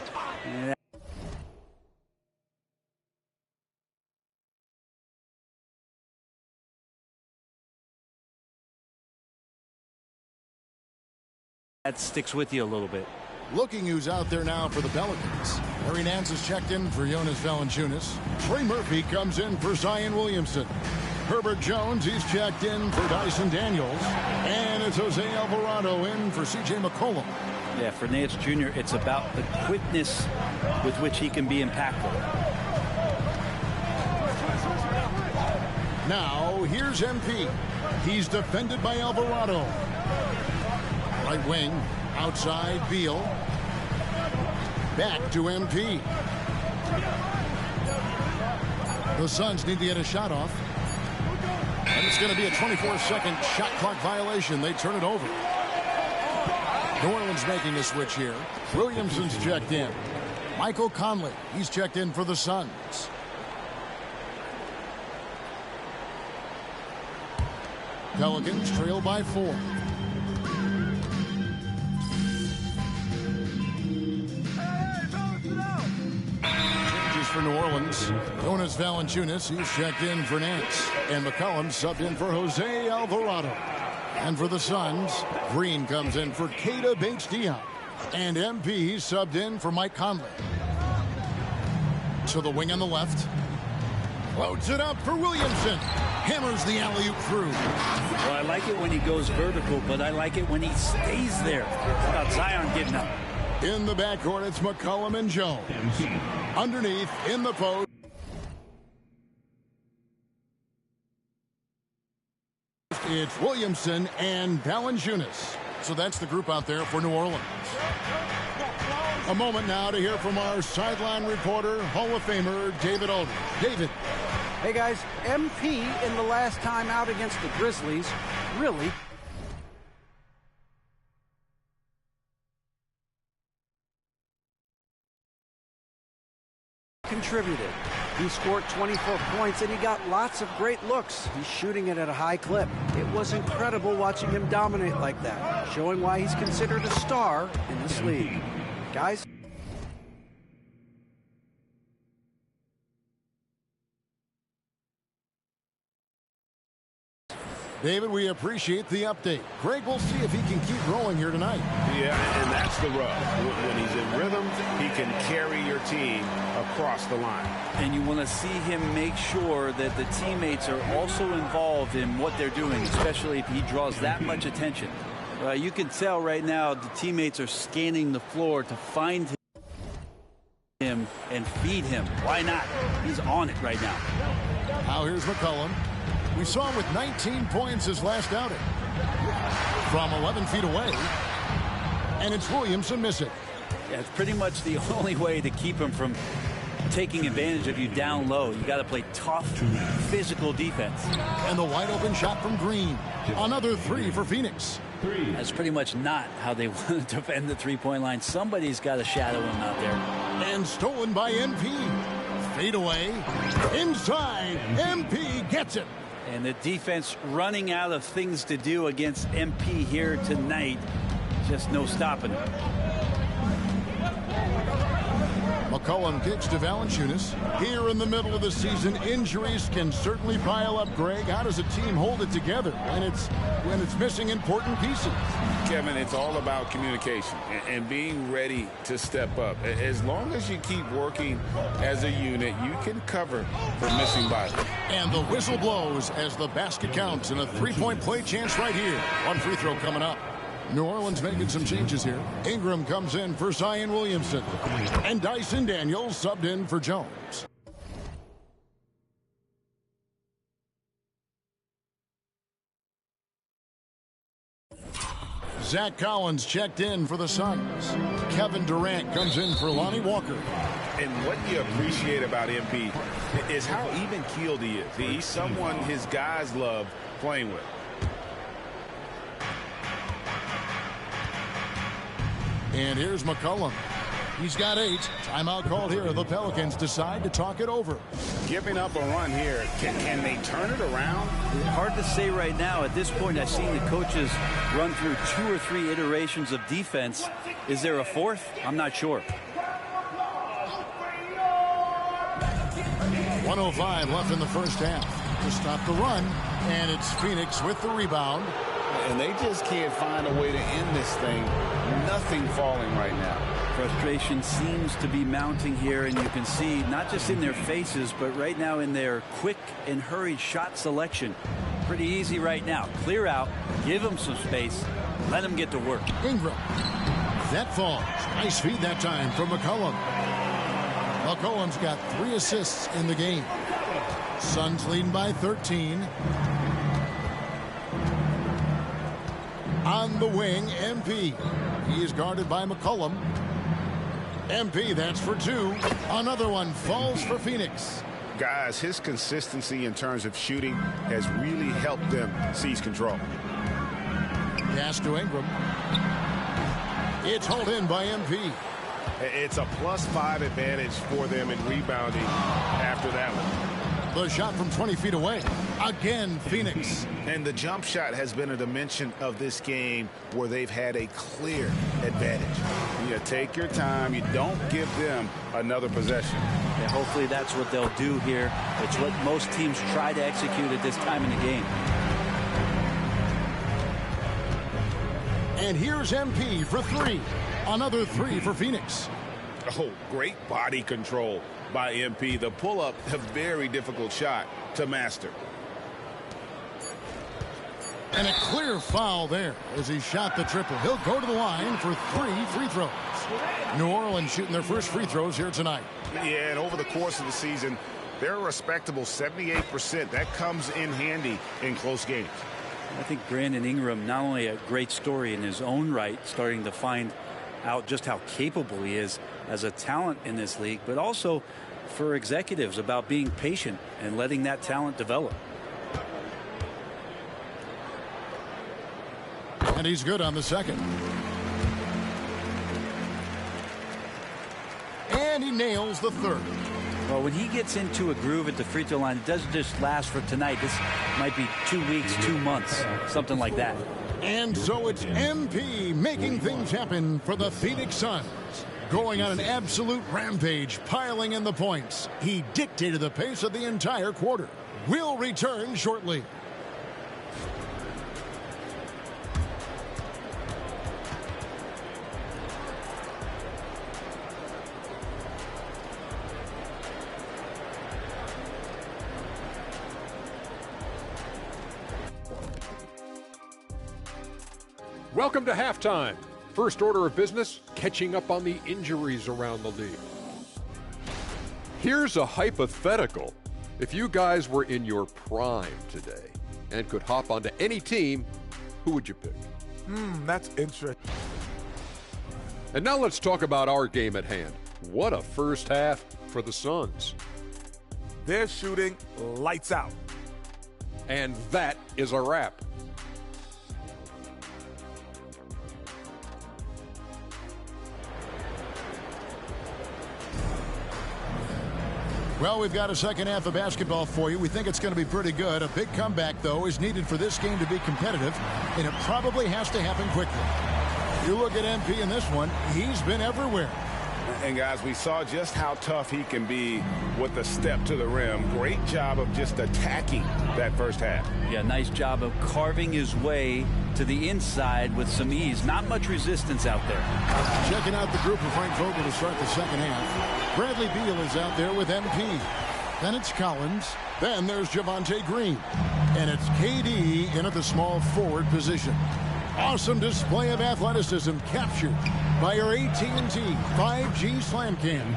That sticks with you a little bit. Looking who's out there now for the Pelicans. Larry Nance is checked in for Jonas Valanciunas. Trey Murphy comes in for Zion Williamson. Herbert Jones, he's checked in for Dyson Daniels. And it's Jose Alvarado in for C.J. McCollum. Yeah, for Nance Jr., it's about the quickness with which he can be impactful. Now, here's MP. He's defended by Alvarado. Right wing, outside, Beal. Back to MP. The Suns need to get a shot off. And it's going to be a 24-second shot clock violation. They turn it over. New Orleans making a switch here. Williamson's checked in. Michael Conley, he's checked in for the Suns. Pelicans trail by 4. For New Orleans, Jonas Valanciunas, he's checked in for Nance, and McCollum subbed in for Jose Alvarado. And for the Suns, Green comes in for Keita Bates-Diop, and MP subbed in for Mike Conley. To the wing on the left, floats it up for Williamson, hammers the alley-oop through. Well, I like it when he goes vertical, but I like it when he stays there. How about Zion getting up? In the backcourt, it's McCollum and Jones. Underneath, in the post, it's Williamson and Valanciunas. So that's the group out there for New Orleans. A moment now to hear from our sideline reporter, Hall of Famer David Aldridge. David. Hey, guys, MP in the last time out against the Grizzlies really contributed. He scored 24 points and he got lots of great looks. He's shooting it at a high clip. It was incredible watching him dominate like that, showing why he's considered a star in this league. Guys. David, we appreciate the update. Greg, we'll see if he can keep rolling here tonight. Yeah, and that's the rub. When he's in rhythm, he can carry your team across the line. And you want to see him make sure that the teammates are also involved in what they're doing, especially if he draws that much attention. You can tell right now the teammates are scanning the floor to find him and feed him. Why not? He's on it right now. Now here's McCollum. We saw him with 19 points his last outing. From 11 feet away. And it's Williamson missing. Yeah, it's pretty much the only way to keep him from taking advantage of you down low. You got to play tough, physical defense. And the wide open shot from Green. Another three for Phoenix. That's pretty much not how they want to defend the three-point line. Somebody's got to shadow him out there. And stolen by MP. Fade away. Inside. MP gets it. And the defense running out of things to do against MP here tonight. Just no stopping him. McCollum kicks to Valanciunas. Here in the middle of the season, injuries can certainly pile up, Greg. How does a team hold it together when it's missing important pieces? Kevin, it's all about communication and being ready to step up. As long as you keep working as a unit, you can cover for missing bodies. And the whistle blows as the basket counts and a three-point play chance right here. One free throw coming up. New Orleans making some changes here. Ingram comes in for Zion Williamson. And Dyson Daniels subbed in for Jones. Zach Collins checked in for the Suns. Kevin Durant comes in for Lonnie Walker. And what you appreciate about MP is how even-keeled he is. He's someone his guys love playing with. And here's McCollum. He's got 8. Timeout called here. The Pelicans decide to talk it over. Giving up a run here. Can they turn it around? Hard to say right now. At this point, I've seen the coaches run through 2 or 3 iterations of defense. Is there a fourth? I'm not sure. 1:05 left in the first half to stop the run. And it's Phoenix with the rebound. And they just can't find a way to end this thing. Nothing falling right now. Frustration seems to be mounting here, and you can see not just in their faces, but right now in their quick and hurried shot selection. Pretty easy right now. Clear out, give them some space, let them get to work. Ingram. That falls. Nice feed that time from McCollum. McCollum's got 3 assists in the game. Suns leading by 13. On the wing, MP. He is guarded by McCollum. MP, that's for 2. Another one falls for Phoenix. Guys, his consistency in terms of shooting has really helped them seize control. Pass to Ingram. It's hauled in by MP. It's a +5 advantage for them in rebounding after that one. The shot from 20 feet away. Again, Phoenix. And the jump shot has been a dimension of this game where they've had a clear advantage. You take your time. You don't give them another possession. And hopefully that's what they'll do here. It's what most teams try to execute at this time in the game. And here's MP for 3. Another 3 for Phoenix. Oh, great body control by MP. The pull-up, a very difficult shot to master. And a clear foul there as he shot the triple. He'll go to the line for 3 free throws. New Orleans shooting their first free throws here tonight. Yeah, and over the course of the season, they're a respectable 78%. That comes in handy in close games. I think Brandon Ingram, not only a great story in his own right, starting to find out just how capable he is as a talent in this league, but also for executives about being patient and letting that talent develop. And he's good on the second. And he nails the third. Well, when he gets into a groove at the free throw line, it doesn't just last for tonight. This might be 2 weeks, 2 months, something like that. And so it's MP making things happen for the Phoenix Suns. Going on an absolute rampage, piling in the points. He dictated the pace of the entire quarter. We'll return shortly. Welcome to halftime. First order of business, catching up on the injuries around the league. Here's a hypothetical. If you guys were in your prime today and could hop onto any team, who would you pick? That's interesting. And now let's talk about our game at hand. What a first half for the Suns. They're shooting lights out. And that is a wrap. Well, we've got a second half of basketball for you. We think it's going to be pretty good. A big comeback, though, is needed for this game to be competitive, and it probably has to happen quickly. You look at MP in this one, he's been everywhere. And, guys, we saw just how tough he can be with the step to the rim. Great job of just attacking that first half. Yeah, nice job of carving his way to the inside with some ease. Not much resistance out there. Checking out the group of Frank Vogel to start the second half. Bradley Beal is out there with MP. Then it's Collins. Then there's Javonte Green. And it's KD in at the small forward position. Awesome display of athleticism captured by our AT&T 5G Slam Cam.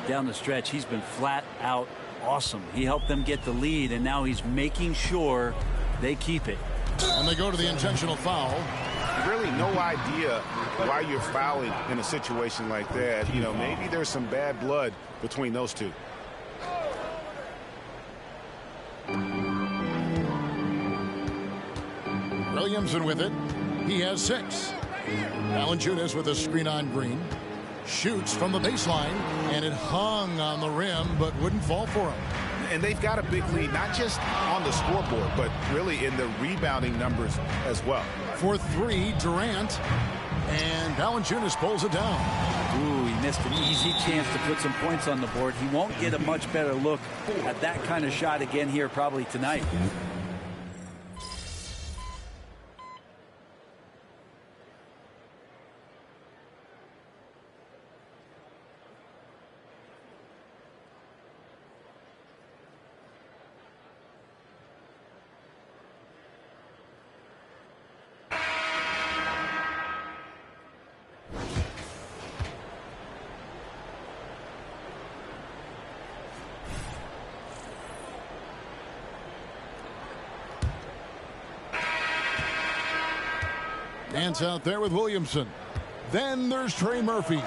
Down the stretch, he's been flat out awesome. He helped them get the lead, and now he's making sure they keep it. And they go to the intentional foul. Really no idea why you're fouling in a situation like that. You know, maybe there's some bad blood between those two. Williamson with it. He has 6. Valanciunas with a screen on Green. Shoots from the baseline, and it hung on the rim, but wouldn't fall for him. And they've got a big lead, not just on the scoreboard, but really in the rebounding numbers as well. For 3, Durant. And Valanciunas pulls it down. Ooh, he missed an easy chance to put some points on the board. He won't get a much better look at that kind of shot again here probably tonight. Dance out there with Williamson. Then there's Trey Murphy.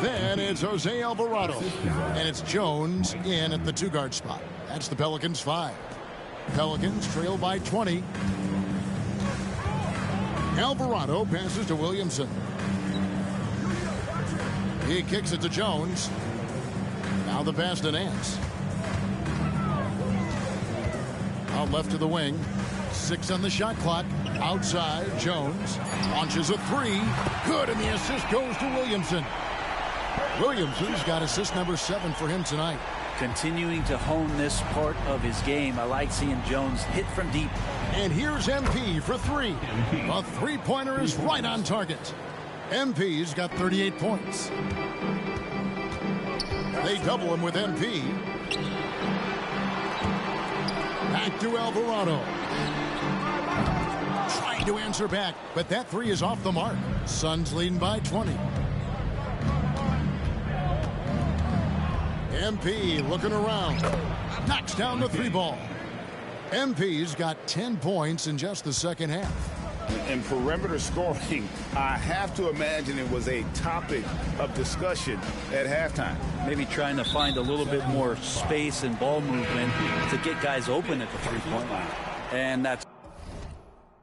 Then it's Jose Alvarado. And it's Jones in at the 2-guard spot. That's the Pelicans 5. Pelicans trail by 20. Alvarado passes to Williamson. He kicks it to Jones. Now the pass to Nance. Out left to the wing. 6 on the shot clock. Outside, Jones launches a 3. Good, and the assist goes to Williamson. Williamson's got assist number 7 for him tonight. Continuing to hone this part of his game. I like seeing Jones hit from deep. And here's MP for 3. A three-pointer is right on target. MP's got 38 points. They double him with MP. Back to Alvarado. Trying to answer back, but that 3 is off the mark. Suns leading by 20. MP looking around. Knocks down the 3 ball. MP's got 10 points in just the second half. And perimeter scoring, I have to imagine it was a topic of discussion at halftime. Maybe trying to find a little bit more space and ball movement to get guys open at the 3-point line. And that's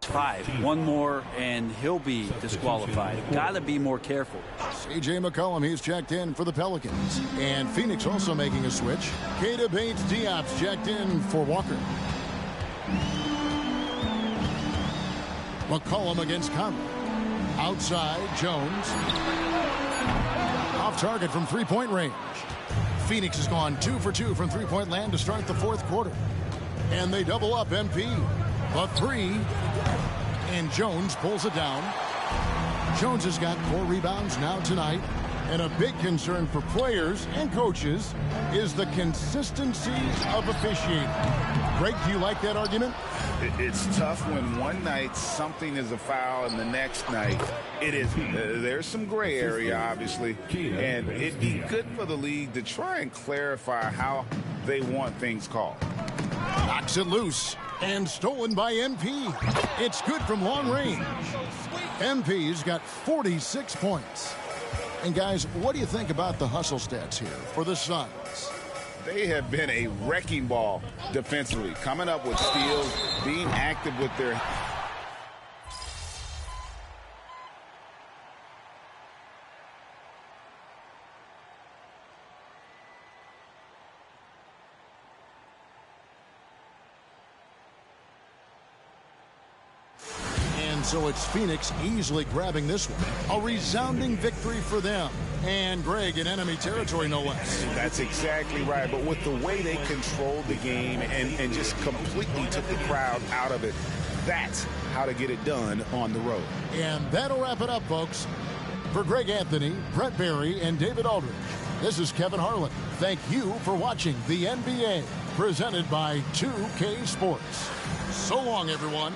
5. One more and he'll be disqualified. Gotta be more careful. C.J. McCollum, he's checked in for the Pelicans. And Phoenix also making a switch. Keita Bates-Diop's checked in for Walker. McCollum against Conley. Outside, Jones. Off target from 3-point range. Phoenix has gone 2 for 2 from 3-point land to start the 4th quarter. And they double up MP. A 3. And Jones pulls it down. Jones has got 4 rebounds now tonight. And a big concern for players and coaches is the consistency of officiating. Greg, do you like that argument? It's tough when one night something is a foul and the next night it isn't. There's some gray area, obviously, and it'd be good for the league to try and clarify how they want things called. Knocks it loose and stolen by MP. It's good from long range. MP's got 46 points. And guys, what do you think about the hustle stats here for the Suns? They have been a wrecking ball defensively, coming up with steals, being active with their... So it's Phoenix easily grabbing this one. A resounding victory for them. And Greg in enemy territory, no less. That's exactly right. But with the way they controlled the game and just completely took the crowd out of it, that's how to get it done on the road. And that'll wrap it up, folks. For Greg Anthony, Brett Barry, and David Aldridge, this is Kevin Harlan. Thank you for watching the NBA, presented by 2K Sports. So long, everyone.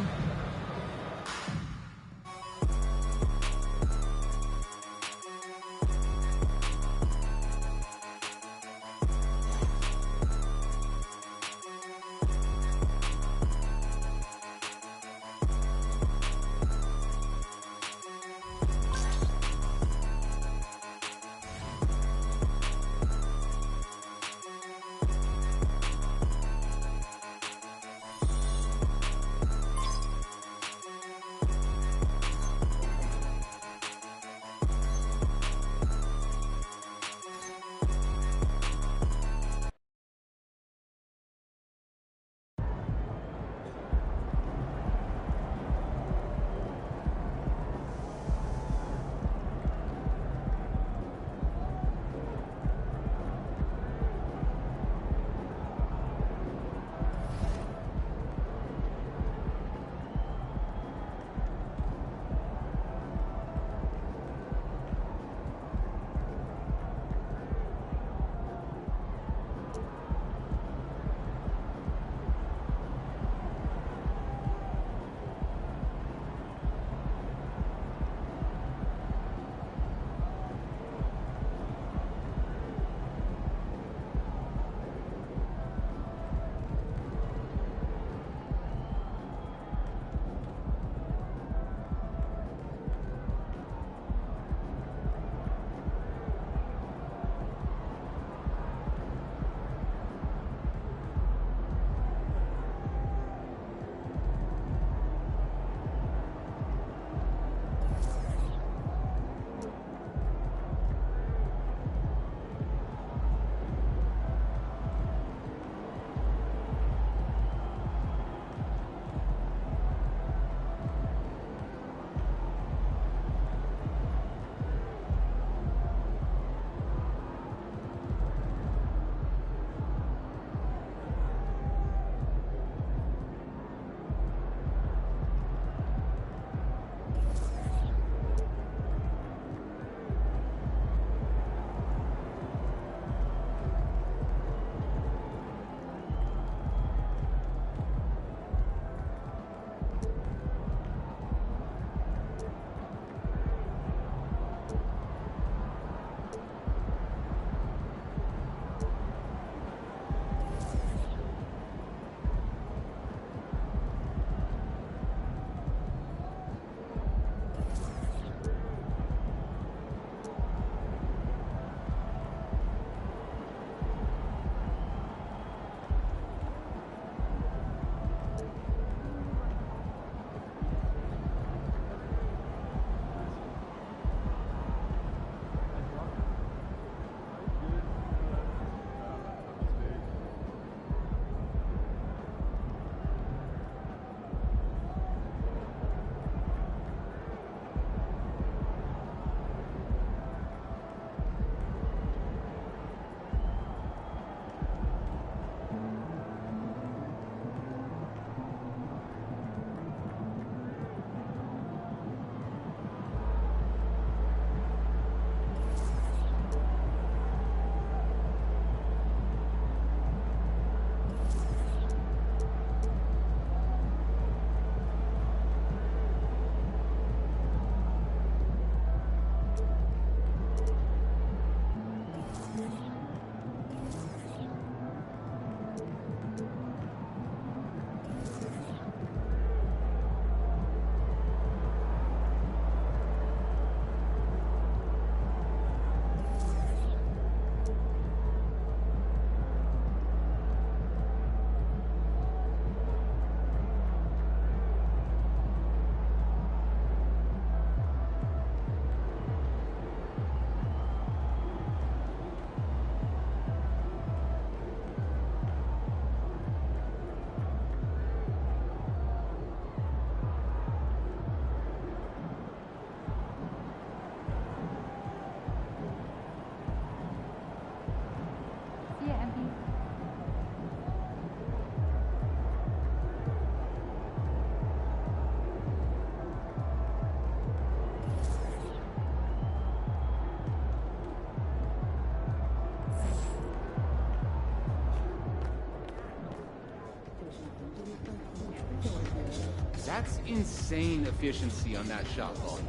That's insane efficiency on that shot volume.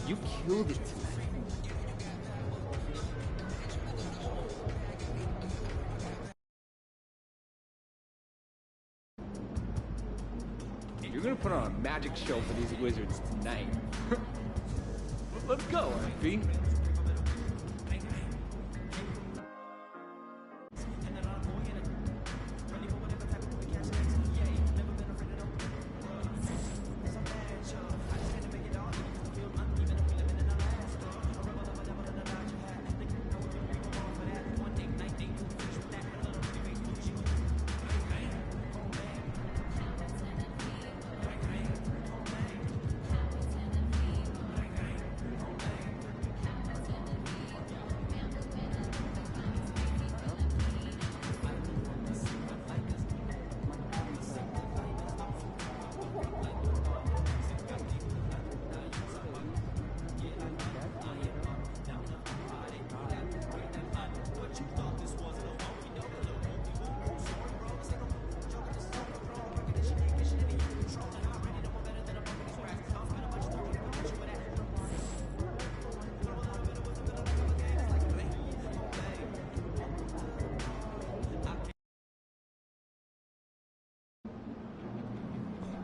You killed it tonight. You're gonna put on a magic show for these Wizards tonight. Let's go, MP.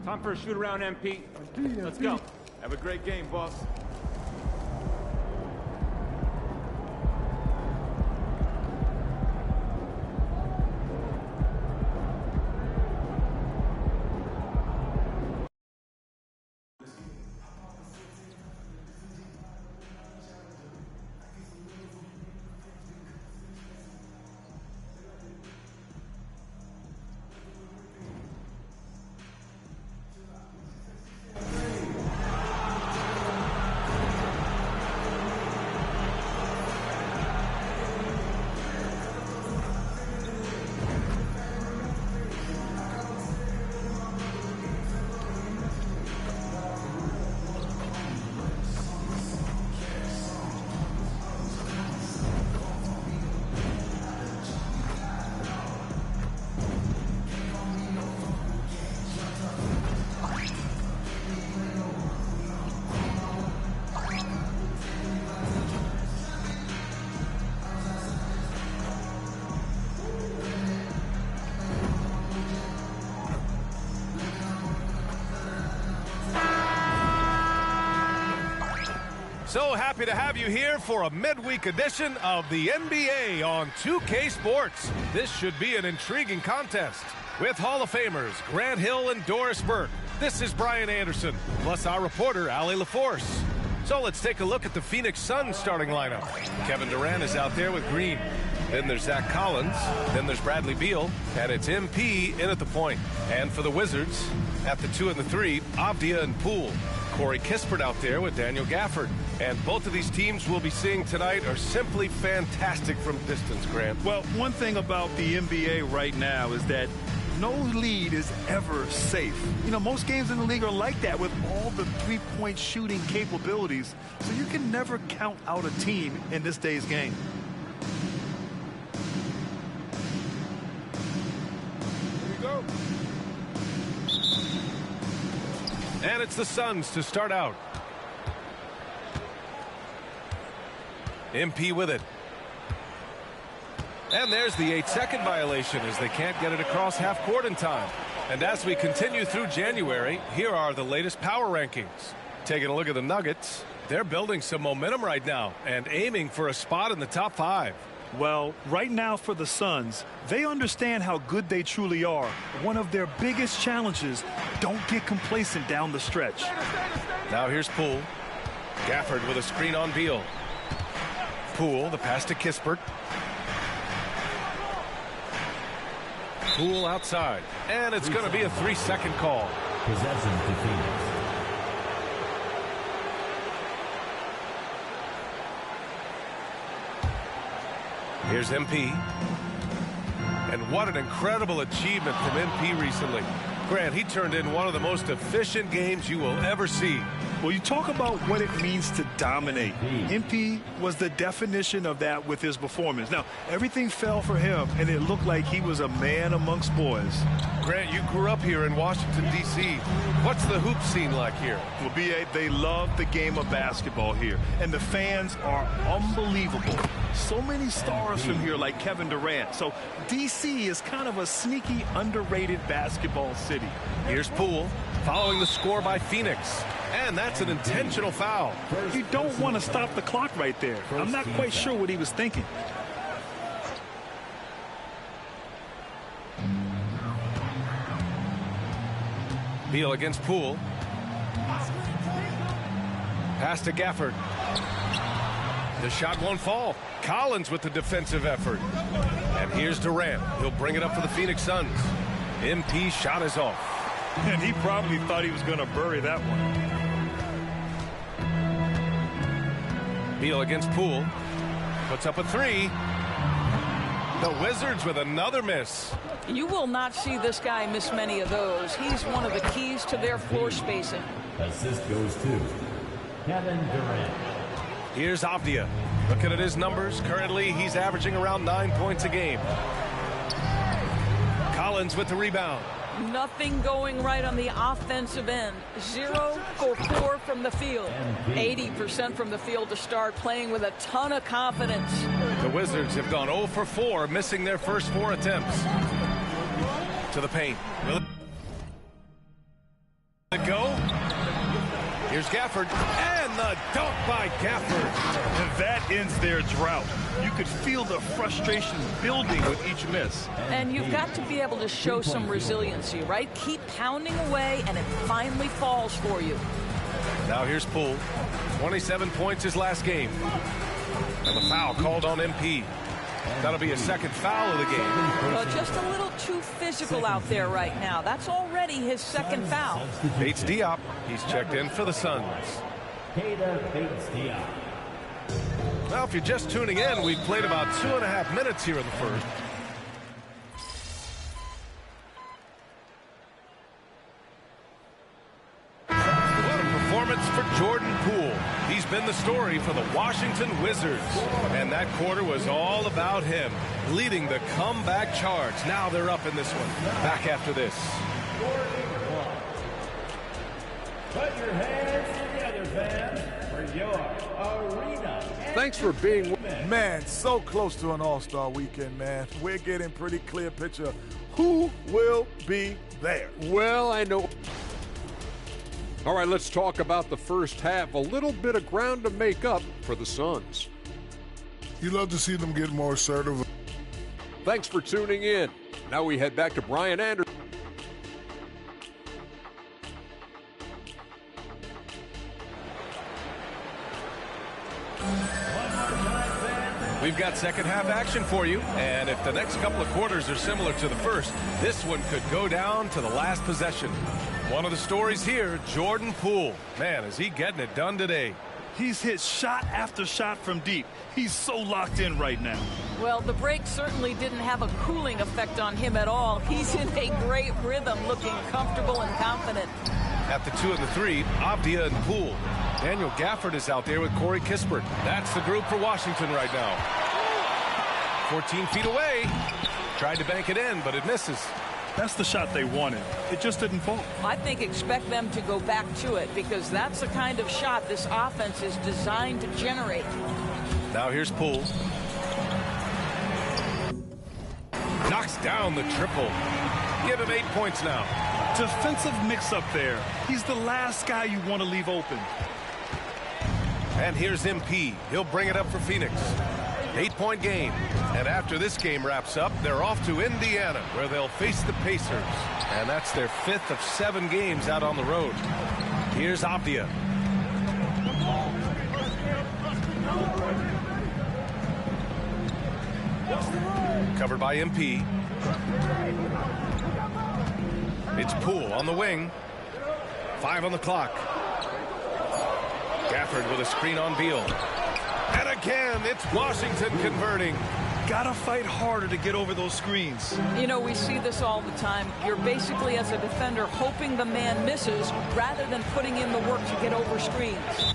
Time for a shoot around, MP. Let's go. Have a great game, boss. So happy to have you here for a midweek edition of the NBA on 2K Sports. This should be an intriguing contest with Hall of Famers Grant Hill and Doris Burke. This is Brian Anderson, plus our reporter, Allie LaForce. So let's take a look at the Phoenix Suns starting lineup. Kevin Durant is out there with Green. Then there's Zach Collins. Then there's Bradley Beal. And it's MP in at the point. And for the Wizards, at the 2 and the 3, Avdia and Poole. Corey Kispert out there with Daniel Gafford. And both of these teams we'll be seeing tonight are simply fantastic from distance, Grant. Well, one thing about the NBA right now is that no lead is ever safe. You know, most games in the league are like that with all the three-point shooting capabilities. So you can never count out a team in this day's game. Here we go. And it's the Suns to start out. MP with it. And there's the 8-second violation as they can't get it across half court in time. And as we continue through January, here are the latest power rankings. Taking a look at the Nuggets, they're building some momentum right now and aiming for a spot in the top 5. Well, right now for the Suns, they understand how good they truly are. One of their biggest challenges, don't get complacent down the stretch. Now here's Poole. Gafford with a screen on Beal. Poole, the pass to Kispert. Poole outside. And it's going to be a 3-second call. Possession to Phoenix. Here's MP. And what an incredible achievement from MP recently. Grant, he turned in one of the most efficient games you will ever see. Well, you talk about what it means to dominate. MP was the definition of that with his performance. Now, everything fell for him, and it looked like he was a man amongst boys. Grant, you grew up here in Washington, D.C. What's the hoop scene like here? Well, B.A., they love the game of basketball here, and the fans are unbelievable. So many stars from here like Kevin Durant. So D.C. is kind of a sneaky, underrated basketball city. Here's Poole following the score by Phoenix. And that's an intentional foul. You don't want to stop the clock right there. I'm not quite sure what he was thinking. Beal against Poole. Pass to Gafford. The shot won't fall. Collins with the defensive effort. And here's Durant. He'll bring it up for the Phoenix Suns. MP's shot is off. And he probably thought he was going to bury that one. Beal against Poole. Puts up a three. The Wizards with another miss. You will not see this guy miss many of those. He's one of the keys to their floor spacing. Assist goes to Kevin Durant. Here's Avdia. Looking at his numbers. Currently, he's averaging around 9 points a game. Collins with the rebound. Nothing going right on the offensive end. 0 for 4 from the field. 80% from the field to start, playing with a ton of confidence. The Wizards have gone 0 for 4, missing their first 4 attempts. To the paint. Will it go? Here's Gafford. And the dunk by Gafford. And that ends their drought. You could feel the frustration building with each miss. And you've got to be able to show some resiliency, right? Keep pounding away, and it finally falls for you. Now here's Poole. 27 points his last game. And the foul called on MP. That'll be a second foul of the game. Well, just a little too physical out there right now. That's already his second foul. Bates Diop. He's checked in for the Suns. Now, if you're just tuning in, we've played about 2.5 minutes here in the first. What a performance for Jordan Poole. He's been the story for the Washington Wizards. And that quarter was all about him, leading the comeback charge. Now they're up in this one. Back after this. Put your hands together, fans, for your arena. Thanks for being with me. Man, so close to an all-star weekend, man. We're getting pretty clear picture who will be there. Well, I know. All right, let's talk about the first half. A little bit of ground to make up for the Suns. You love to see them get more assertive. Thanks for tuning in. Now we head back to Brian Anderson. We've got second half action for you, and if the next couple of quarters are similar to the first, this one could go down to the last possession. One of the stories here, Jordan Poole. Man, is he getting it done today. He's hit shot after shot from deep. He's so locked in right now. Well, the break certainly didn't have a cooling effect on him at all. He's in a great rhythm, looking comfortable and confident. At the 2 and the 3, Avdia and Poole. Daniel Gafford is out there with Corey Kispert. That's the group for Washington right now. 14 feet away. Tried to bank it in, but it misses. That's the shot they wanted. It just didn't fall. I think expect them to go back to it, because that's the kind of shot this offense is designed to generate. Now here's Poole. Knocks down the triple. Give him 8 points now. Defensive mix-up there. He's the last guy you want to leave open. And here's MP. He'll bring it up for Phoenix. 8-point game. And after this game wraps up, they're off to Indiana, where they'll face the Pacers. And that's their 5th of 7 games out on the road. Here's Avdia. Covered by MP. It's Poole on the wing. 5 on the clock. Gafford with a screen on Beal. And again, it's Washington converting. got to fight harder to get over those screens. You know, we see this all the time. You're basically, as a defender, hoping the man misses rather than putting in the work to get over screens.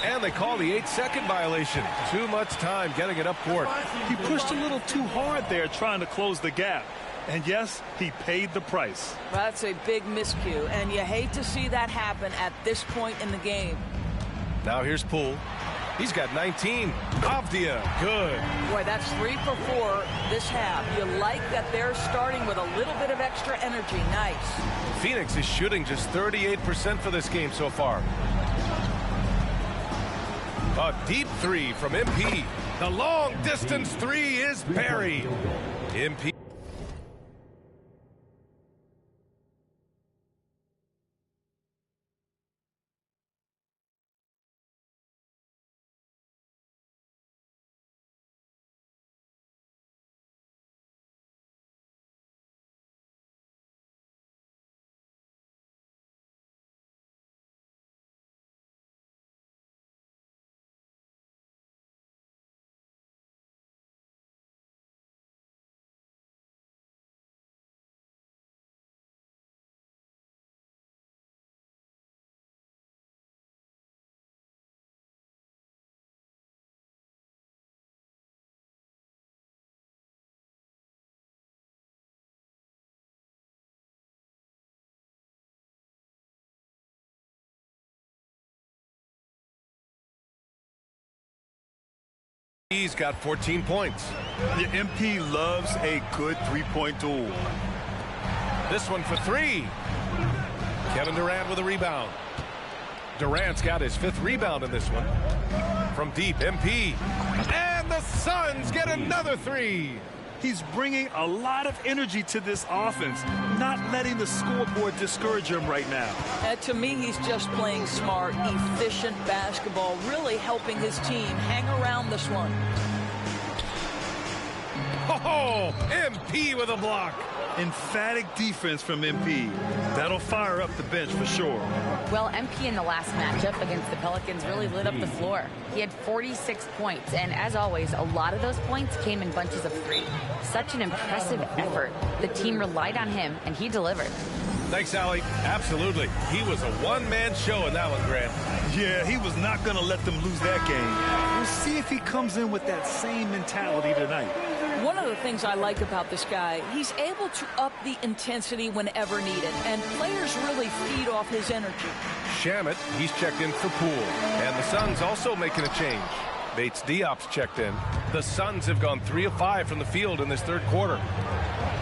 And they call the 8-second violation. Too much time getting it up court. He pushed a little too hard there trying to close the gap. And yes, he paid the price. That's a big miscue, and you hate to see that happen at this point in the game. Now here's Poole. He's got 19. Avdia, good. Boy, that's 3 for 4 this half. You like that they're starting with a little bit of extra energy. Nice. Phoenix is shooting just 38% for this game so far. A deep 3 from MP. The long distance 3 is buried. MP. He's got 14 points. The MP loves a good three-point duel. This one for 3. Kevin Durant with a rebound. Durant's got his 5th rebound in this one. From deep, MP. And the Suns get another 3. He's bringing a lot of energy to this offense, not letting the scoreboard discourage him right now. To me, he's just playing smart, efficient basketball, really helping his team hang around this one. Oh, MP with a block. Emphatic defense from MP. That'll fire up the bench for sure. Well, MP in the last matchup against the Pelicans really lit up the floor. He had 46 points, and as always, a lot of those points came in bunches of 3. Such an impressive effort. The team relied on him, and he delivered. Thanks, Allie. Absolutely. He was a one-man show in that one, Grant. Yeah, he was not going to let them lose that game. We'll see if he comes in with that same mentality tonight. One of the things I like about this guy, he's able to up the intensity whenever needed, and players really feed off his energy. Shamet, he's checked in for Poole. And the Suns also making a change. Bates Diop's checked in. The Suns have gone 3 of 5 from the field in this third quarter.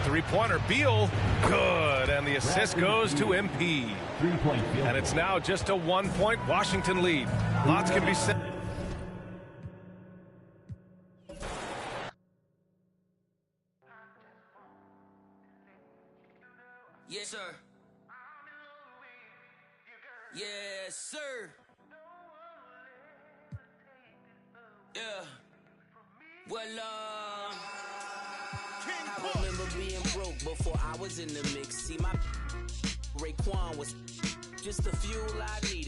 Three-pointer, Beal, good. And the assist goes to MP. And it's now just a 1-point Washington lead. Lots can be said. Yes, sir. Yes, sir. Yeah. Well, I remember being broke before I was in the mix. See, my Raekwon was just the fuel I needed.